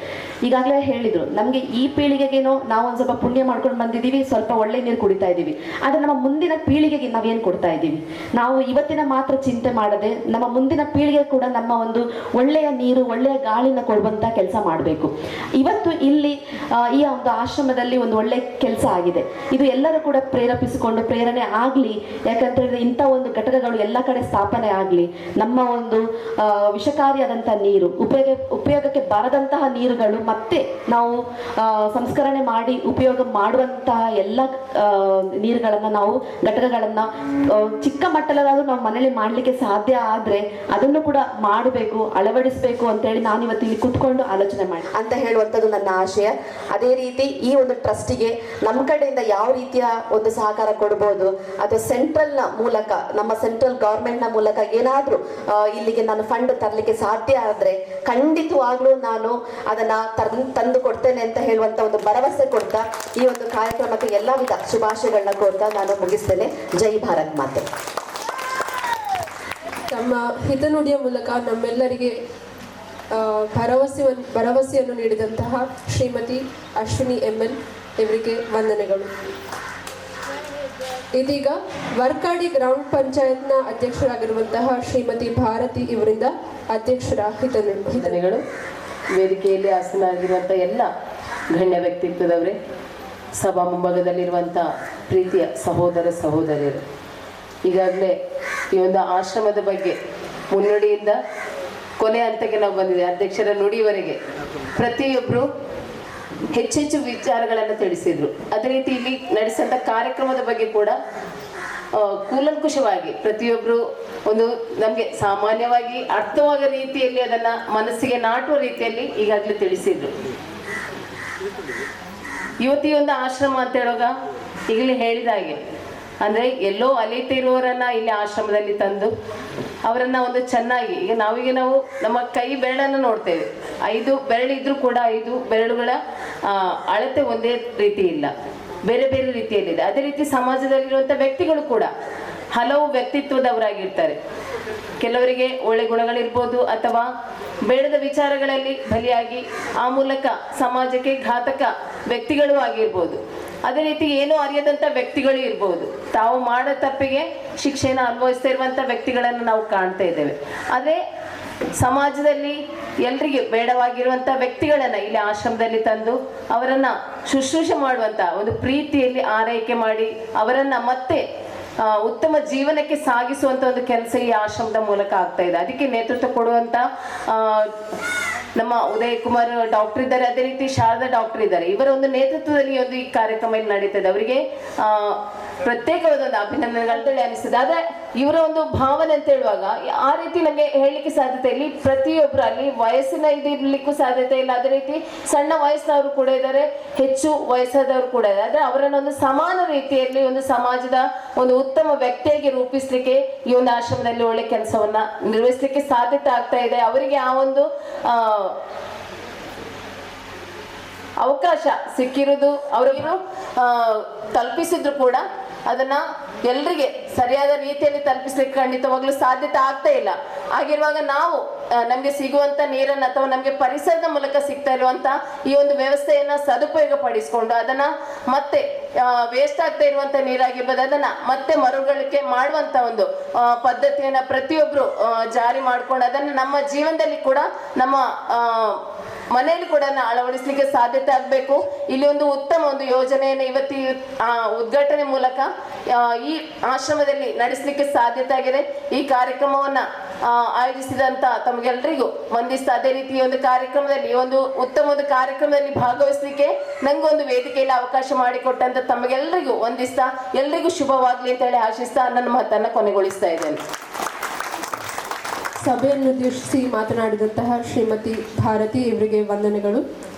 Speaker 12: ಈಗಾಗಲೇ ಹೇಳಿದ್ರು, ನಮಗೆ ಈ ಪೀಳಿಗೆಗೇನೋ ನಾವು ಒಂದು ಸ್ವಲ್ಪ ಪುಣ್ಯ ಮಾಡ್ಕೊಂಡು ಬಂದಿದ್ದೀವಿ, ಸ್ವಲ್ಪ ಒಳ್ಳೆ ನೀರು ಕುಡಿತಾ ಇದ್ದೀವಿ. ಆದರೆ ನಮ್ಮ ಮುಂದಿನ ಪೀಳಿಗೆಗೆ ನಾವೇನು ಕೊಡ್ತಾ ಇದ್ದೀವಿ? ನಾವು ಇವತ್ತಿನ ಮಾತ್ರ ಚಿಂತೆ ಮಾಡದೆ ನಮ್ಮ ಮುಂದಿನ ಪೀಳಿಗೆ ಕೂಡ ನಮ್ಮ ಒಂದು ಒಳ್ಳೆಯ ನೀರು, ಒಳ್ಳೆಯ ಗಾಳಿನ ಕೊಡುವಂಥ ಕೆಲಸ ಮಾಡಬೇಕು. ಇವತ್ತು ಇಲ್ಲಿ ಈ ಒಂದು ಆಶ್ರಮದಲ್ಲಿ ಒಂದು ಒಳ್ಳೆ ಕೆಲಸ ಆಗಿದೆ. ಇದು ಎಲ್ಲರೂ ಕೂಡ ಪ್ರೇರೇಪಿಸಿಕೊಂಡು ಪ್ರೇರಣೆ ಆಗಲಿ. ಯಾಕಂತ ಹೇಳಿದ್ರೆ ಇಂಥ ಒಂದು ಘಟಕಗಳು ಎಲ್ಲ ಕಡೆ ಸ್ಥಾಪನೆ ಆಗಲಿ. ನಮ್ಮ ಒಂದು ವಿಷಕಾರಿಯಾದಂಥ ನೀರು, ಉಪಯೋಗಕ್ಕೆ ಬಾರದಂತಹ ನೀರುಗಳು ಮತ್ತೆ ನಾವು ಸಂಸ್ಕರಣೆ ಮಾಡಿ ಉಪಯೋಗ ಮಾಡುವಂತಹ ಎಲ್ಲ ನೀರುಗಳನ್ನು ನಾವು ಘಟಕಗಳನ್ನು ಚಿಕ್ಕ ಮಟ್ಟದಲ್ಲಾದರೂ ನಾವು ಮನೆಯಲ್ಲಿ ಮಾಡಲಿಕ್ಕೆ ಸಾಧ್ಯ ಆದರೆ ಅದನ್ನು ಕೂಡ ಮಾಡಬೇಕು, ಅಳವಡಿಸಬೇಕು ಅಂತೇಳಿ ನಾನು ಇವತ್ತು ಇಲ್ಲಿ ಕೂತ್ಕೊಂಡು ಆಲೋಚನೆ ಮಾಡಿ ಅಂತ ಹೇಳುವಂಥದ್ದು ನನ್ನ ಆಶಯ. ಅದೇ ರೀತಿ ಈ ಒಂದು ಟ್ರಸ್ಟಿಗೆ ನಮ್ಮ ಕಡೆಯಿಂದ ಯಾವ ರೀತಿಯ ಒಂದು ಸಹಕಾರ ಕೊಡ್ಬೋದು, ಅಥವಾ ಸೆಂಟ್ರಲ್ನ ಮೂಲಕ, ನಮ್ಮ ಸೆಂಟ್ರಲ್ ಗೌರ್ಮೆಂಟ್ನ ಮೂಲಕ ಏನಾದರೂ ಇಲ್ಲಿಗೆ ನಾನು ಫಂಡ್ ತರಲಿಕ್ಕೆ ಸಾಧ್ಯ ಆದರೆ ಖಂಡಿತವಾಗ್ಲೂ ನಾನು ಅದನ್ನ ತಂದು ಕೊಡ್ತೇನೆ ಅಂತ ಹೇಳುವಂತ ಒಂದು ಭರವಸೆ ಕೊಡ್ತಾ ಈ ಒಂದು ಕಾರ್ಯಕ್ರಮಕ್ಕೆ ಎಲ್ಲ ವಿಧ ಶುಭಾಶಯಗಳನ್ನ ಕೋರ್ತಾ ನಾನು ಮುಗಿಸ್ತೇನೆ. ಜೈ ಭಾರತ್ ಮಾತೆ.
Speaker 1: ತಮ್ಮ ಹಿತನುಡಿಯ ಮೂಲಕ ನಮ್ಮೆಲ್ಲರಿಗೆ ಭರವಸೆಯನ್ನು ನೀಡಿದಂತಹ ಶ್ರೀಮತಿ ಅಶ್ವಿನಿ ML ಇವರಿಗೆ ವಂದನೆಗಳು. ಇದೀಗ ವರ್ಕಾಡಿ ಗ್ರಾಮ ಪಂಚಾಯತ್ನ ಅಧ್ಯಕ್ಷರಾಗಿರುವಂತಹ ಶ್ರೀಮತಿ ಭಾರತಿ ಇವರಿಂದ ಅಧ್ಯಕ್ಷರ ಹಿತನುಡಿಗಳು.
Speaker 13: ವೇದಿಕೆಯಲ್ಲಿ ಆಸೀನರಾಗಿರುವಂಥ ಎಲ್ಲ ಗಣ್ಯ ವ್ಯಕ್ತಿತ್ವದವರೇ, ಸಭಾ ಮುಂಭಾಗದಲ್ಲಿರುವಂಥ ಪ್ರೀತಿಯ ಸಹೋದರ ಸಹೋದರಿಯರು, ಈಗಾಗಲೇ ಈ ಒಂದು ಆಶ್ರಮದ ಬಗ್ಗೆ ಮುನ್ನುಡಿಯಿಂದ ಕೊನೆ ಹಂತಕ್ಕೆ ನಾವು ಬಂದಿದೆ. ಅಧ್ಯಕ್ಷರ ನುಡಿಯವರೆಗೆ ಪ್ರತಿಯೊಬ್ಬರು ಹೆಚ್ಚೆಚ್ಚು ವಿಚಾರಗಳನ್ನು ತಿಳಿಸಿದ್ರು. ಅದೇ ರೀತಿ ಇಲ್ಲಿ ನಡೆಸಂತ ಕಾರ್ಯಕ್ರಮದ ಬಗ್ಗೆ ಕೂಡ ಕೂಲಂಕುಷವಾಗಿ ಪ್ರತಿಯೊಬ್ಬರು ಒಂದು ನಮಗೆ ಸಾಮಾನ್ಯವಾಗಿ ಅರ್ಥವಾಗೋ ರೀತಿಯಲ್ಲಿ ಅದನ್ನ ಮನಸ್ಸಿಗೆ ನಾಟುವ ರೀತಿಯಲ್ಲಿ ಈಗಾಗಲೇ ತಿಳಿಸಿದ್ರು. ಇವತ್ತು ಈ ಒಂದು ಆಶ್ರಮ ಅಂತ ಹೇಳುವಾಗ ಈಗಲೇ ಹೇಳಿದ ಹಾಗೆ ಅಂದ್ರೆ ಎಲ್ಲೋ ಅಲಿತಿರುವವರನ್ನ ಇಲ್ಲಿ ಆಶ್ರಮದಲ್ಲಿ ತಂದು ಅವರನ್ನ ಒಂದು ಚೆನ್ನಾಗಿ, ಈಗ ನಾವು ನಮ್ಮ ಕೈ ಬೆರಳನ್ನು ನೋಡ್ತೇವೆ, 5 ಬೆರಳಿದ್ರೂ ಕೂಡ 5 ಬೆರಳುಗಳ ಅಳತೆ ಒಂದೇ ರೀತಿ ಇಲ್ಲ, ಬೇರೆ ಬೇರೆ ರೀತಿಯಲ್ಲಿದೆ. ಅದೇ ರೀತಿ ಸಮಾಜದಲ್ಲಿರುವಂಥ ವ್ಯಕ್ತಿಗಳು ಕೂಡ ಹಲವು ವ್ಯಕ್ತಿತ್ವದವರಾಗಿರ್ತಾರೆ. ಕೆಲವರಿಗೆ ಒಳ್ಳೆ ಗುಣಗಳಿರ್ಬೋದು, ಅಥವಾ ಬೇಡದ ವಿಚಾರಗಳಲ್ಲಿ ಬಲಿಯಾಗಿ ಆ ಮೂಲಕ ಸಮಾಜಕ್ಕೆ ಘಾತಕ ವ್ಯಕ್ತಿಗಳು ಆಗಿರ್ಬೋದು. ಅದೇ ರೀತಿ ಏನೂ ಅರಿಯದಂಥ ವ್ಯಕ್ತಿಗಳು ಇರ್ಬೋದು. ತಾವು ಮಾಡೋ ತಪ್ಪಿಗೆ ಶಿಕ್ಷೆಯನ್ನು ಅನುಭವಿಸ್ತಾ ಇರುವಂಥ ವ್ಯಕ್ತಿಗಳನ್ನು ನಾವು ಕಾಣ್ತಾ ಇದ್ದೇವೆ. ಆದರೆ ಸಮಾಜದಲ್ಲಿ ಎಲ್ರಿಗೆ ಬೇಡವಾಗಿರುವಂಥ ವ್ಯಕ್ತಿಗಳನ್ನು ಇಲ್ಲಿ ಆಶ್ರಮದಲ್ಲಿ ತಂದು ಅವರನ್ನು ಶುಶ್ರೂಷೆ ಮಾಡುವಂಥ ಒಂದು ಪ್ರೀತಿಯಲ್ಲಿ ಆರೈಕೆ ಮಾಡಿ ಅವರನ್ನು ಮತ್ತೆ ಉತ್ತಮ ಜೀವನಕ್ಕೆ ಸಾಗಿಸುವಂಥ ಒಂದು ಕೆಲಸ ಈ ಆಶ್ರಮದ ಮೂಲಕ ಆಗ್ತಾ ಇದೆ. ಅದಕ್ಕೆ ನೇತೃತ್ವ ಕೊಡುವಂಥ ನಮ್ಮ ಉದಯ್ ಕುಮಾರ್ ಡಾಕ್ಟರ್ ಇದ್ದಾರೆ, ಅದೇ ರೀತಿ ಶಾರದಾ ಡಾಕ್ಟರ್ ಇದ್ದಾರೆ. ಇವರ ಒಂದು ನೇತೃತ್ವದಲ್ಲಿ ಈ ಕಾರ್ಯಕ್ರಮ ಇಲ್ಲಿ ನಡೀತದೆ. ಅವರಿಗೆ ಪ್ರತ್ಯೇಕವಾದ ಒಂದು ಅಭಿನಂದನೆಗಳು ಅನಿಸ್ತದೆ. ಆದ್ರೆ ಇವರ ಒಂದು ಭಾವನೆ ಅಂತ ಹೇಳುವಾಗ ಆ ರೀತಿ ನಮಗೆ ಹೇಳಲಿಕ್ಕೆ ಸಾಧ್ಯತೆ ಇಲ್ಲಿ ಪ್ರತಿಯೊಬ್ಬರು ಅಲ್ಲಿ ವಯಸ್ಸಿನ ಇದಿರ್ಲಿಕ್ಕೂ ಸಾಧ್ಯತೆ ಇಲ್ಲ. ಅದೇ ರೀತಿ ಸಣ್ಣ ವಯಸ್ಸಿನವರು ಕೂಡ ಇದ್ದಾರೆ, ಹೆಚ್ಚು ವಯಸ್ಸಾದವರು ಕೂಡ ಇದ್ದಾರೆ. ಆದ್ರೆ ಅವರನ್ನ ಒಂದು ಸಮಾನ ರೀತಿಯಲ್ಲಿ ಒಂದು ಸಮಾಜದ ಒಂದು ಉತ್ತಮ ವ್ಯಕ್ತಿಯಾಗಿ ರೂಪಿಸ್ಲಿಕ್ಕೆ ಈ ಒಂದು ಆಶ್ರಮದಲ್ಲಿ ಒಳ್ಳೆ ಕೆಲಸವನ್ನ ನಿರ್ವಹಿಸ್ಲಿಕ್ಕೆ ಸಾಧ್ಯತೆ ಆಗ್ತಾ ಇದೆ. ಅವರಿಗೆ ಆ ಒಂದು ಅವಕಾಶ ಸಿಕ್ಕಿರುವುದು ಅವರಿಗೂ ತಲುಪಿಸಿದ್ರು ಕೂಡ ಅದನ್ನ ಎಲ್ರಿಗೆ ಸರಿಯಾದ ರೀತಿಯಲ್ಲಿ ತಲುಪಿಸ್ಲಿಕ್ಕೆ ಖಂಡಿತವಾಗ್ಲೂ ಸಾಧ್ಯತೆ ಆಗ್ತಾ ಇಲ್ಲ. ಆಗಿರುವಾಗ ನಾವು ನಮ್ಗೆ ಸಿಗುವಂತ ನೀರನ್ನ ಅಥವಾ ನಮ್ಗೆ ಪರಿಸರದ ಮೂಲಕ ಸಿಗ್ತಾ ಇರುವಂತ ಈ ಒಂದು ವ್ಯವಸ್ಥೆಯನ್ನ ಸದುಪಯೋಗ ಪಡಿಸ್ಕೊಂಡು ಅದನ್ನ ಮತ್ತೆ ವೇಸ್ಟ್ ಆಗ್ತಾ ಇರುವಂತ ನೀರಾಗಿರ್ಬೋದು ಅದನ್ನ ಮತ್ತೆ ಮರುಗಳಿಕೆ ಮಾಡುವಂತ ಒಂದು ಪದ್ಧತಿಯನ್ನ ಪ್ರತಿಯೊಬ್ರು ಜಾರಿ ಮಾಡ್ಕೊಂಡು ಅದನ್ನ ನಮ್ಮ ಜೀವನದಲ್ಲಿ ಕೂಡ ನಮ್ಮ ಮನೆಯಲ್ಲಿ ಕೂಡ ಅಳವಡಿಸ್ಲಿಕ್ಕೆ ಸಾಧ್ಯತೆ ಆಗ್ಬೇಕು. ಇಲ್ಲಿ ಒಂದು ಉತ್ತಮ ಒಂದು ಯೋಜನೆಯನ್ನು ಇವತ್ತಿ ಉದ್ಘಾಟನೆ ಮೂಲಕ ಈ ಆಶ್ರಮದಲ್ಲಿ ನಡೆಸಲಿಕ್ಕೆ ಸಾಧ್ಯತೆ ಆಗಿದೆ. ಈ ಕಾರ್ಯಕ್ರಮವನ್ನ ಆಯೋಜಿಸಿದಂತ ತಮಗೆಲ್ಲರಿಗೂ ವಂದಿಸ್ತಾ, ಅದೇ ರೀತಿ ಈ ಒಂದು ಕಾರ್ಯಕ್ರಮದಲ್ಲಿ ಈ ಒಂದು ಉತ್ತಮ ಒಂದು ಕಾರ್ಯಕ್ರಮದಲ್ಲಿ ಭಾಗವಹಿಸಲಿಕ್ಕೆ ನಂಗೊಂದು ವೇದಿಕೆಯಲ್ಲಿ ಅವಕಾಶ ಮಾಡಿಕೊಟ್ಟಂತ ತಮಗೆಲ್ಲರಿಗೂ ವಂದಿಸ್ತಾ, ಎಲ್ರಿಗೂ ಶುಭವಾಗ್ಲಿ ಅಂತ ಹೇಳಿ ಆಶಿಸ್ತಾ ನನ್ನ ಮಾತನ್ನ ಕೊನೆಗೊಳಿಸ್ತಾ ಇದ್ದೇನೆ.
Speaker 1: ಸಭೆಯನ್ನು ಉದ್ದೇಶಿಸಿ ಮಾತನಾಡಿದಂತಹ ಶ್ರೀಮತಿ ಭಾರತಿ ಇವರಿಗೆ ವಂದನೆಗಳು.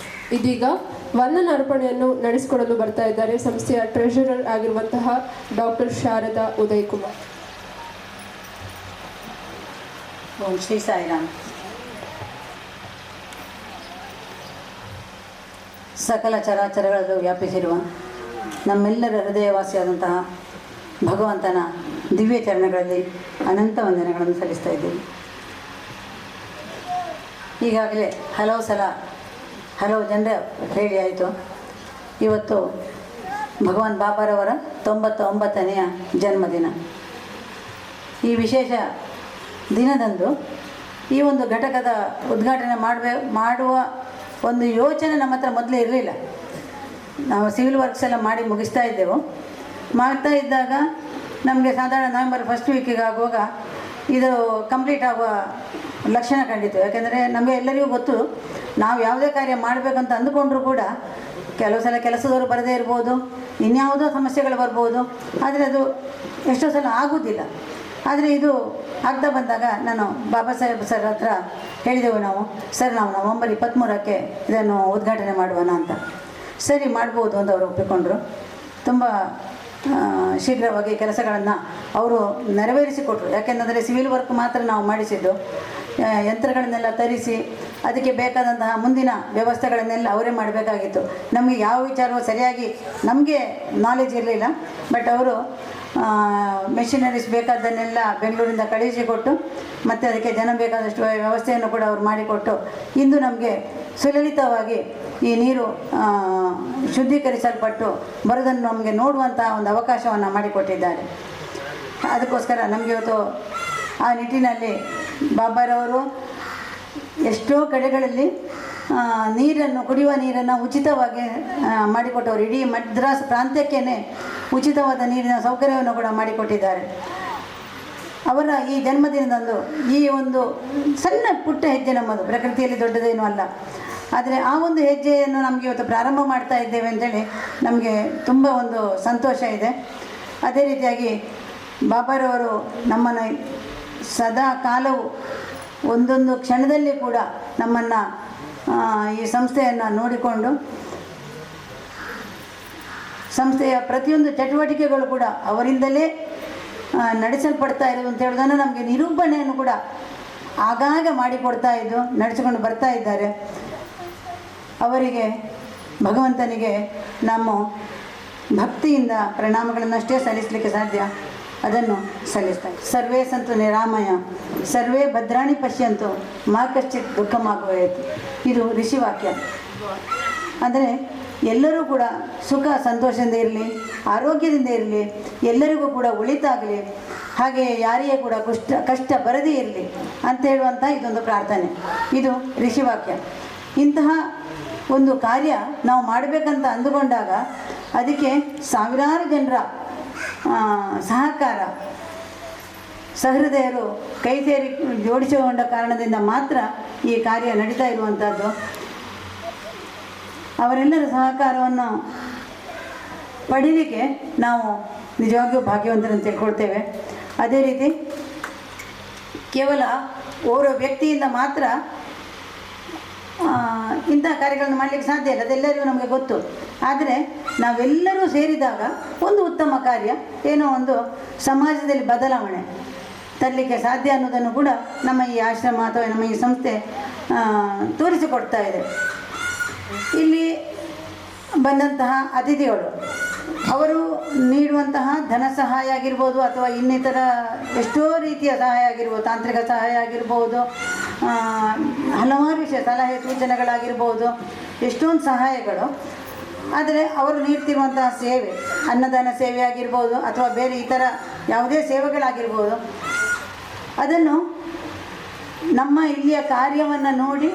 Speaker 1: ಇದೀಗ ವಂದನಾರ್ಪಣೆಯನ್ನು ನಡೆಸಿಕೊಡಲು ಬರ್ತಾ ಇದ್ದಾರೆ ಸಂಸ್ಥೆಯ ಟ್ರೆಷರರ್ ಆಗಿರುವಂತಹ ಡಾಕ್ಟರ್ ಶಾರದಾ ಉದಯ್ ಕುಮಾರ್.
Speaker 2: ಓಂ ಶ್ರೀ ಸಾಯಿರಾಮ್. ಸಕಲ ಚರಾಚರಗಳಲ್ಲೂ ವ್ಯಾಪಿಸಿರುವ ನಮ್ಮೆಲ್ಲರ ಹೃದಯವಾಸಿಯಾದಂತಹ ಭಗವಂತನ ದಿವ್ಯ ಚರಣಗಳಲ್ಲಿ ಅನಂತ ವಂದನೆಗಳನ್ನು ಸಲ್ಲಿಸ್ತಾ ಇದ್ದೇವೆ. ಈಗಾಗಲೇ ಹಲವು ಸಲ ಹಲವು ಜನರ ಹೇಳಿ ಆಯಿತು. ಇವತ್ತು ಭಗವಾನ್ ಬಾಬಾರವರ 99ನೆಯ ಜನ್ಮದಿನ. ಈ ವಿಶೇಷ ದಿನದಂದು ಈ ಒಂದು ಘಟಕದ ಉದ್ಘಾಟನೆ ಮಾಡುವ ಒಂದು ಯೋಚನೆ ನಮ್ಮ ಹತ್ರ ಮೊದಲೇ ಇರಲಿಲ್ಲ. ನಾವು ಸಿವಿಲ್ ವರ್ಕ್ಸ್ ಎಲ್ಲ ಮಾಡಿ ಮುಗಿಸ್ತಾ ಇದ್ದೆವು. ಮಾಡ್ತಾ ಇದ್ದಾಗ ನಮಗೆ ಸಾಧಾರಣ ನವೆಂಬರ್ ಫಸ್ಟ್ ವೀಕಿಗೆ ಆಗುವಾಗ ಇದು ಕಂಪ್ಲೀಟ್ ಆಗುವ ಲಕ್ಷಣ ಕಂಡಿತು. ಯಾಕೆಂದರೆ ನಮಗೆ ಎಲ್ಲರಿಗೂ ಗೊತ್ತು, ನಾವು ಯಾವುದೇ ಕಾರ್ಯ ಮಾಡಬೇಕಂತ ಅಂದುಕೊಂಡ್ರೂ ಕೂಡ ಕೆಲವು ಸಲ ಕೆಲಸದವರು ಬರದೇ ಇರ್ಬೋದು, ಇನ್ಯಾವುದೋ ಸಮಸ್ಯೆಗಳು ಬರ್ಬೋದು, ಆದರೆ ಅದು ಎಷ್ಟೋ ಸಲ ಆಗೋದಿಲ್ಲ. ಆದರೆ ಇದು ಆಗ್ತಾ ಬಂದಾಗ ನಾನು ಬಾಬಾ ಸಾಹೇಬ್ ಸರ್ ಹತ್ರ ಹೇಳಿದೆವು ನಾವು, ಸರ್ ನಾವು ನವೆಂಬರ್ 23ಕ್ಕೆ ಇದನ್ನು ಉದ್ಘಾಟನೆ ಮಾಡುವನ ಅಂತ. ಸರಿ ಮಾಡ್ಬೋದು ಅಂತ ಅವರು ಒಪ್ಪಿಕೊಂಡ್ರು. ತುಂಬ ಶೀಘ್ರವಾಗಿ ಕೆಲಸಗಳನ್ನು ಅವರು ನೆರವೇರಿಸಿಕೊಟ್ರು. ಯಾಕೆಂದರೆ ಸಿವಿಲ್ ವರ್ಕ್ ಮಾತ್ರ ನಾವು ಮಾಡಿಸಿದ್ದು, ಯಂತ್ರಗಳನ್ನೆಲ್ಲ ತರಿಸಿ ಅದಕ್ಕೆ ಬೇಕಾದಂತಹ ಮುಂದಿನ ವ್ಯವಸ್ಥೆಗಳನ್ನೆಲ್ಲ ಅವರೇ ಮಾಡಬೇಕಾಗಿತ್ತು. ನಮಗೆ ಯಾವ ವಿಚಾರವೂ ಸರಿಯಾಗಿ ನಮಗೆ ನಾಲೆಜ್ ಇರಲಿಲ್ಲ. ಬಟ್ ಅವರು ಮೆಷಿನರೀಸ್ ಬೇಕಾದ್ದನ್ನೆಲ್ಲ ಬೆಂಗಳೂರಿಂದ ಕಳುಹಿಸಿಕೊಟ್ಟು ಮತ್ತು ಅದಕ್ಕೆ ಜನ ಬೇಕಾದಷ್ಟು ವ್ಯವಸ್ಥೆಯನ್ನು ಕೂಡ ಅವರು ಮಾಡಿಕೊಟ್ಟು ಇಂದು ನಮಗೆ ಸುಲಲಿತವಾಗಿ ಈ ನೀರು ಶುದ್ಧೀಕರಿಸಲ್ಪಟ್ಟು ಬರೋದನ್ನು ನಮಗೆ ನೋಡುವಂಥ ಒಂದು ಅವಕಾಶವನ್ನು ಮಾಡಿಕೊಟ್ಟಿದ್ದಾರೆ. ಅದಕ್ಕೋಸ್ಕರ ನಮಗೆ ಇವತ್ತು ಆ ನಿಟ್ಟಿನಲ್ಲಿ ಬಾಬಾರವರು ಎಷ್ಟೋ ಕಡೆಗಳಲ್ಲಿ ನೀರನ್ನು, ಕುಡಿಯುವ ನೀರನ್ನು ಉಚಿತವಾಗಿ ಮಾಡಿಕೊಟ್ಟವರು. ಇಡೀ ಮದ್ರಾಸ್ ಪ್ರಾಂತ್ಯಕ್ಕೇ ಉಚಿತವಾದ ನೀರಿನ ಸೌಕರ್ಯವನ್ನು ಕೂಡ ಮಾಡಿಕೊಟ್ಟಿದ್ದಾರೆ. ಅವರ ಈ ಜನ್ಮದಿನದಂದು ಈ ಒಂದು ಸಣ್ಣ ಪುಟ್ಟ ಹೆಜ್ಜೆ ನಮ್ಮದು, ಪ್ರಕೃತಿಯಲ್ಲಿ ದೊಡ್ಡದೇನೂ ಅಲ್ಲ, ಆದರೆ ಆ ಒಂದು ಹೆಜ್ಜೆಯನ್ನು ನಮಗೆ ಇವತ್ತು ಪ್ರಾರಂಭ ಮಾಡ್ತಾ ಇದ್ದೇವೆ ಅಂತೇಳಿ ನಮಗೆ ತುಂಬ ಒಂದು ಸಂತೋಷ ಇದೆ. ಅದೇ ರೀತಿಯಾಗಿ ಬಾಬಾರವರು ನಮ್ಮನ್ನು ಸದಾ ಕಾಲವು ಒಂದೊಂದು ಕ್ಷಣದಲ್ಲಿ ಕೂಡ ನಮ್ಮನ್ನು ಈ ಸಂಸ್ಥೆಯನ್ನು ನೋಡಿಕೊಂಡು ಸಂಸ್ಥೆಯ ಪ್ರತಿಯೊಂದು ಚಟುವಟಿಕೆಗಳು ಕೂಡ ಅವರಿಂದಲೇ ನಡೆಸಲ್ಪಡ್ತಾ ಇರೋದು ಅಂತ ಹೇಳೋದನ್ನು ನಮಗೆ ನಿರೂಪಣೆಯನ್ನು ಕೂಡ ಆಗಾಗ ಮಾಡಿಕೊಡ್ತಾ ಇದ್ದು ನಡೆಸಿಕೊಂಡು ಬರ್ತಾ ಇದ್ದಾರೆ. ಅವರಿಗೆ, ಭಗವಂತನಿಗೆ ನಮ್ಮ ಭಕ್ತಿಯಿಂದ ಪ್ರಣಾಮಗಳನ್ನಷ್ಟೇ ಸಲ್ಲಿಸಲಿಕ್ಕೆ ಸಾಧ್ಯ, ಅದನ್ನು ಸಲ್ಲಿಸ್ತಾರೆ. ಸರ್ವೇ ಸಂತು ನಿರಾಮಯ ಸರ್ವೇ ಭದ್ರಾಣಿ ಪಶ್ಯಂತು ಮಾ ಕಶ್ಚಿತ್ ದುಃಖಮಾಗುವಯತು. ಇದು ಋಷಿವಾಕ್ಯ. ಅಂದರೆ ಎಲ್ಲರೂ ಕೂಡ ಸುಖ ಸಂತೋಷದಿಂದ ಇರಲಿ, ಆರೋಗ್ಯದಿಂದ ಇರಲಿ, ಎಲ್ಲರಿಗೂ ಕೂಡ ಒಳಿತಾಗಲಿ, ಹಾಗೆ ಯಾರಿಗೂ ಕೂಡ ಕಷ್ಟ ಬರದೇ ಇರಲಿ ಅಂತ ಹೇಳುವಂಥ ಇದೊಂದು ಪ್ರಾರ್ಥನೆ, ಇದು ಋಷಿವಾಕ್ಯ. ಇಂತಹ ಒಂದು ಕಾರ್ಯ ನಾವು ಮಾಡಬೇಕಂತ ಅಂದುಕೊಂಡಾಗ ಅದಕ್ಕೆ ಸಾವಿರಾರು ಜನರ ಸಹಕಾರ, ಸಹೃದಯರು ಕೈ ಸೇರಿ ಜೋಡಿಸಿಕೊಂಡ ಕಾರಣದಿಂದ ಮಾತ್ರ ಈ ಕಾರ್ಯ ನಡೀತಾ ಇರುವಂಥದ್ದು. ಅವರೆಲ್ಲರ ಸಹಕಾರವನ್ನು ಪಡೀಲಿಕ್ಕೆ ನಾವು ನಿಜವಾಗಿಯೂ ಭಾಗ್ಯವಂತರನ್ನು ತಿಳ್ಕೊಳ್ತೇವೆ. ಅದೇ ರೀತಿ ಕೇವಲ ಓರ್ವ ವ್ಯಕ್ತಿಯಿಂದ ಮಾತ್ರ ಇಂಥ ಕಾರ್ಯಗಳನ್ನು ಮಾಡಲಿಕ್ಕೆ ಸಾಧ್ಯ ಇಲ್ಲ, ಅದೆಲ್ಲರಿಗೂ ನಮಗೆ ಗೊತ್ತು. ಆದರೆ ನಾವೆಲ್ಲರೂ ಸೇರಿದಾಗ ಒಂದು ಉತ್ತಮ ಕಾರ್ಯ, ಏನೋ ಒಂದು ಸಮಾಜದಲ್ಲಿ ಬದಲಾವಣೆ ತರಲಿಕ್ಕೆ ಸಾಧ್ಯ ಅನ್ನೋದನ್ನು ಕೂಡ ನಮ್ಮ ಈ ಆಶ್ರಮ ಅಥವಾ ನಮ್ಮ ಈ ಸಂಸ್ಥೆ ತೋರಿಸಿಕೊಡ್ತಾ ಇದೆ. ಇಲ್ಲಿ ಬಂದಂತಹ ಅತಿಥಿಗಳು ಅವರು ನೀಡುವಂತಹ ಧನ ಸಹಾಯ ಆಗಿರ್ಬೋದು ಅಥವಾ ಇನ್ನಿತರ ಎಷ್ಟೋ ರೀತಿಯ ಸಹಾಯ ಆಗಿರ್ಬೋದು, ತಾಂತ್ರಿಕ ಸಹಾಯ ಆಗಿರ್ಬೋದು, ಹಲವಾರು ವಿಷಯ ಸಲಹೆ ಸೂಚನೆಗಳಾಗಿರ್ಬೋದು, ಎಷ್ಟೊಂದು ಸಹಾಯಗಳು. ಆದರೆ ಅವರು ನೀಡ್ತಿರುವಂತಹ ಸೇವೆ, ಅನ್ನದಾನ ಸೇವೆ ಆಗಿರ್ಬೋದು ಅಥವಾ ಬೇರೆ ಇತರ ಯಾವುದೇ ಸೇವೆಗಳಾಗಿರ್ಬೋದು, ಅದನ್ನು ನಮ್ಮ ಇಲ್ಲಿಯ ಕಾರ್ಯವನ್ನು ನೋಡಿ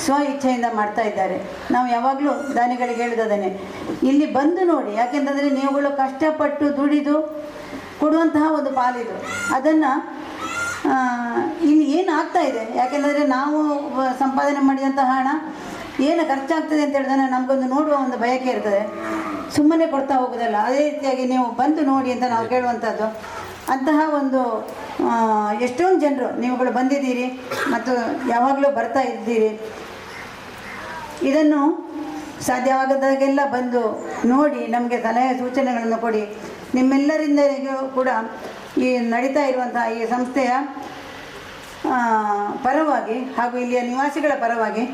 Speaker 2: ಸ್ವ ಇಚ್ಛೆಯಿಂದ ಮಾಡ್ತಾ ಇದ್ದಾರೆ. ನಾವು ಯಾವಾಗಲೂ ದಾನಿಗಳಿಗೆ ಹೇಳೋದನ್ನೇ, ಇಲ್ಲಿ ಬಂದು ನೋಡಿ, ಯಾಕೆಂತಂದರೆ ನೀವುಗಳು ಕಷ್ಟಪಟ್ಟು ದುಡಿದು ಕೊಡುವಂತಹ ಒಂದು ಪಾಲಿದು. ಅದನ್ನು ಇಲ್ಲಿ ಏನು ಆಗ್ತಾ ಇದೆ, ಯಾಕೆಂದರೆ ನಾವು ಸಂಪಾದನೆ ಮಾಡಿದಂತಹ ಹಣ ಏನು ಖರ್ಚಾಗ್ತದೆ ಅಂತ ಹೇಳಿದ್ರೆ ನಮಗೊಂದು ನೋಡುವ ಒಂದು ಬಯಕೆ ಇರ್ತದೆ, ಸುಮ್ಮನೆ ಕೊಡ್ತಾ ಹೋಗೋದಲ್ಲ. ಅದೇ ರೀತಿಯಾಗಿ ನೀವು ಬಂದು ನೋಡಿ ಅಂತ ನಾವು ಕೇಳುವಂಥದ್ದು. ಅಂತಹ ಒಂದು ಎಷ್ಟೊಂದು ಜನರು ನೀವುಗಳು ಬಂದಿದ್ದೀರಿ ಮತ್ತು ಯಾವಾಗಲೂ ಬರ್ತಾ ಇದ್ದೀರಿ. ಇದನ್ನು ಸಾಧ್ಯವಾಗದಾಗೆಲ್ಲ ಬಂದು ನೋಡಿ ನಮಗೆ ಸಲಹೆ ಸೂಚನೆಗಳನ್ನು ಕೊಡಿ. ನಿಮ್ಮೆಲ್ಲರಿಂದಲೂ ಕೂಡ ಈ ನಡೀತಾ ಇರುವಂತಹ ಈ ಸಂಸ್ಥೆಯ ಪರವಾಗಿ ಹಾಗೂ ಇಲ್ಲಿಯ ನಿವಾಸಿಗಳ ಪರವಾಗಿ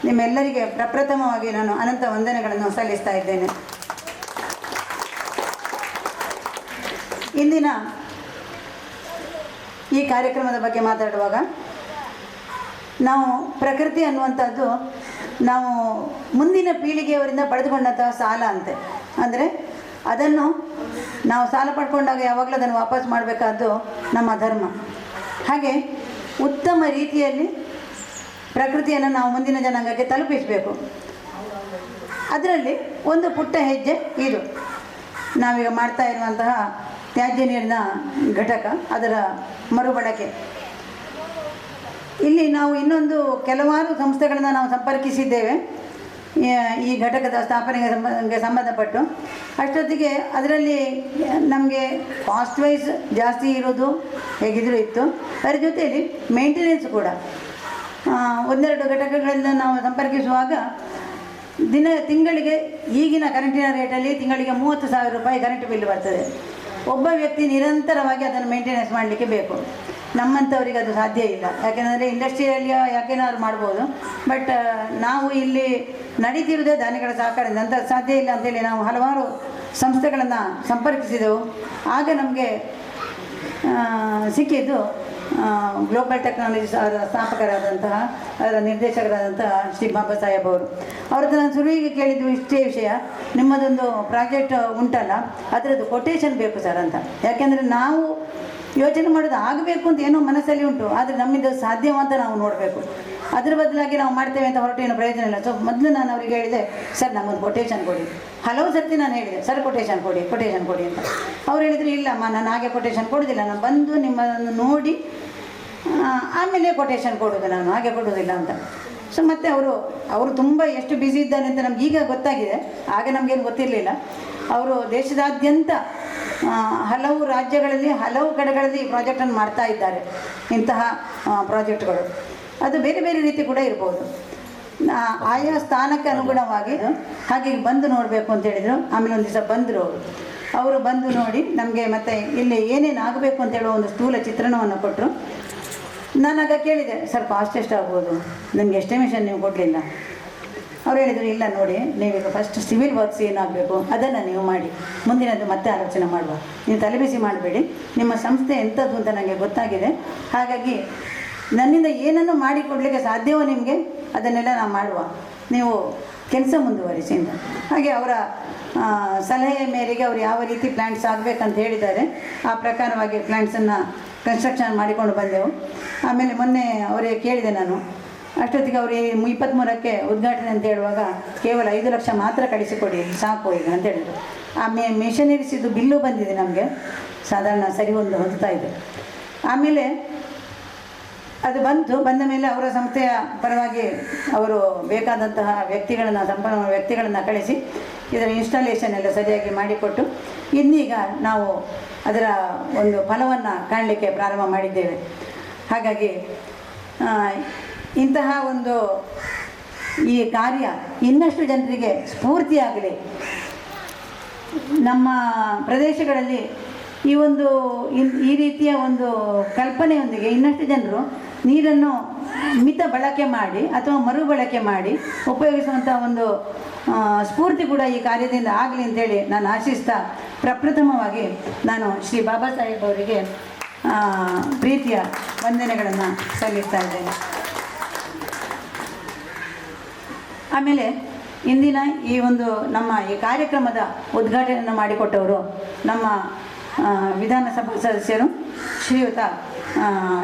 Speaker 2: ನಿಮ್ಮೆಲ್ಲರಿಗೆ ಪ್ರಪ್ರಥಮವಾಗಿ ನಾನು ಅನಂತ ವಂದನೆಗಳನ್ನು ಸಲ್ಲಿಸ್ತಾ ಇದ್ದೇನೆ. ಇಂದಿನ ಈ ಕಾರ್ಯಕ್ರಮದ ಬಗ್ಗೆ ಮಾತಾಡುವಾಗ ನಾವು ಪ್ರಕೃತಿ ಅನ್ನುವಂಥದ್ದು ನಾವು ಮುಂದಿನ ಪೀಳಿಗೆಯವರಿಂದ ಪಡೆದುಕೊಂಡಂತಹ ಸಾಲ ಅಂತೆ. ಅಂದರೆ ಅದನ್ನು ನಾವು ಸಾಲ ಪಡ್ಕೊಂಡಾಗ ಯಾವಾಗಲೂ ಅದನ್ನು ವಾಪಸ್ ಮಾಡಬೇಕಾದ್ದು ನಮ್ಮ ಧರ್ಮ. ಹಾಗೆ ಉತ್ತಮ ರೀತಿಯಲ್ಲಿ ಪ್ರಕೃತಿಯನ್ನು ನಾವು ಮುಂದಿನ ಜನಾಂಗಕ್ಕೆ ತಲುಪಿಸಬೇಕು. ಅದರಲ್ಲಿ ಒಂದು ಪುಟ್ಟ ಹೆಜ್ಜೆ ಇದು ನಾವೀಗ ಮಾಡ್ತಾ ಇರುವಂತಹ ತ್ಯಾಜ್ಯ ನೀರಿನ ಘಟಕ, ಅದರ ಮರುಬಳಕೆ. ಇಲ್ಲಿ ನಾವು ಇನ್ನೊಂದು ಕೆಲವಾರು ಸಂಸ್ಥೆಗಳನ್ನು ನಾವು ಸಂಪರ್ಕಿಸಿದ್ದೇವೆ ಈ ಘಟಕದ ಸ್ಥಾಪನೆಗೆ ಸಂಬಂಧಪಟ್ಟು. ಅಷ್ಟೊತ್ತಿಗೆ ಅದರಲ್ಲಿ ನಮಗೆ ಕಾಸ್ಟ್ ವೈಸ್ ಜಾಸ್ತಿ ಇರೋದು ಹೇಗಿದ್ರೂ ಇತ್ತು, ಅದರ ಜೊತೆಯಲ್ಲಿ ಮೇಂಟೆನೆನ್ಸ್ ಕೂಡ. ಒಂದೆರಡು ಘಟಕಗಳಿಂದ ನಾವು ಸಂಪರ್ಕಿಸುವಾಗ ತಿಂಗಳಿಗೆ ಈಗಿನ ಕರೆಂಟಿನ ರೇಟಲ್ಲಿ ತಿಂಗಳಿಗೆ 30,000 ರೂಪಾಯಿ ಕರೆಂಟ್ ಬಿಲ್ ಬರ್ತದೆ. ಒಬ್ಬ ವ್ಯಕ್ತಿ ನಿರಂತರವಾಗಿ ಅದನ್ನು ಮೇಂಟೆನೆನ್ಸ್ ಮಾಡಲಿಕ್ಕೆ ಬೇಕು. ನಮ್ಮಂಥವ್ರಿಗೆ ಅದು ಸಾಧ್ಯ ಇಲ್ಲ, ಯಾಕೆಂದರೆ ಇಂಡಸ್ಟ್ರಿಯಲ್ಲಿ ಯಾಕೇನಾದ್ರು ಮಾಡ್ಬೋದು. ಬಟ್ ನಾವು ಇಲ್ಲಿ ನಡೀತಿರೋದೇ ದಾನಿಗಳ ಸಹಕಾರದಿಂದ, ಅಂತ ಸಾಧ್ಯ ಇಲ್ಲ ಅಂತೇಳಿ ನಾವು ಹಲವಾರು ಸಂಸ್ಥೆಗಳನ್ನು ಸಂಪರ್ಕಿಸಿದೆವು. ಆಗ ನಮಗೆ ಸಿಕ್ಕಿದ್ದು ಗ್ಲೋಬಲ್ ಟೆಕ್ನಾಲಜೀಸ್ ಅದರ ಸ್ಥಾಪಕರಾದಂತಹ ಅದರ ನಿರ್ದೇಶಕರಾದಂತಹ ಶ್ರೀ ಬಾಬಾ ಸಾಹೇಬ್ ಅವರು. ಅವ್ರ ಹತ್ರ ನಾನು ಶುರುವಿಗೆ ಕೇಳಿದ್ದು ಇಷ್ಟೇ ವಿಷಯ, ನಿಮ್ಮದೊಂದು ಪ್ರಾಜೆಕ್ಟ್ ಉಂಟಲ್ಲ ಅದರದ್ದು ಕೊಟೇಶನ್ ಬೇಕು ಸರ್ ಅಂತ. ಯಾಕೆಂದರೆ ನಾವು ಯೋಚನೆ ಮಾಡೋದು ಆಗಬೇಕು ಅಂತ ಏನೋ ಮನಸ್ಸಲ್ಲಿ ಉಂಟು, ಆದರೆ ನಮ್ಮಿಂದ ಸಾಧ್ಯವ ಅಂತ ನಾವು ನೋಡಬೇಕು. ಅದರ ಬದಲಾಗಿ ನಾವು ಮಾಡ್ತೇವೆ ಅಂತ ಹೊರಟು ಏನೋ ಪ್ರಯೋಜನ ಇಲ್ಲ. ಸೊ ಮೊದಲು ನಾನು ಅವರಿಗೆ ಹೇಳಿದೆ, ಸರ್ ನಮ್ಮೊಂದು ಕೊಟೇಶನ್ ಕೊಡಿ. ಹಲವು ಸರ್ತಿ ನಾನು ಹೇಳಿದೆ, ಸರ್ ಕೊಟೇಶನ್ ಕೊಡಿ ಅಂತ. ಅವ್ರು ಹೇಳಿದರು, ಇಲ್ಲಮ್ಮ ನಾನು ಹಾಗೆ ಕೊಟೇಶನ್ ಕೊಡೋದಿಲ್ಲ, ನಾನು ಬಂದು ನಿಮ್ಮನ್ನು ನೋಡಿ ಆಮೇಲೆ ಕೊಟೇಶನ್ ಕೊಡೋದು, ನಾನು ಹಾಗೆ ಕೊಡೋದಿಲ್ಲ ಅಂತ. ಸೊ ಮತ್ತು ಅವರು ತುಂಬ ಎಷ್ಟು ಬ್ಯುಸಿ ಇದ್ದಾನೆ ಅಂತ ನಮ್ಗೆ ಈಗ ಗೊತ್ತಾಗಿದೆ, ಆಗ ನಮಗೇನು ಗೊತ್ತಿರಲಿಲ್ಲ. ಅವರು ದೇಶದಾದ್ಯಂತ ಹಲವು ರಾಜ್ಯಗಳಲ್ಲಿ ಹಲವು ಕಡೆಗಳಲ್ಲಿ ಈ ಪ್ರಾಜೆಕ್ಟನ್ನು ಮಾಡ್ತಾ ಇದ್ದಾರೆ. ಇಂತಹ ಪ್ರಾಜೆಕ್ಟ್ಗಳು ಅದು ಬೇರೆ ಬೇರೆ ರೀತಿ ಕೂಡ ಇರ್ಬೋದು, ಆಯಾ ಸ್ಥಾನಕ್ಕೆ ಅನುಗುಣವಾಗಿ. ಹಾಗೆ ಬಂದು ನೋಡಬೇಕು ಅಂತ ಹೇಳಿದರು. ಆಮೇಲೆ ಒಂದು ದಿವಸ ಬಂದರು ಅವರು ಬಂದು ನೋಡಿ ನಮಗೆ ಮತ್ತೆ ಇಲ್ಲಿ ಏನೇನು ಆಗಬೇಕು ಅಂತ ಹೇಳೋ ಒಂದು ಸ್ಥೂಲ ಚಿತ್ರಣವನ್ನು ಕೊಟ್ಟರು. ನಾನಾಗ ಕೇಳಿದೆ, ಸರ್ ಕಾಸ್ಟ್ ಎಷ್ಟಾಗ್ಬೋದು, ನನಗೆ ಎಸ್ಟಿಮೇಷನ್ ನೀವು ಕೊಡಲಿಲ್ಲ. ಅವ್ರು ಹೇಳಿದರು, ಇಲ್ಲ ನೋಡಿ ನೀವೀಗ ಫಸ್ಟ್ ಸಿವಿಲ್ ವರ್ಕ್ಸ್ ಏನಾಗಬೇಕು ಅದನ್ನು ನೀವು ಮಾಡಿ, ಮುಂದಿನದ್ದು ಮತ್ತೆ ಆಲೋಚನೆ ಮಾಡುವ, ನೀವು ತಲೆಬಿಸಿ ಮಾಡಬೇಡಿ, ನಿಮ್ಮ ಸಂಸ್ಥೆ ಎಂಥದ್ದು ಅಂತ ನನಗೆ ಗೊತ್ತಾಗಿದೆ, ಹಾಗಾಗಿ ನನ್ನಿಂದ ಏನನ್ನು ಮಾಡಿಕೊಡ್ಲಿಕ್ಕೆ ಸಾಧ್ಯವೋ ನಿಮಗೆ ಅದನ್ನೆಲ್ಲ ನಾವು ಮಾಡುವ, ನೀವು ಕೆಲಸ ಮುಂದುವರಿಸಿ ಅಂತ. ಹಾಗೆ ಅವರ ಸಲಹೆ ಮೇರೆಗೆ ಅವರು ಯಾವ ರೀತಿ ಪ್ಲ್ಯಾಂಟ್ಸ್ ಆಗಬೇಕಂತ ಹೇಳಿದ್ದಾರೆ ಆ ಪ್ರಕಾರವಾಗಿ ಪ್ಲ್ಯಾಂಟ್ಸನ್ನು ಕನ್ಸ್ಟ್ರಕ್ಷನ್ ಮಾಡಿಕೊಂಡು ಬಂದೆವು. ಆಮೇಲೆ ಮೊನ್ನೆ ಅವರಿಗೆ ಕೇಳಿದೆ ನಾನು, ಅಷ್ಟೊತ್ತಿಗೆ ಅವರು 23ಕ್ಕೆ ಉದ್ಘಾಟನೆ ಅಂತ ಹೇಳುವಾಗ ಕೇವಲ 5 ಲಕ್ಷ ಮಾತ್ರ ಕಳಿಸಿಕೊಡಿ ಸಾಕು ಈಗ ಅಂತ ಹೇಳಿದರು. ಆ ಮೆಷಿನರೀಸಿದ್ದು ಬಿಲ್ಲು ಬಂದಿದೆ ನಮಗೆ, ಸಾಧಾರಣ ಸರಿ ಹೊಂದುತ್ತಾ ಇದೆ. ಆಮೇಲೆ ಅದು ಬಂದ ಮೇಲೆ ಅವರ ಸಂಸ್ಥೆಯ ಪರವಾಗಿ ಅವರು ಬೇಕಾದಂತಹ ಸಂಪನ್ಮೂಲ ವ್ಯಕ್ತಿಗಳನ್ನು ಕಳಿಸಿ ಇದರ ಇನ್ಸ್ಟಾಲೇಷನ್ ಎಲ್ಲ ಸರಿಯಾಗಿ ಮಾಡಿಕೊಟ್ಟು ಇನ್ನೀಗ ನಾವು ಅದರ ಒಂದು ಫಲವನ್ನು ಕಾಣಲಿಕ್ಕೆ ಪ್ರಾರಂಭ ಮಾಡಿದ್ದೇವೆ. ಹಾಗಾಗಿ ಇಂತಹ ಒಂದು ಈ ಕಾರ್ಯ ಇನ್ನಷ್ಟು ಜನರಿಗೆ ಸ್ಫೂರ್ತಿಯಾಗಲಿ. ನಮ್ಮ ಪ್ರದೇಶಗಳಲ್ಲಿ ಈ ರೀತಿಯ ಒಂದು ಕಲ್ಪನೆಯೊಂದಿಗೆ ಇನ್ನಷ್ಟು ಜನರು ನೀರನ್ನು ಮಿತ ಬಳಕೆ ಮಾಡಿ ಅಥವಾ ಮರುಬಳಕೆ ಮಾಡಿ ಉಪಯೋಗಿಸುವಂಥ ಒಂದು ಸ್ಫೂರ್ತಿ ಕೂಡ ಈ ಕಾರ್ಯದಿಂದ ಆಗಲಿ ಅಂತೇಳಿ ನಾನು ಆಶಿಸ್ತಾ ಪ್ರಪ್ರಥಮವಾಗಿ ನಾನು ಶ್ರೀ ಬಾಬಾ ಸಾಹೇಬ್ ಅವರಿಗೆ ಪ್ರೀತಿಯ ವಂದನೆಗಳನ್ನು ಸಲ್ಲಿಸ್ತಾ ಇದ್ದೇನೆ. ಆಮೇಲೆ ಇಂದಿನ ಈ ಒಂದು ನಮ್ಮ ಈ ಕಾರ್ಯಕ್ರಮದ ಉದ್ಘಾಟನೆಯನ್ನು ಮಾಡಿಕೊಟ್ಟವರು ನಮ್ಮ ವಿಧಾನಸಭಾ ಸದಸ್ಯರು ಶ್ರೀಯುತ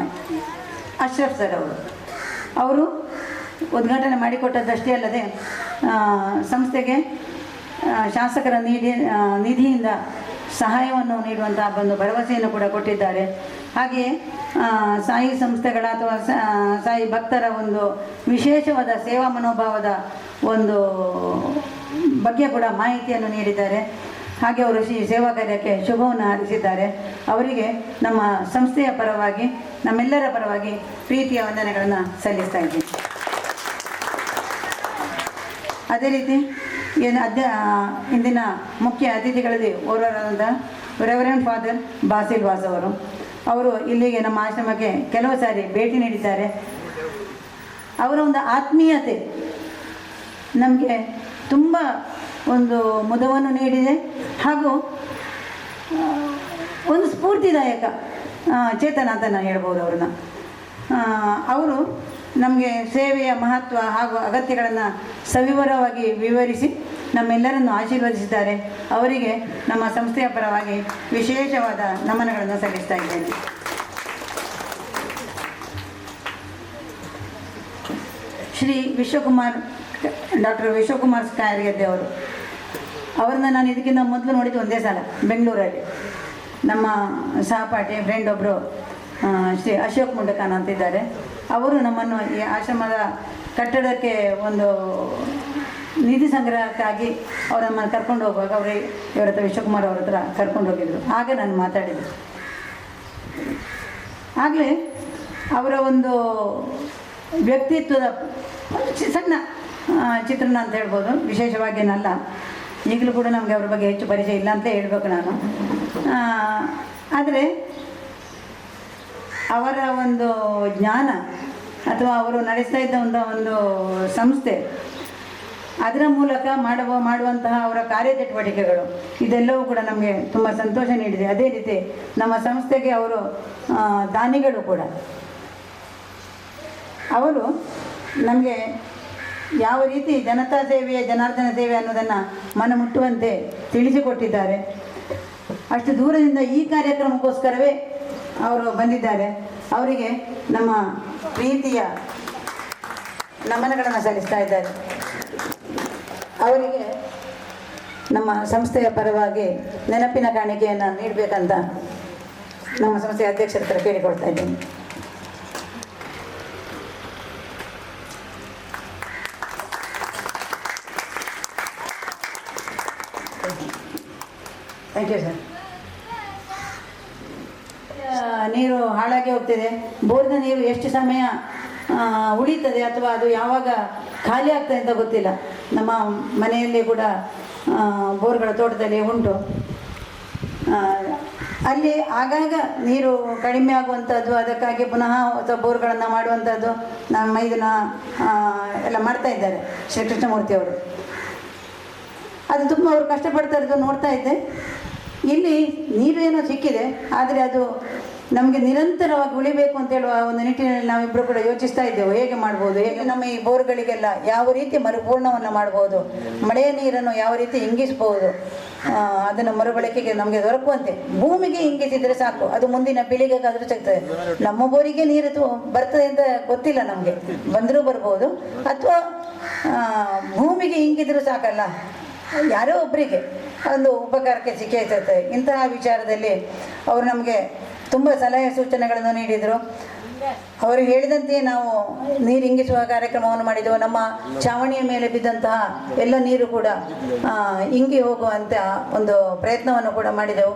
Speaker 2: ಅಶ್ರಫ್ ಸರ್ ಅವರು ಉದ್ಘಾಟನೆ ಮಾಡಿಕೊಟ್ಟದ್ದಷ್ಟೇ ಅಲ್ಲದೆ ಸಂಸ್ಥೆಗೆ ಶಾಸಕರ ನಿಧಿಯಿಂದ ಸಹಾಯವನ್ನು ನೀಡುವಂತಹ ಒಂದು ಭರವಸೆಯನ್ನು ಕೂಡ ಕೊಟ್ಟಿದ್ದಾರೆ. ಹಾಗೆಯೇ ಸಾಯಿ ಸಂಸ್ಥೆಗಳ ಅಥವಾ ಸಾಯಿ ಭಕ್ತರ ಒಂದು ವಿಶೇಷವಾದ ಸೇವಾ ಮನೋಭಾವದ ಒಂದು ಬಗ್ಗೆ ಕೂಡ ಮಾಹಿತಿಯನ್ನು ನೀಡಿದ್ದಾರೆ. ಹಾಗೆ ಅವರು ಈ ಸೇವಾ ಕಾರ್ಯಕ್ಕೆ ಶುಭವನ್ನು ಹಾರೈಸಿದ್ದಾರೆ. ಅವರಿಗೆ ನಮ್ಮ ಸಂಸ್ಥೆಯ ಪರವಾಗಿ ನಮ್ಮೆಲ್ಲರ ಪರವಾಗಿ ಪ್ರೀತಿಯ ವಂದನೆಗಳನ್ನು ಸಲ್ಲಿಸ್ತಾ ಇದ್ದೀನಿ. ಅದೇ ರೀತಿ ಇಂದಿನ ಮುಖ್ಯ ಅತಿಥಿಗಳಲ್ಲಿ ಓರ್ವರಾದ ರೆವರೆಂಡ್ ಫಾದರ್ ಬಾಸಿಲ್ ವಾಸ್ ಅವರು ಇಲ್ಲಿಗೆ ನಮ್ಮ ಆಶ್ರಮಕ್ಕೆ ಕೆಲವು ಸಾರಿ ಭೇಟಿ ನೀಡಿದ್ದಾರೆ. ಅವರ ಒಂದು ಆತ್ಮೀಯತೆ ನಮಗೆ ತುಂಬ ಒಂದು ಮುದವನ್ನು ನೀಡಿದೆ ಹಾಗೂ ಒಂದು ಸ್ಫೂರ್ತಿದಾಯಕ ಚೇತನ ಅಂತ ನಾನು ಹೇಳ್ಬೋದು ಅವ್ರನ್ನ. ಅವರು ನಮಗೆ ಸೇವೆಯ ಮಹತ್ವ ಹಾಗೂ ಅಗತ್ಯಗಳನ್ನು ಸವಿವರವಾಗಿ ವಿವರಿಸಿ ನಮ್ಮೆಲ್ಲರನ್ನು ಆಶೀರ್ವದಿಸಿದ್ದಾರೆ. ಅವರಿಗೆ ನಮ್ಮ ಸಂಸ್ಥೆಯ ಪರವಾಗಿ ವಿಶೇಷವಾದ ನಮನಗಳನ್ನು ಸಲ್ಲಿಸ್ತಾ ಇದ್ದೇನೆ. ಶ್ರೀ ಡಾಕ್ಟರ್ ವಿಶ್ವಕುಮಾರ್ ಕಾಯರ್ಗೆದ್ದೆ ಅವ್ರನ್ನ ನಾನು ಇದಕ್ಕಿಂತ ಮೊದಲು ನೋಡಿದ್ದು ಒಂದೇ ಸಲ ಬೆಂಗಳೂರಲ್ಲಿ. ನಮ್ಮ ಸಹಪಾಠಿ ಫ್ರೆಂಡ್ ಒಬ್ಬರು ಶ್ರೀ ಅಶೋಕ್ ಮುಂಡಕಾನ್ ಅಂತಿದ್ದಾರೆ. ಅವರು ನಮ್ಮನ್ನು ಈ ಆಶ್ರಮದ ಕಟ್ಟಡಕ್ಕೆ ಒಂದು ನಿಧಿ ಸಂಗ್ರಹಕ್ಕಾಗಿ ಅವರು ನಮ್ಮನ್ನು ಕರ್ಕೊಂಡು ಹೋಗುವಾಗ ಇವರ ಹತ್ರ ವಿಶ್ವಕುಮಾರ್ ಅವ್ರ ಹತ್ರ ಕರ್ಕೊಂಡು ಹೋಗಿದ್ರು. ಆಗ ನಾನು ಮಾತಾಡಿದೆ. ಆಗಲೇ ಅವರ ಒಂದು ವ್ಯಕ್ತಿತ್ವದ ಸಣ್ಣ ಚಿತ್ರಣ ಅಂತ ಹೇಳ್ಬೋದು, ವಿಶೇಷವಾಗೇನಲ್ಲ. ಈಗಲೂ ಕೂಡ ನಮಗೆ ಅವ್ರ ಬಗ್ಗೆ ಹೆಚ್ಚು ಪರಿಚಯ ಇಲ್ಲ ಅಂತ ಹೇಳ್ಬೇಕು ನಾನು. ಆದರೆ ಅವರ ಒಂದು ಜ್ಞಾನ ಅಥವಾ ಅವರು ನಡೆಸ್ತಾ ಇದ್ದಂಥ ಒಂದು ಸಂಸ್ಥೆ, ಅದರ ಮೂಲಕ ಮಾಡುವಂತಹ ಅವರ ಕಾರ್ಯಚಟುವಟಿಕೆಗಳು ಇದೆಲ್ಲವೂ ಕೂಡ ನಮಗೆ ತುಂಬ ಸಂತೋಷ ನೀಡಿದೆ. ಅದೇ ರೀತಿ ನಮ್ಮ ಸಂಸ್ಥೆಗೆ ಅವರು ದಾನಿಗಳು ಕೂಡ. ಅವರು ನಮಗೆ ಯಾವ ರೀತಿ ಜನತಾ ಸೇವೆಯ ಜನಾರ್ದನ ಸೇವೆ ಅನ್ನೋದನ್ನು ಮನಮುಟ್ಟುವಂತೆ ತಿಳಿಸಿಕೊಟ್ಟಿದ್ದಾರೆ. ಅಷ್ಟು ದೂರದಿಂದ ಈ ಕಾರ್ಯಕ್ರಮಕ್ಕೋಸ್ಕರವೇ ಅವರು ಬಂದಿದ್ದಾರೆ. ಅವರಿಗೆ ನಮ್ಮ ಪ್ರೀತಿಯ ನಮನಗಳನ್ನು ಸಲ್ಲಿಸ್ತಾ ಇದ್ದಾರೆ. ಅವರಿಗೆ ನಮ್ಮ ಸಂಸ್ಥೆಯ ಪರವಾಗಿ ನೆನಪಿನ ಕಾಣಿಕೆಯನ್ನು ನೀಡಬೇಕಂತ ನಮ್ಮ ಸಂಸ್ಥೆಯ ಅಧ್ಯಕ್ಷರ ಹತ್ರ ಕೇಳಿಕೊಳ್ತಾ ಇದ್ದೇನೆ. Thank you sir. ನೀರು ಹಾಳಾಗಿ ಹೋಗ್ತಿದೆ. ಬೋರಿನ ನೀರು ಎಷ್ಟು ಸಮಯ ಉಳಿತದೆ ಅಥವಾ ಅದು ಯಾವಾಗ ಖಾಲಿ ಆಗ್ತದೆ ಅಂತ ಗೊತ್ತಿಲ್ಲ. ನಮ್ಮ ಮನೆಯಲ್ಲಿ ಕೂಡ ಬೋರ್ಗಳ ತೋಟದಲ್ಲಿ ಉಂಟು. ಅಲ್ಲಿ ಆಗಾಗ ನೀರು ಕಡಿಮೆ ಆಗುವಂಥದ್ದು, ಅದಕ್ಕಾಗಿ ಪುನಃ ಹೊಸ ಬೋರ್ಗಳನ್ನು ಮಾಡುವಂಥದ್ದು ನಮ್ಮ ಇದನ್ನು ಎಲ್ಲ ಮಾಡ್ತಾ ಇದ್ದಾರೆ ಶ್ರೀಕೃಷ್ಣಮೂರ್ತಿಯವರು. ಅದು ತುಂಬ ಅವರು ಕಷ್ಟಪಡ್ತಾ ಇರೋದು ನೋಡ್ತಾ ಇದ್ದೆ. ಇಲ್ಲಿ ನೀರು ಏನೋ ಸಿಕ್ಕಿದೆ, ಆದರೆ ಅದು ನಮಗೆ ನಿರಂತರವಾಗಿ ಉಳಿಬೇಕು ಅಂತ ಹೇಳುವ ಒಂದು ನಿಟ್ಟಿನಲ್ಲಿ ನಾವಿಬ್ಬರು ಕೂಡ ಯೋಚಿಸ್ತಾ ಇದ್ದೆವು. ಹೇಗೆ ಮಾಡ್ಬೋದು, ಹೇಗೆ ನಮ್ಮ ಈ ಬೋರ್ಗಳಿಗೆಲ್ಲ ಯಾವ ರೀತಿ ಮರುಪೂರ್ಣವನ್ನು ಮಾಡ್ಬೋದು, ಮಳೆಯ ನೀರನ್ನು ಯಾವ ರೀತಿ ಇಂಗಿಸ್ಬೋದು, ಅದನ್ನು ಮರುಬಳಕೆಗೆ ನಮಗೆ ದೊರಕುವಂತೆ ಭೂಮಿಗೆ ಇಂಗಿಸಿದರೆ ಸಾಕು, ಅದು ಮುಂದಿನ ಪೀಳಿಗೆಗಾದರೂ ಸಿಗ್ತದೆ. ನಮ್ಮ ಬೋರಿಗೆ ನೀರು ಬರ್ತದೆ ಅಂತ ಗೊತ್ತಿಲ್ಲ ನಮಗೆ, ಬಂದರೂ ಬರ್ಬೋದು, ಅಥವಾ ಭೂಮಿಗೆ ಇಂಗಿದ್ರೂ ಸಾಕಲ್ಲ, ಯಾರೋ ಒಬ್ಬರಿಗೆ ಒಂದು ಉಪಕಾರಕ್ಕೆ ಸಿಕ್ಕೈತದೆ. ಇಂತಹ ವಿಚಾರದಲ್ಲಿ ಅವರು ನಮಗೆ ತುಂಬ ಸಲಹೆ ಸೂಚನೆಗಳನ್ನು ನೀಡಿದರು. ಅವರು ಹೇಳಿದಂತೆಯೇ ನಾವು ನೀರು ಇಂಗಿಸುವ ಕಾರ್ಯಕ್ರಮವನ್ನು ಮಾಡಿದೆವು. ನಮ್ಮ ಛಾವಣಿಯ ಮೇಲೆ ಬಿದ್ದಂತಹ ಎಲ್ಲ ನೀರು ಕೂಡ ಇಂಗಿ ಹೋಗುವಂಥ ಒಂದು ಪ್ರಯತ್ನವನ್ನು ಕೂಡ ಮಾಡಿದೆವು.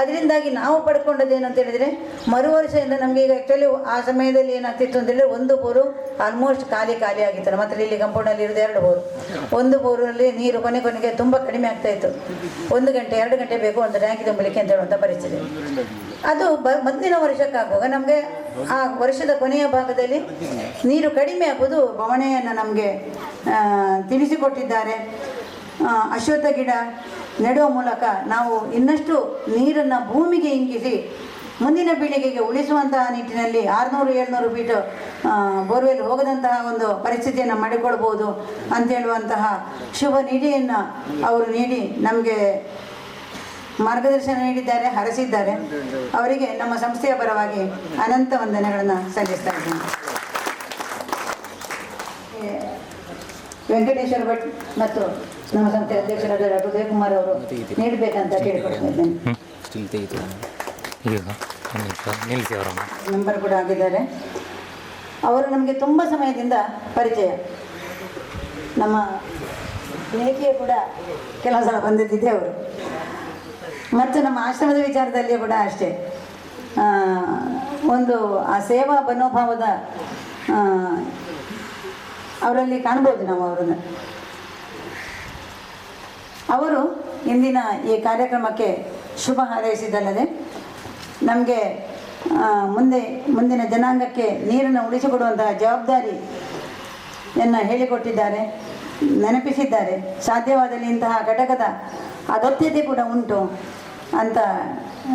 Speaker 2: ಅದರಿಂದಾಗಿ ನಾವು ಪಡ್ಕೊಂಡದ್ದು ಅಂತ ಹೇಳಿದರೆ ಮರು ವರ್ಷದಿಂದ ನಮಗೆ ಈಗ ಆ್ಯಕ್ಚುಲಿ ಆ ಸಮಯದಲ್ಲಿ ಏನಾಗ್ತಿತ್ತು ಅಂತೇಳಿದರೆ ಒಂದು ಬೋರು ಆಲ್ಮೋಸ್ಟ್ ಖಾಲಿ ಆಗಿತ್ತು. ಮತ್ತು ಇಲ್ಲಿ ಕಂಪೌಂಡಲ್ಲಿ ಇರೋದು 2 ಬೋರು. ಒಂದು ಬೋರಲ್ಲಿ ನೀರು ಕೊನೆಗೆ ತುಂಬ ಕಡಿಮೆ ಆಗ್ತಾಯಿತ್ತು. 1 ಗಂಟೆ 2 ಗಂಟೆ ಬೇಕು ಒಂದು ಟ್ಯಾಂಕಿ ತುಂಬಲಿಕ್ಕೆ ಅಂತ ಹೇಳುವಂಥ ಪರಿಸ್ಥಿತಿ. ಅದು ಮುಂದಿನ ವರ್ಷಕ್ಕಾಗುವಾಗ ನಮಗೆ ಆ ವರ್ಷದ ಕೊನೆಯ ಭಾಗದಲ್ಲಿ ನೀರು ಕಡಿಮೆ ಆಗುವುದು ಬವಣೆಯನ್ನು ನಮಗೆ ತಿಳಿಸಿಕೊಟ್ಟಿದ್ದಾರೆ. ಅಶ್ವತ್ಥ ಗಿಡ ನೆಡುವ ಮೂಲಕ ನಾವು ಇನ್ನಷ್ಟು ನೀರನ್ನು ಭೂಮಿಗೆ ಇಂಗಿಸಿ ಮುಂದಿನ ಪೀಳಿಗೆಗೆ ಉಳಿಸುವಂತಹ ನಿಟ್ಟಿನಲ್ಲಿ 600-700 ಫೀಟ್ ಬೋರ್ವೆಲ್ ಹೋಗದಂತಹ ಒಂದು ಪರಿಸ್ಥಿತಿಯನ್ನು ಮಾಡಿಕೊಳ್ಬೋದು ಅಂತ ಹೇಳುವಂತಹ ಶುಭ ನಿಧಿಯನ್ನು ಅವರು ನೀಡಿ ನಮಗೆ ಮಾರ್ಗದರ್ಶನ ನೀಡಿದ್ದಾರೆ, ಹರಸಿದ್ದಾರೆ. ಅವರಿಗೆ ನಮ್ಮ ಸಂಸ್ಥೆಯ ಪರವಾಗಿ ಅನಂತ ವಂದನೆಗಳನ್ನು ಸಲ್ಲಿಸ್ತಾ ಇದ್ದೇನೆ. ವೆಂಕಟೇಶ್ವರ ಭಟ್ ಮತ್ತು ನಮ್ಮ ಸಂಸ್ಥೆಯ ಅಧ್ಯಕ್ಷರಾದ ಡಾಕ್ಟರ್ ಉದಯಕುಮಾರ್ ಅವರು ನೀಡಬೇಕಂತ ಕೇಳಿಕೊಳ್ತಿದ್ದೇನೆ. ಮೆಂಬರ್ ಕೂಡ ಆಗಿದ್ದಾರೆ. ಅವರು ನಮಗೆ ತುಂಬ ಸಮಯದಿಂದ ಪರಿಚಯ. ನಮ್ಮ ವೇದಿಕೆ ಕೂಡ ಕೆಲವು ಸಲ ಬಂದಿದ್ದಿದೆ ಅವರು. ಮತ್ತು ನಮ್ಮ ಆಶ್ರಮದ ವಿಚಾರದಲ್ಲಿ ಕೂಡ ಅಷ್ಟೇ ಒಂದು ಆ ಸೇವಾ ಮನೋಭಾವದ ಅವರಲ್ಲಿ ಕಾಣ್ಬೋದು ನಾವು ಅವರನ್ನು. ಅವರು ಇಂದಿನ ಈ ಕಾರ್ಯಕ್ರಮಕ್ಕೆ ಶುಭ ಹಾರೈಸಿದ್ದಲ್ಲದೆ ನಮಗೆ ಮುಂದಿನ ಜನಾಂಗಕ್ಕೆ ನೀರನ್ನು ಉಳಿಸಿಕೊಡುವಂತಹ ಜವಾಬ್ದಾರಿಯನ್ನು ಹೇಳಿಕೊಟ್ಟಿದ್ದಾರೆ, ನೆನಪಿಸಿದ್ದಾರೆ. ಸಾಧ್ಯವಾದಲ್ಲಿ ಇಂತಹ ಘಟಕದ ಅಗತ್ಯತೆ ಕೂಡ ಉಂಟು ಅಂತ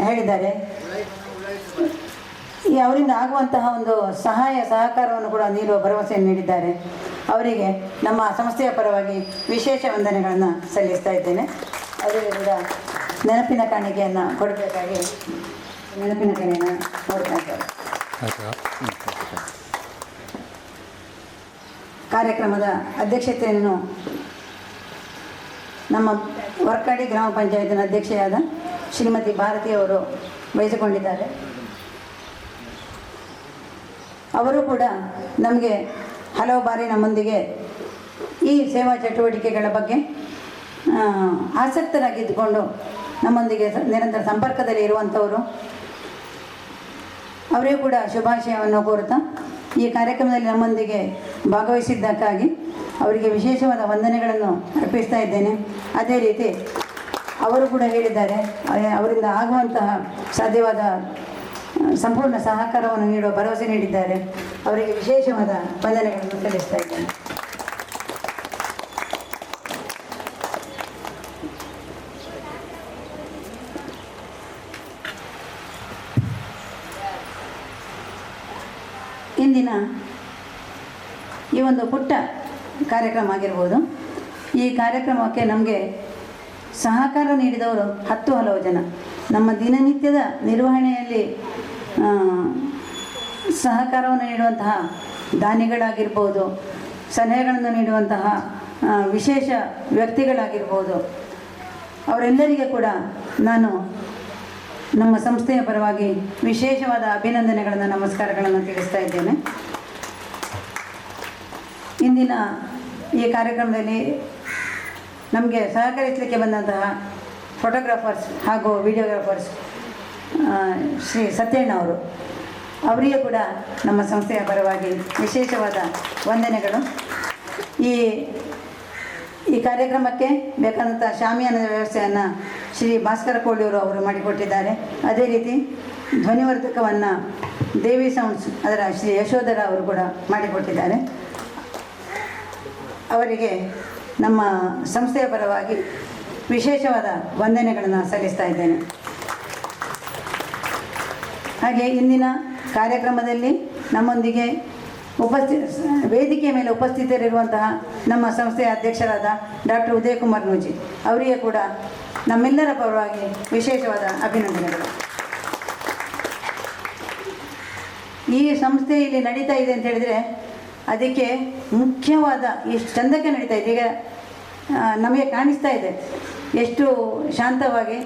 Speaker 2: ಹೇಳಿದ್ದಾರೆ. ಅವರಿಂದ ಆಗುವಂತಹ ಒಂದು ಸಹಾಯ ಸಹಕಾರವನ್ನು ಕೂಡ ನೀಡುವ ಭರವಸೆಯನ್ನು ನೀಡಿದ್ದಾರೆ. ಅವರಿಗೆ ನಮ್ಮ ಸಂಸ್ಥೆಯ ಪರವಾಗಿ ವಿಶೇಷ ವಂದನೆಗಳನ್ನು ಸಲ್ಲಿಸ್ತಾ ಇದ್ದೇನೆ. ಅವರಿಗೆ ಕೂಡ ನೆನಪಿನ ಕಾಣಿಕೆಯನ್ನು ಕೊಡಬೇಕಾಗಿ ನೆನಪಿನ ಕಾಣಿಕೆಯನ್ನು ಕೊಡ್ತಾ ಇದ್ದಾರೆ. ಕಾರ್ಯಕ್ರಮದ ಅಧ್ಯಕ್ಷತೆಯನ್ನು ನಮ್ಮ ವರ್ಕಾಡಿ ಗ್ರಾಮ ಪಂಚಾಯತಿನ ಅಧ್ಯಕ್ಷೆಯಾದ ಶ್ರೀಮತಿ ಭಾರತಿ ಅವರು ವಹಿಸಿಕೊಂಡಿದ್ದಾರೆ. ಅವರು ಕೂಡ ನಮಗೆ ಹಲವು ಬಾರಿ ನಮ್ಮೊಂದಿಗೆ ಈ ಸೇವಾ ಚಟುವಟಿಕೆಗಳ ಬಗ್ಗೆ ಆಸಕ್ತರಾಗಿದ್ದುಕೊಂಡು ನಮ್ಮೊಂದಿಗೆ ನಿರಂತರ ಸಂಪರ್ಕದಲ್ಲಿ ಇರುವಂಥವರು. ಅವರಿಗೂ ಕೂಡ ಶುಭಾಶಯವನ್ನು ಕೋರುತ್ತಾ ಈ ಕಾರ್ಯಕ್ರಮದಲ್ಲಿ ನಮ್ಮೊಂದಿಗೆ ಭಾಗವಹಿಸಿದ್ದಕ್ಕಾಗಿ ಅವರಿಗೆ ವಿಶೇಷವಾದ ವಂದನೆಗಳನ್ನು ಅರ್ಪಿಸ್ತಾ ಇದ್ದೇನೆ. ಅದೇ ರೀತಿ ಅವರು ಕೂಡ ಹೇಳಿದ್ದಾರೆ ಅವರಿಂದ ಆಗುವಂತಹ ಸಾಧ್ಯವಾದ ಸಂಪೂರ್ಣ ಸಹಕಾರವನ್ನು ನೀಡುವ ಭರವಸೆ ನೀಡಿದ್ದಾರೆ. ಅವರಿಗೆ ವಿಶೇಷವಾದ ವಂದನೆಗಳನ್ನು ಸಲ್ಲಿಸ್ತಾ ಇದ್ದೇನೆ. ಇಂದಿನ ಈ ಒಂದು ಪುಟ್ಟ ಕಾರ್ಯಕ್ರಮ ಆಗಿರ್ಬೋದು. ಈ ಕಾರ್ಯಕ್ರಮಕ್ಕೆ ನಮಗೆ ಸಹಕಾರ ನೀಡಿದವರು 10 ಹಲವು ಜನ. ನಮ್ಮ ದಿನನಿತ್ಯದ ನಿರ್ವಹಣೆಯಲ್ಲಿ ಸಹಕಾರವನ್ನು ನೀಡುವಂತಹ ದಾನಿಗಳಾಗಿರ್ಬೋದು, ಸಲಹೆಗಳನ್ನು ನೀಡುವಂತಹ ವಿಶೇಷ ವ್ಯಕ್ತಿಗಳಾಗಿರ್ಬೋದು, ಅವರೆಲ್ಲರಿಗೆ ಕೂಡ ನಾನು ನಮ್ಮ ಸಂಸ್ಥೆಯ ಪರವಾಗಿ ವಿಶೇಷವಾದ ಅಭಿನಂದನೆಗಳನ್ನು, ನಮಸ್ಕಾರಗಳನ್ನು ತಿಳಿಸ್ತಾ ಇದ್ದೇನೆ. ಇಂದಿನ ಈ ಕಾರ್ಯಕ್ರಮದಲ್ಲಿ ನಮಗೆ ಸಹಕರಿಸಲಿಕ್ಕೆ ಬಂದಂತಹ ಫೋಟೋಗ್ರಾಫರ್ಸ್ ಹಾಗೂ ವಿಡಿಯೋಗ್ರಾಫರ್ಸ್ ಶ್ರೀ ಸತ್ಯಣ್ಣ ಅವರು, ಅವರಿಗೆ ಕೂಡ ನಮ್ಮ ಸಂಸ್ಥೆಯ ಪರವಾಗಿ ವಿಶೇಷವಾದ ವಂದನೆಗಳು. ಈ ಕಾರ್ಯಕ್ರಮಕ್ಕೆ ಬೇಕಾದಂಥ ಶಾಮಿಯಾನದ ವ್ಯವಸ್ಥೆಯನ್ನು ಶ್ರೀ ಭಾಸ್ಕರ ಕೋಳಿಯವರು ಅವರು ಮಾಡಿಕೊಟ್ಟಿದ್ದಾರೆ. ಅದೇ ರೀತಿ ಧ್ವನಿವರ್ಧಕವನ್ನು ದೇವಿ ಸೌಂಡ್ಸ್ ಅದರ ಶ್ರೀ ಯಶೋಧರ ಅವರು ಕೂಡ ಮಾಡಿಕೊಟ್ಟಿದ್ದಾರೆ. ಅವರಿಗೆ ನಮ್ಮ ಸಂಸ್ಥೆಯ ಪರವಾಗಿ ವಿಶೇಷವಾದ ವಂದನೆಗಳನ್ನು ಸಲ್ಲಿಸ್ತಾ ಇದ್ದೇನೆ. ಹಾಗೆ ಇಂದಿನ ಕಾರ್ಯಕ್ರಮದಲ್ಲಿ ನಮ್ಮೊಂದಿಗೆ ವೇದಿಕೆಯ ಮೇಲೆ ಉಪಸ್ಥಿತರಿರುವಂತಹ ನಮ್ಮ ಸಂಸ್ಥೆಯ ಅಧ್ಯಕ್ಷರಾದ ಡಾಕ್ಟರ್ ಉದಯಕುಮಾರ್ ನೂಜಿ ಅವರಿಗೆ ಕೂಡ ನಮ್ಮೆಲ್ಲರ ಪರವಾಗಿ ವಿಶೇಷವಾದ ಅಭಿನಂದನೆಗಳು. ಈ ಸಂಸ್ಥೆ ಇಲ್ಲಿ ನಡೀತಾ ಇದೆ ಅಂತ ಹೇಳಿದರೆ ಅದಕ್ಕೆ ಮುಖ್ಯವಾದ ಎಷ್ಟು ಚಂದಕ್ಕೆ ನಡೀತಾ ಇದೆ. ಈಗ ನಮಗೆ ಕಾಣಿಸ್ತಾ ಇದೆ ಎಷ್ಟು ಶಾಂತವಾಗಿ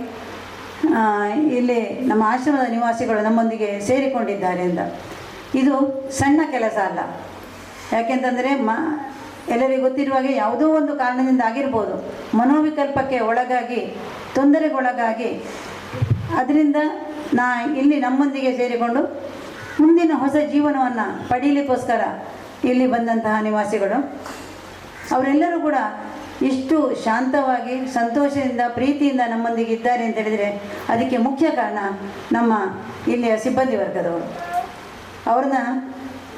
Speaker 2: ಇಲ್ಲಿ ನಮ್ಮ ಆಶ್ರಮದ ನಿವಾಸಿಗಳು ನಮ್ಮೊಂದಿಗೆ ಸೇರಿಕೊಂಡಿದ್ದಾರೆ ಅಂತ. ಇದು ಸಣ್ಣ ಕೆಲಸ ಅಲ್ಲ. ಯಾಕೆಂತಂದರೆ ಎಲ್ಲರಿಗೂ ಗೊತ್ತಿರುವ ಹಾಗೆ ಯಾವುದೋ ಒಂದು ಕಾರಣದಿಂದ ಆಗಿರ್ಬೋದು, ಮನೋವಿಕಲ್ಪಕ್ಕೆ ಒಳಗಾಗಿ, ತೊಂದರೆಗೊಳಗಾಗಿ, ಅದರಿಂದ ಇಲ್ಲಿ ನಮ್ಮೊಂದಿಗೆ ಸೇರಿಕೊಂಡು ಮುಂದಿನ ಹೊಸ ಜೀವನವನ್ನು ಪಡೀಲಿಕ್ಕೋಸ್ಕರ ಇಲ್ಲಿ ಬಂದಂತಹ ನಿವಾಸಿಗಳು ಅವರೆಲ್ಲರೂ ಕೂಡ ಇಷ್ಟು ಶಾಂತವಾಗಿ, ಸಂತೋಷದಿಂದ, ಪ್ರೀತಿಯಿಂದ ನಮ್ಮೊಂದಿಗೆ ಇದ್ದಾರೆ ಅಂತ ಹೇಳಿದರೆ ಅದಕ್ಕೆ ಮುಖ್ಯ ಕಾರಣ ನಮ್ಮ ಇಲ್ಲಿಯ ಸಿಬ್ಬಂದಿ ವರ್ಗದವರು. ಅವ್ರನ್ನ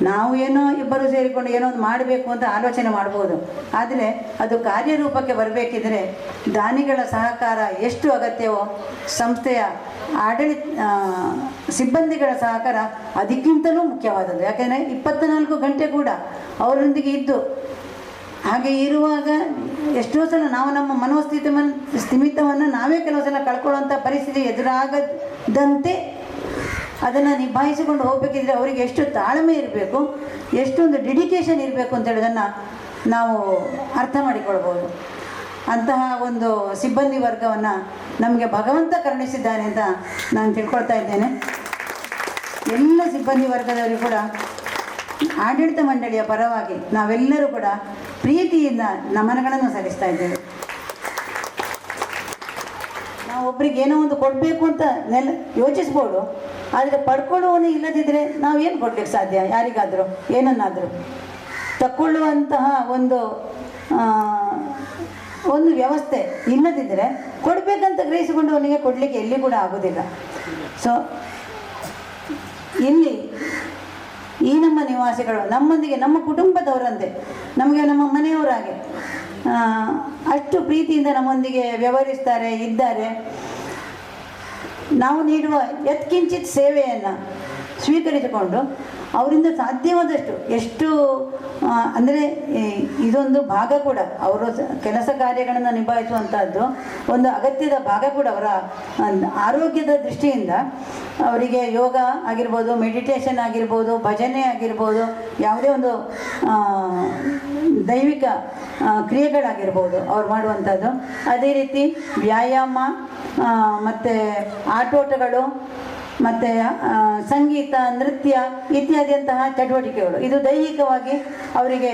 Speaker 2: ನಾವು ಏನೋ ಇಬ್ಬರು ಸೇರಿಕೊಂಡು ಏನೋ ಒಂದು ಮಾಡಬೇಕು ಅಂತ ಆಲೋಚನೆ ಮಾಡ್ಬೋದು, ಆದರೆ ಅದು ಕಾರ್ಯರೂಪಕ್ಕೆ ಬರಬೇಕಿದ್ರೆ ದಾನಿಗಳ ಸಹಕಾರ ಎಷ್ಟು ಅಗತ್ಯವೋ ಸಂಸ್ಥೆಯ ಸಿಬ್ಬಂದಿಗಳ ಸಹಕಾರ ಅದಕ್ಕಿಂತಲೂ ಮುಖ್ಯವಾದದ್ದು. ಯಾಕೆಂದರೆ 24 ಗಂಟೆ ಕೂಡ ಅವರೊಂದಿಗೆ ಇದ್ದು, ಹಾಗೆ ಇರುವಾಗ ಎಷ್ಟೋ ಸಲ ನಾವು ನಮ್ಮ ಸ್ಥಿಮಿತವನ್ನು ನಾವೇ ಕೆಲವು ಸಲ ಕಳ್ಕೊಳ್ಳುವಂಥ ಪರಿಸ್ಥಿತಿ ಎದುರಾಗದಂತೆ ಅದನ್ನು ನಿಭಾಯಿಸಿಕೊಂಡು ಹೋಗಬೇಕಿದ್ರೆ ಅವರಿಗೆ ಎಷ್ಟು ತಾಳ್ಮೆ ಇರಬೇಕು, ಎಷ್ಟೊಂದು ಡೆಡಿಕೇಶನ್ ಇರಬೇಕು ಅಂತ ಹೇಳೋದನ್ನು ನಾವು ಅರ್ಥ ಮಾಡಿಕೊಳ್ಬೋದು. ಅಂತಹ ಒಂದು ಸಿಬ್ಬಂದಿ ವರ್ಗವನ್ನು ನಮಗೆ ಭಗವಂತ ಕರುಣಿಸಿದ್ದಾನೆ ಅಂತ ನಾನು ತಿಳ್ಕೊಳ್ತಾ ಇದ್ದೇನೆ. ಎಲ್ಲ ಸಿಬ್ಬಂದಿ ವರ್ಗದವರು ಕೂಡ ಆಡಳಿತ ಮಂಡಳಿಯ ಪರವಾಗಿ ನಾವೆಲ್ಲರೂ ಕೂಡ ಪ್ರೀತಿಯಿಂದ ನಮನಗಳನ್ನು ಸಲ್ಲಿಸ್ತಾ ಇದ್ದೇವೆ. ನಾವು ಒಬ್ರಿಗೆ ಏನೋ ಒಂದು ಕೊಡಬೇಕು ಅಂತ ಯೋಚಿಸ್ಬೋದು, ಆದರೆ ಪಡ್ಕೊಳ್ಳುವವನು ಇಲ್ಲದಿದ್ದರೆ ನಾವೇನು ಕೊಡ್ಲಿಕ್ಕೆ ಸಾಧ್ಯ? ಯಾರಿಗಾದರೂ ಏನನ್ನಾದರೂ ತಕ್ಕೊಳ್ಳುವಂತಹ ಒಂದು ವ್ಯವಸ್ಥೆ ಇಲ್ಲದಿದ್ದರೆ ಕೊಡಬೇಕಂತ ಗ್ರಹಿಸಿಕೊಂಡು ಅವನಿಗೆ ಕೊಡಲಿಕ್ಕೆ ಎಲ್ಲಿ ಕೂಡ ಆಗೋದಿಲ್ಲ. ಸೊ ಇಲ್ಲಿ ಈ ನಮ್ಮ ನಿವಾಸಿಗಳು ನಮ್ಮೊಂದಿಗೆ, ನಮ್ಮ ಕುಟುಂಬದವರಂತೆ, ನಮಗೆ ನಮ್ಮ ಮನೆಯವರಾಗೆ ಅಷ್ಟು ಪ್ರೀತಿಯಿಂದ ನಮ್ಮೊಂದಿಗೆ ವ್ಯವಹರಿಸ್ತಾರೆ, ಇದ್ದಾರೆ. ನಾವು ನೀಡುವ ಯತ್ಕಿಂಚಿತ್ ಸೇವೆಯನ್ನು ಸ್ವೀಕರಿಸಿಕೊಂಡು ಅವರಿಂದ ಸಾಧ್ಯವಾದಷ್ಟು ಎಷ್ಟು ಅಂದರೆ ಇದೊಂದು ಭಾಗ ಕೂಡ ಅವರು ಕೆಲಸ ಕಾರ್ಯಗಳನ್ನು ನಿಭಾಯಿಸುವಂಥದ್ದು ಒಂದು ಅಗತ್ಯದ ಭಾಗ ಕೂಡ. ಅವರ ಆರೋಗ್ಯದ ದೃಷ್ಟಿಯಿಂದ ಅವರಿಗೆ ಯೋಗ ಆಗಿರ್ಬೋದು, ಮೆಡಿಟೇಷನ್ ಆಗಿರ್ಬೋದು, ಭಜನೆ ಆಗಿರ್ಬೋದು, ಯಾವುದೇ ಒಂದು ದೈವಿಕ ಕ್ರಿಯೆಗಳಾಗಿರ್ಬೋದು ಅವ್ರು ಮಾಡುವಂಥದ್ದು. ಅದೇ ರೀತಿ ವ್ಯಾಯಾಮ ಮತ್ತು ಆಟೋಟಗಳು ಮತ್ತು ಸಂಗೀತ, ನೃತ್ಯ ಇತ್ಯಾದಿಯಂತಹ ಚಟುವಟಿಕೆಗಳು, ಇದು ದೈಹಿಕವಾಗಿ ಅವರಿಗೆ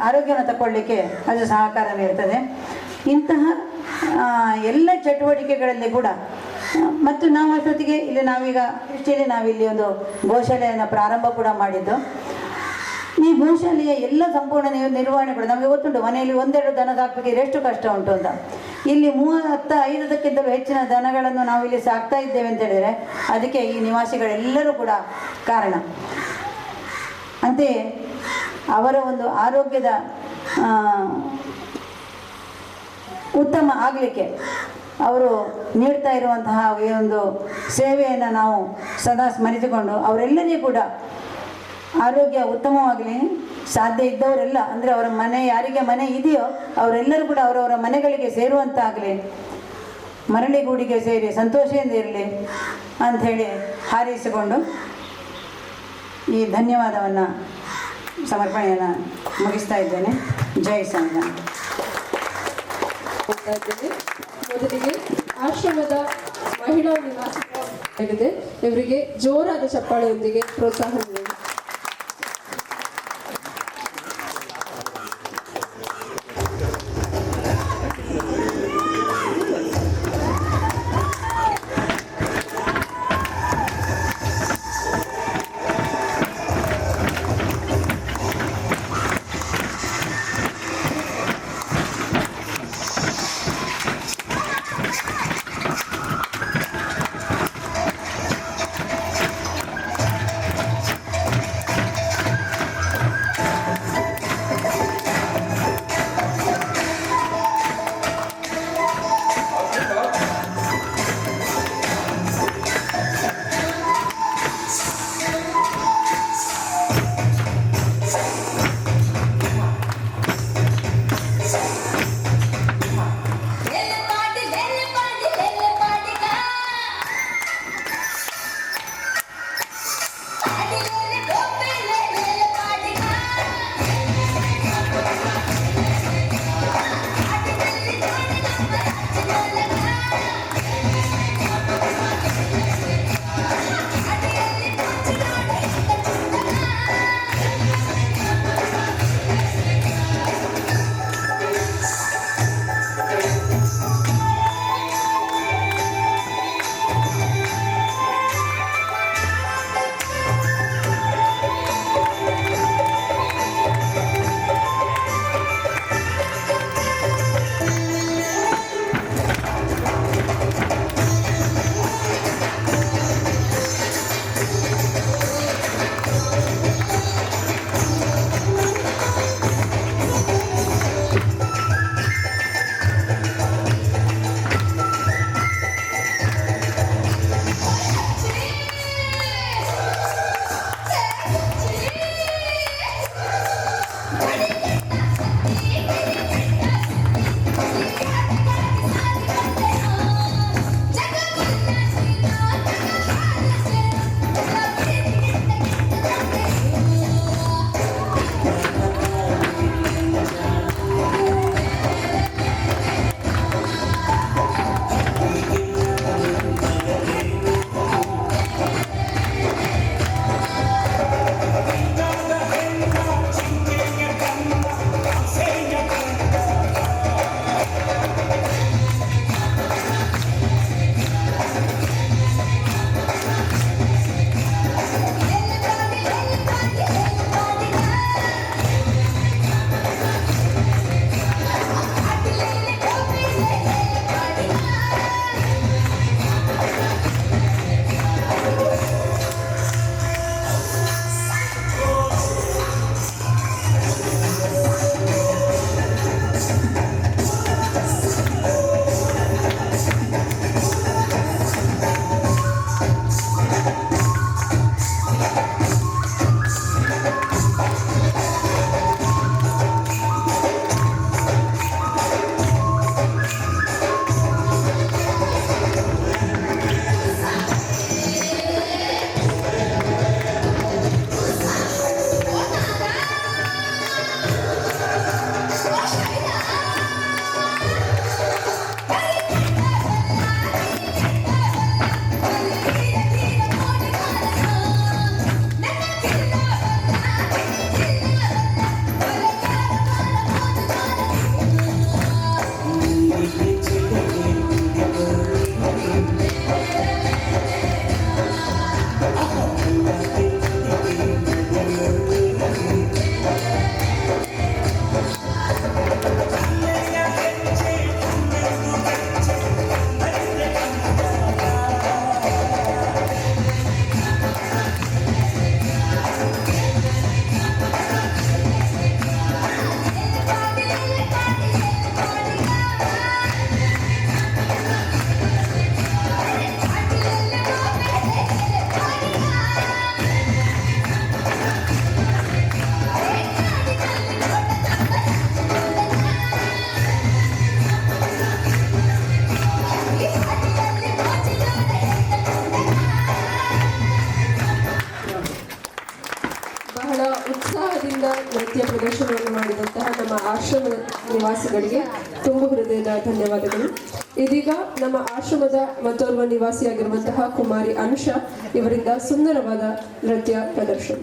Speaker 2: ಆರೋಗ್ಯವನ್ನು ತಗೊಳ್ಳಿಕ್ಕೆ ಅದು ಸಹಕಾರ ನೀಡ್ತದೆ. ಇಂತಹ ಎಲ್ಲ ಚಟುವಟಿಕೆಗಳಲ್ಲಿ ಕೂಡ ಮತ್ತು ನಾವು ಅಷ್ಟೊತ್ತಿಗೆ ಇಲ್ಲಿ ನಾವಿಲ್ಲಿ ಒಂದು ಗೋಶಾಲೆಯನ್ನು ಪ್ರಾರಂಭ ಕೂಡ ಮಾಡಿದ್ದು. ಈ ಗೋಶಾಲೆಯ ಎಲ್ಲ ಸಂಪೂರ್ಣ ನಿರ್ವಹಣೆ ಕೂಡ ನಮಗೆ ಗೊತ್ತುಂಟು. ಮನೆಯಲ್ಲಿ ಒಂದೆರಡು ದನ ಸಾಕಬೇಕಿದ್ರೆ ಎಷ್ಟು ಕಷ್ಟ ಉಂಟು ಅಂತ. ಇಲ್ಲಿ 35ಕ್ಕಿಂತಲೂ ಹೆಚ್ಚಿನ ದನಗಳನ್ನು ನಾವು ಇಲ್ಲಿ ಸಾಕ್ತಾ ಇದ್ದೇವೆ ಅಂತ ಹೇಳಿದರೆ ಅದಕ್ಕೆ ಈ ನಿವಾಸಿಗಳೆಲ್ಲರೂ ಕೂಡ ಕಾರಣ. ಅಂತೆಯೇ ಅವರ ಒಂದು ಆರೋಗ್ಯದ ಉತ್ತಮ ಆಗಲಿಕ್ಕೆ ಅವರು ನೀಡ್ತಾ ಇರುವಂತಹ ಈ ಒಂದು ಸೇವೆಯನ್ನು ನಾವು ಸದಾ ಸ್ಮರಿಸಿಕೊಂಡು ಅವರೆಲ್ಲರಿಗೂ ಕೂಡ ಆರೋಗ್ಯ ಉತ್ತಮವಾಗಲಿ, ಸಾಧ್ಯ ಇದ್ದವರೆಲ್ಲ ಅಂದರೆ ಅವರ ಮನೆ ಯಾರಿಗೆ ಮನೆ ಇದೆಯೋ ಅವರೆಲ್ಲರೂ ಕೂಡ ಅವರವರ ಮನೆಗಳಿಗೆ ಸೇರುವಂತಾಗಲಿ, ಮರಳಿಗೂಡಿಗೆ ಸೇರಿ ಸಂತೋಷದಿಂದ ಇರಲಿ ಅಂಥೇಳಿ ಹಾರೈಸಿಕೊಂಡು ಈ ಧನ್ಯವಾದವನ್ನು ಸಮರ್ಪಣೆಯನ್ನು ಮುಗಿಸ್ತಾ ಇದ್ದೇನೆ. ಜೈ ಸಂವಿಧಾನ.
Speaker 1: ಮೊದಲಿಗೆ ಆಶ್ರಮದ ಮಹಿಳಾ ನಿವಾಸಿಗಳಾಗಿದೆ, ಇವರಿಗೆ ಜೋರಾದ ಚಪ್ಪಾಳೆಯೊಂದಿಗೆ ಪ್ರೋತ್ಸಾಹ ನೀಡಿ. ಆಶ್ರಮದ ನಿವಾಸಿಗಳಿಗೆ ತುಂಬ ಹೃದಯದ ಧನ್ಯವಾದಗಳು. ಇದೀಗ ನಮ್ಮ ಆಶ್ರಮದ ಮತ್ತೋರ್ವ ನಿವಾಸಿಯಾಗಿರುವಂತಹ ಕುಮಾರಿ ಅನುಷಾ ಇವರಿಂದ ಸುಂದರವಾದ ನೃತ್ಯ ಪ್ರದರ್ಶನ.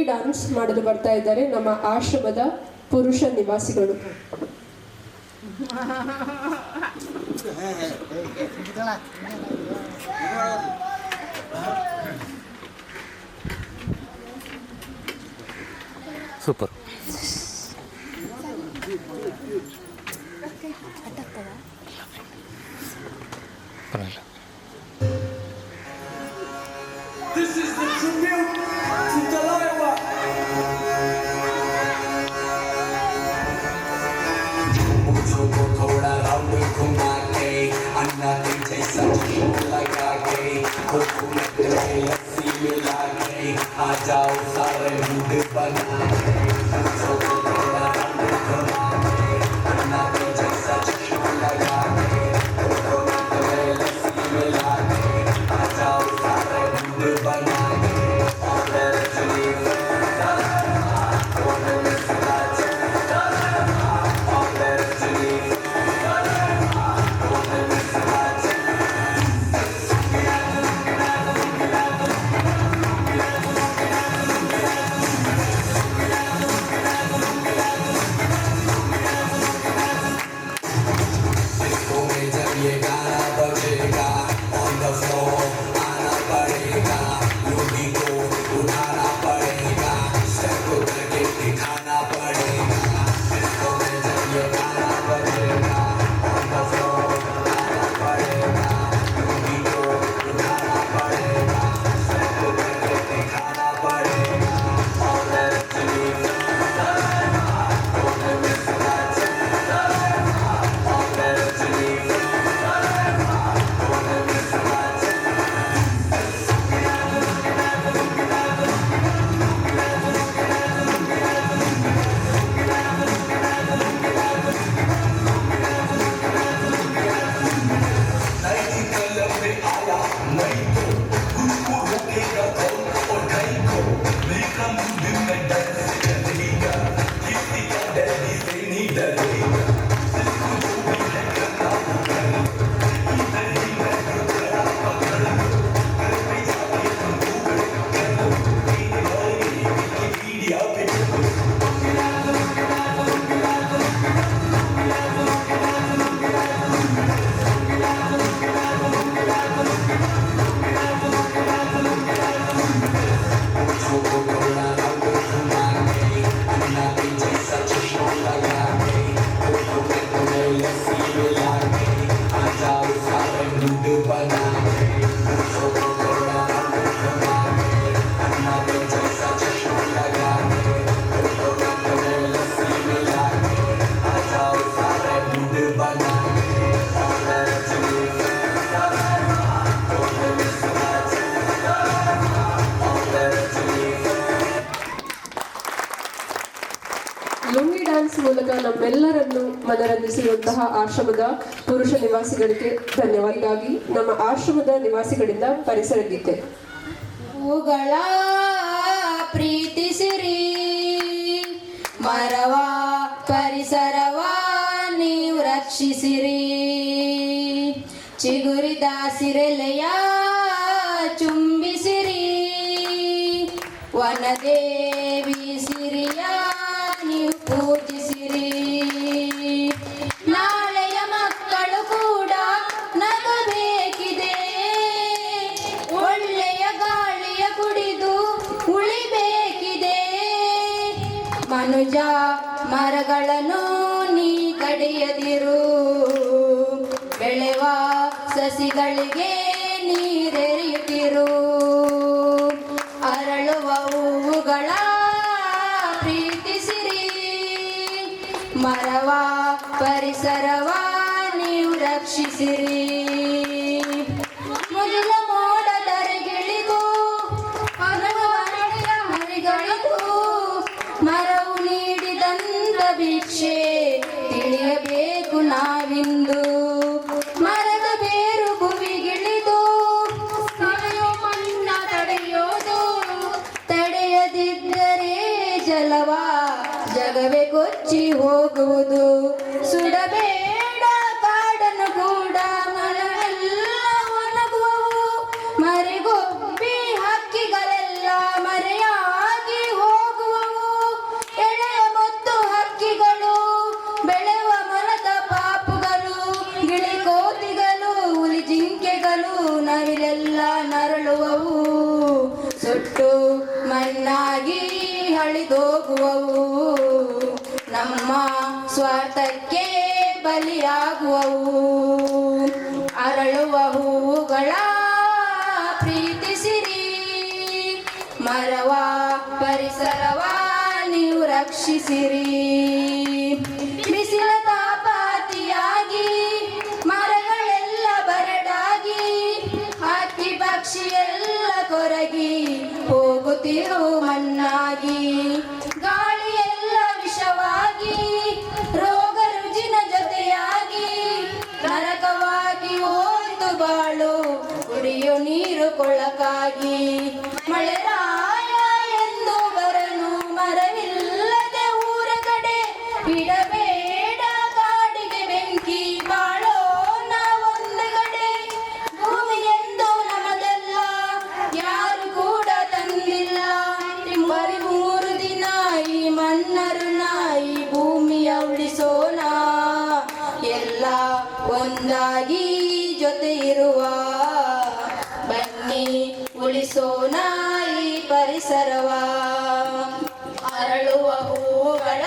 Speaker 1: ಡ್ಯಾನ್ಸ್ ಮಾಡಲು ಬರ್ತಾ ಇದ್ದಾರೆ ನಮ್ಮ ಆಶ್ರಮದ ಪುರುಷ ನಿವಾಸಿಗಳು.
Speaker 7: ಸೂಪರ್. ಪರವಾಗಿಲ್ಲ.
Speaker 14: This is the tribute to Dalaiwa. मुझको थोड़ा राउंड घुमा के अन्ना के जैसा लगा के कोकोनट में लस्सी मिला के आ जाओ सारे मूड बना के मुझको थोड़ा राउंड घुमा के अन्ना के जैसा लगा के कोकोनट में लस्सी मिला के आ जाओ सारे मूड बना के
Speaker 1: ಲಂಬಿ ಡ್ಯಾನ್ಸ್ ಮೂಲಕ ನಮ್ಮೆಲ್ಲರನ್ನು ಮನರಂಜಿಸಿರುವಂತಹ ಆಶ್ರಮದ ಪುರುಷ ನಿವಾಸಿಗಳಿಗೆ ಧನ್ಯವಾದವಾಗಿ ನಮ್ಮ ಆಶ್ರಮದ ನಿವಾಸಿಗಳಿಂದ ಪರಿಸರ ಗೀತೆ.
Speaker 4: ಹೂಗಳ ಪ್ರೀತಿಸಿರಿ, ಮರವ ಪರಿಸರವ ನೀವು ರಕ್ಷಿಸಿರಿ, ಚಿಗುರಿದ ಸಿರೆಲೆಯ ಚುಂಬಿಸಿರಿ, ವನದೇವಿ ಸಿರಿಯ ನೀವು ಪೂಜಿಸಿರಿ. ನಾಳೆಯ ಮಕ್ಕಳು ಕೂಡ ನಗಬೇಕಿದೆ, ಒಳ್ಳೆಯ ಗಾಳಿಯ ಕುಡಿದು ಉಳಿಬೇಕಿದೆ. ಮನುಜ ಮರಗಳನ್ನು ನೀ ಕಡಿಯದಿರು, ಬೆಳೆವ ಸಸಿಗಳಿಗೆ ನೀರೆರೆಯುತ್ತಿರು. ಅರಳುವ ಹೂವುಗಳ ಪ್ರೀತಿಸಿರಿ, ಮರವ ಪರಿಸರವ ನೀವು ರಕ್ಷಿಸಿರಿ. ಮೊದಲ ಮೋಡದರೆಗಿಳಿದು ಅನುಭವನೆಯ ಹರಿಗಳಿಗೂ ಮರವು ನೀಡಿದಂತ ಭಿಕ್ಷೆ ತಿಳಿಯಬೇಕು ನಾವಿಂದು. ಮರದ ಬೇರು ಭುವಿಗಿಳಿದು ಮಣ್ಣ ತಡೆಯೋದು, ತಡೆಯದಿದ್ದರೆ ಜಲವ ಜಗವೇ ಕೊಚ್ಚಿ ಹೋಗುವುದು. ಸುಡಬೇಡ ಕಾಡನ್ನು ಕೂಡ ಮರವೆಲ್ಲ ಒಣಗುವವು, ಮರೆಗೊಬ್ಬಿ ಹಕ್ಕಿಗಳೆಲ್ಲ ಮರೆಯಾಗಿ ಹೋಗುವವು. ಎಳೆಯ ಮುದ್ದು ಹಕ್ಕಿಗಳು, ಬೆಳೆಯುವ ಮರದ ಪಾಪುಗಳು, ಗಿಳಿಕೋತಿಗಳು, ಹುಲಿ ಜಿಂಕೆಗಳು, ನವಿಲೆಲ್ಲ ನರಳುವವು. ಸುಟ್ಟು ಮಣ್ಣಾಗಿ ಹಳಿದೋಗುವವು, ನಮ್ಮ ಸ್ವಾರ್ಥಕ್ಕೆ ಬಲಿಯಾಗುವವು. ಅರಳುವ ಹೂವುಗಳ ಪ್ರೀತಿಸಿರಿ, ಮರವ ಪರಿಸರವ ನೀವು ರಕ್ಷಿಸಿರಿ. ಬಿಸಿಲ ತಾಪಾತಿಯಾಗಿ ಮರಗಳೆಲ್ಲ ಬರಡಾಗಿ, ಹಕ್ಕಿ ಪಕ್ಷಿ ಎಲ್ಲ ಕೊರಗಿ ಹೋಗುತ್ತಿರು ಮಣ್ಣಾಗಿ. ಗಾಳಿಯೆಲ್ಲ ವಿಷವಾಗಿ, ರೋಗ ರುಜಿನ ಜೊತೆಯಾಗಿ, ನರಕವಾಗಿ ಹೋಯ್ತು ಬಾಳು ಕುಡಿಯೋ ನೀರು ಕೊಳಕಾಗಿ. ಮಳೆರಾಯ ಎಂದು ಬರನು ಮರವಿಲ್ಲದೆ ಊರ ಕಡೆ, ಬಿಡಬೇಡ ಕಾಡಿಗೆ ಬೆಂಕಿ ಬಾಳೋ ನಾವೊಂದು ಕಡೆ. ಭೂಮಿಗೆಂದು ನಮದೆಲ್ಲ ಯಾರು ಕೂಡ ತಂದಿಲ್ಲ, ಬರೀ 3 ದಿನ ಈ ಮಣ್ಣರು ನಾಯಿ ಭೂಮಿಯ ಉಳಿಸೋಣ. ಎಲ್ಲ ಒಂದಾಗಿ ಜೊತೆ ಇರುವ, ಬನ್ನಿ ಉಳಿಸೋಣ ಈ ಪರಿಸರವ. ಅರಳುವ ಹೂಗಳ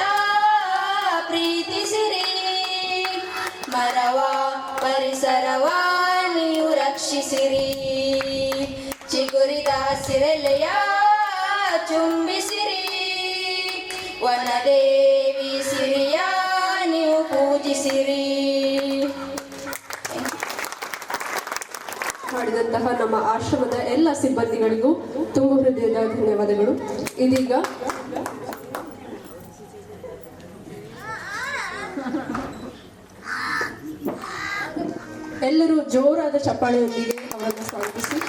Speaker 4: ಪ್ರೀತಿಸಿರಿ, ಮರವ ಪರಿಸರವ ನೀವು ರಕ್ಷಿಸಿರಿ. ಚಿಗುರಿದ ಸಿರೆಲೆಯ ಚುಂಬಿಸಿರಿ, ವನದೇವಿ ಸಿರಿಯ ನೀವು ಪೂಜಿಸಿರಿ.
Speaker 1: ಮಾಡಿದಂತಹ ನಮ್ಮ ಆಶ್ರಮದ ಎಲ್ಲ ಸಿಬ್ಬಂದಿಗಳಿಗೂ ತುಂಬ ಹೃದಯದ ಧನ್ಯವಾದಗಳು. ಇದೀಗ ಎಲ್ಲರೂ ಜೋರಾದ ಚಪ್ಪಾಳೆಯೊಂದಿಗೆ ಅವರನ್ನು ಸ್ವಾಗತಿಸಿ.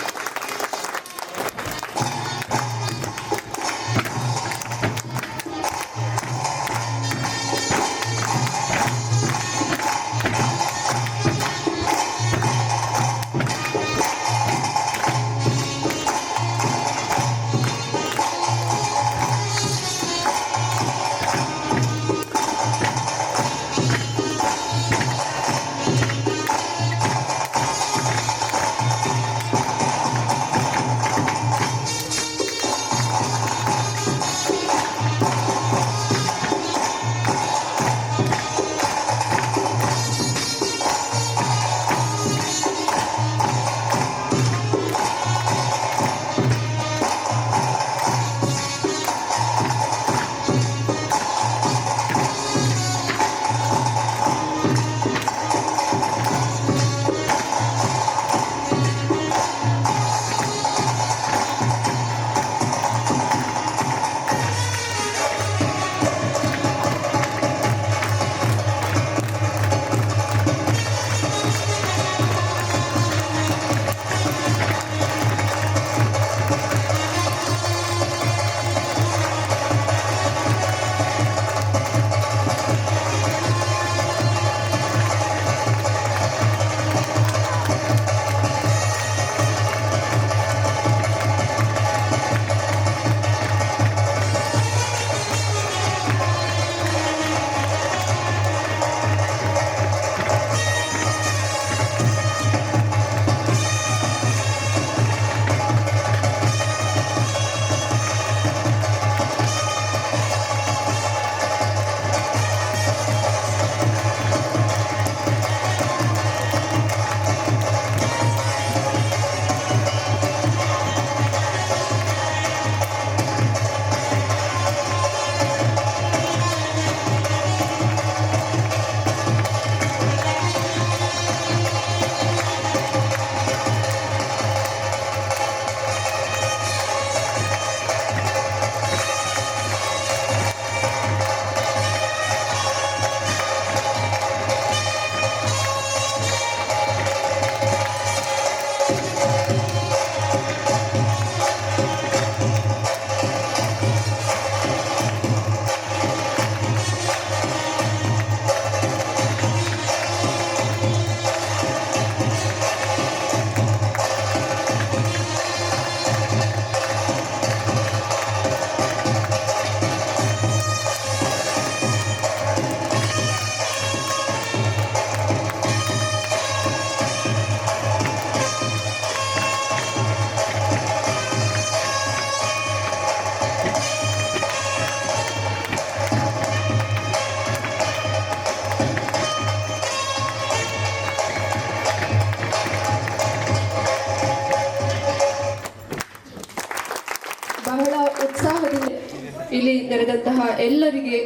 Speaker 1: ನೆರೆದಂತಹ ಎಲ್ಲರಿಗೆ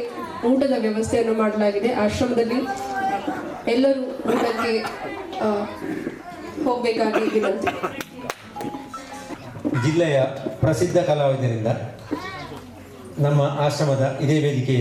Speaker 1: ಊಟದ ವ್ಯವಸ್ಥೆಯನ್ನು ಮಾಡಲಾಗಿದೆ. ಆಶ್ರಮದಲ್ಲಿ ಎಲ್ಲರೂ ಊಟಕ್ಕೆ ಹೋಗಬೇಕಾಗಿ ವಿನಂತಿ.
Speaker 5: ಜಿಲ್ಲೆಯ ಪ್ರಸಿದ್ಧ ಕಲಾವಿದರಿಂದ ನಮ್ಮ ಆಶ್ರಮದ ಇದೇ ವೇದಿಕೆ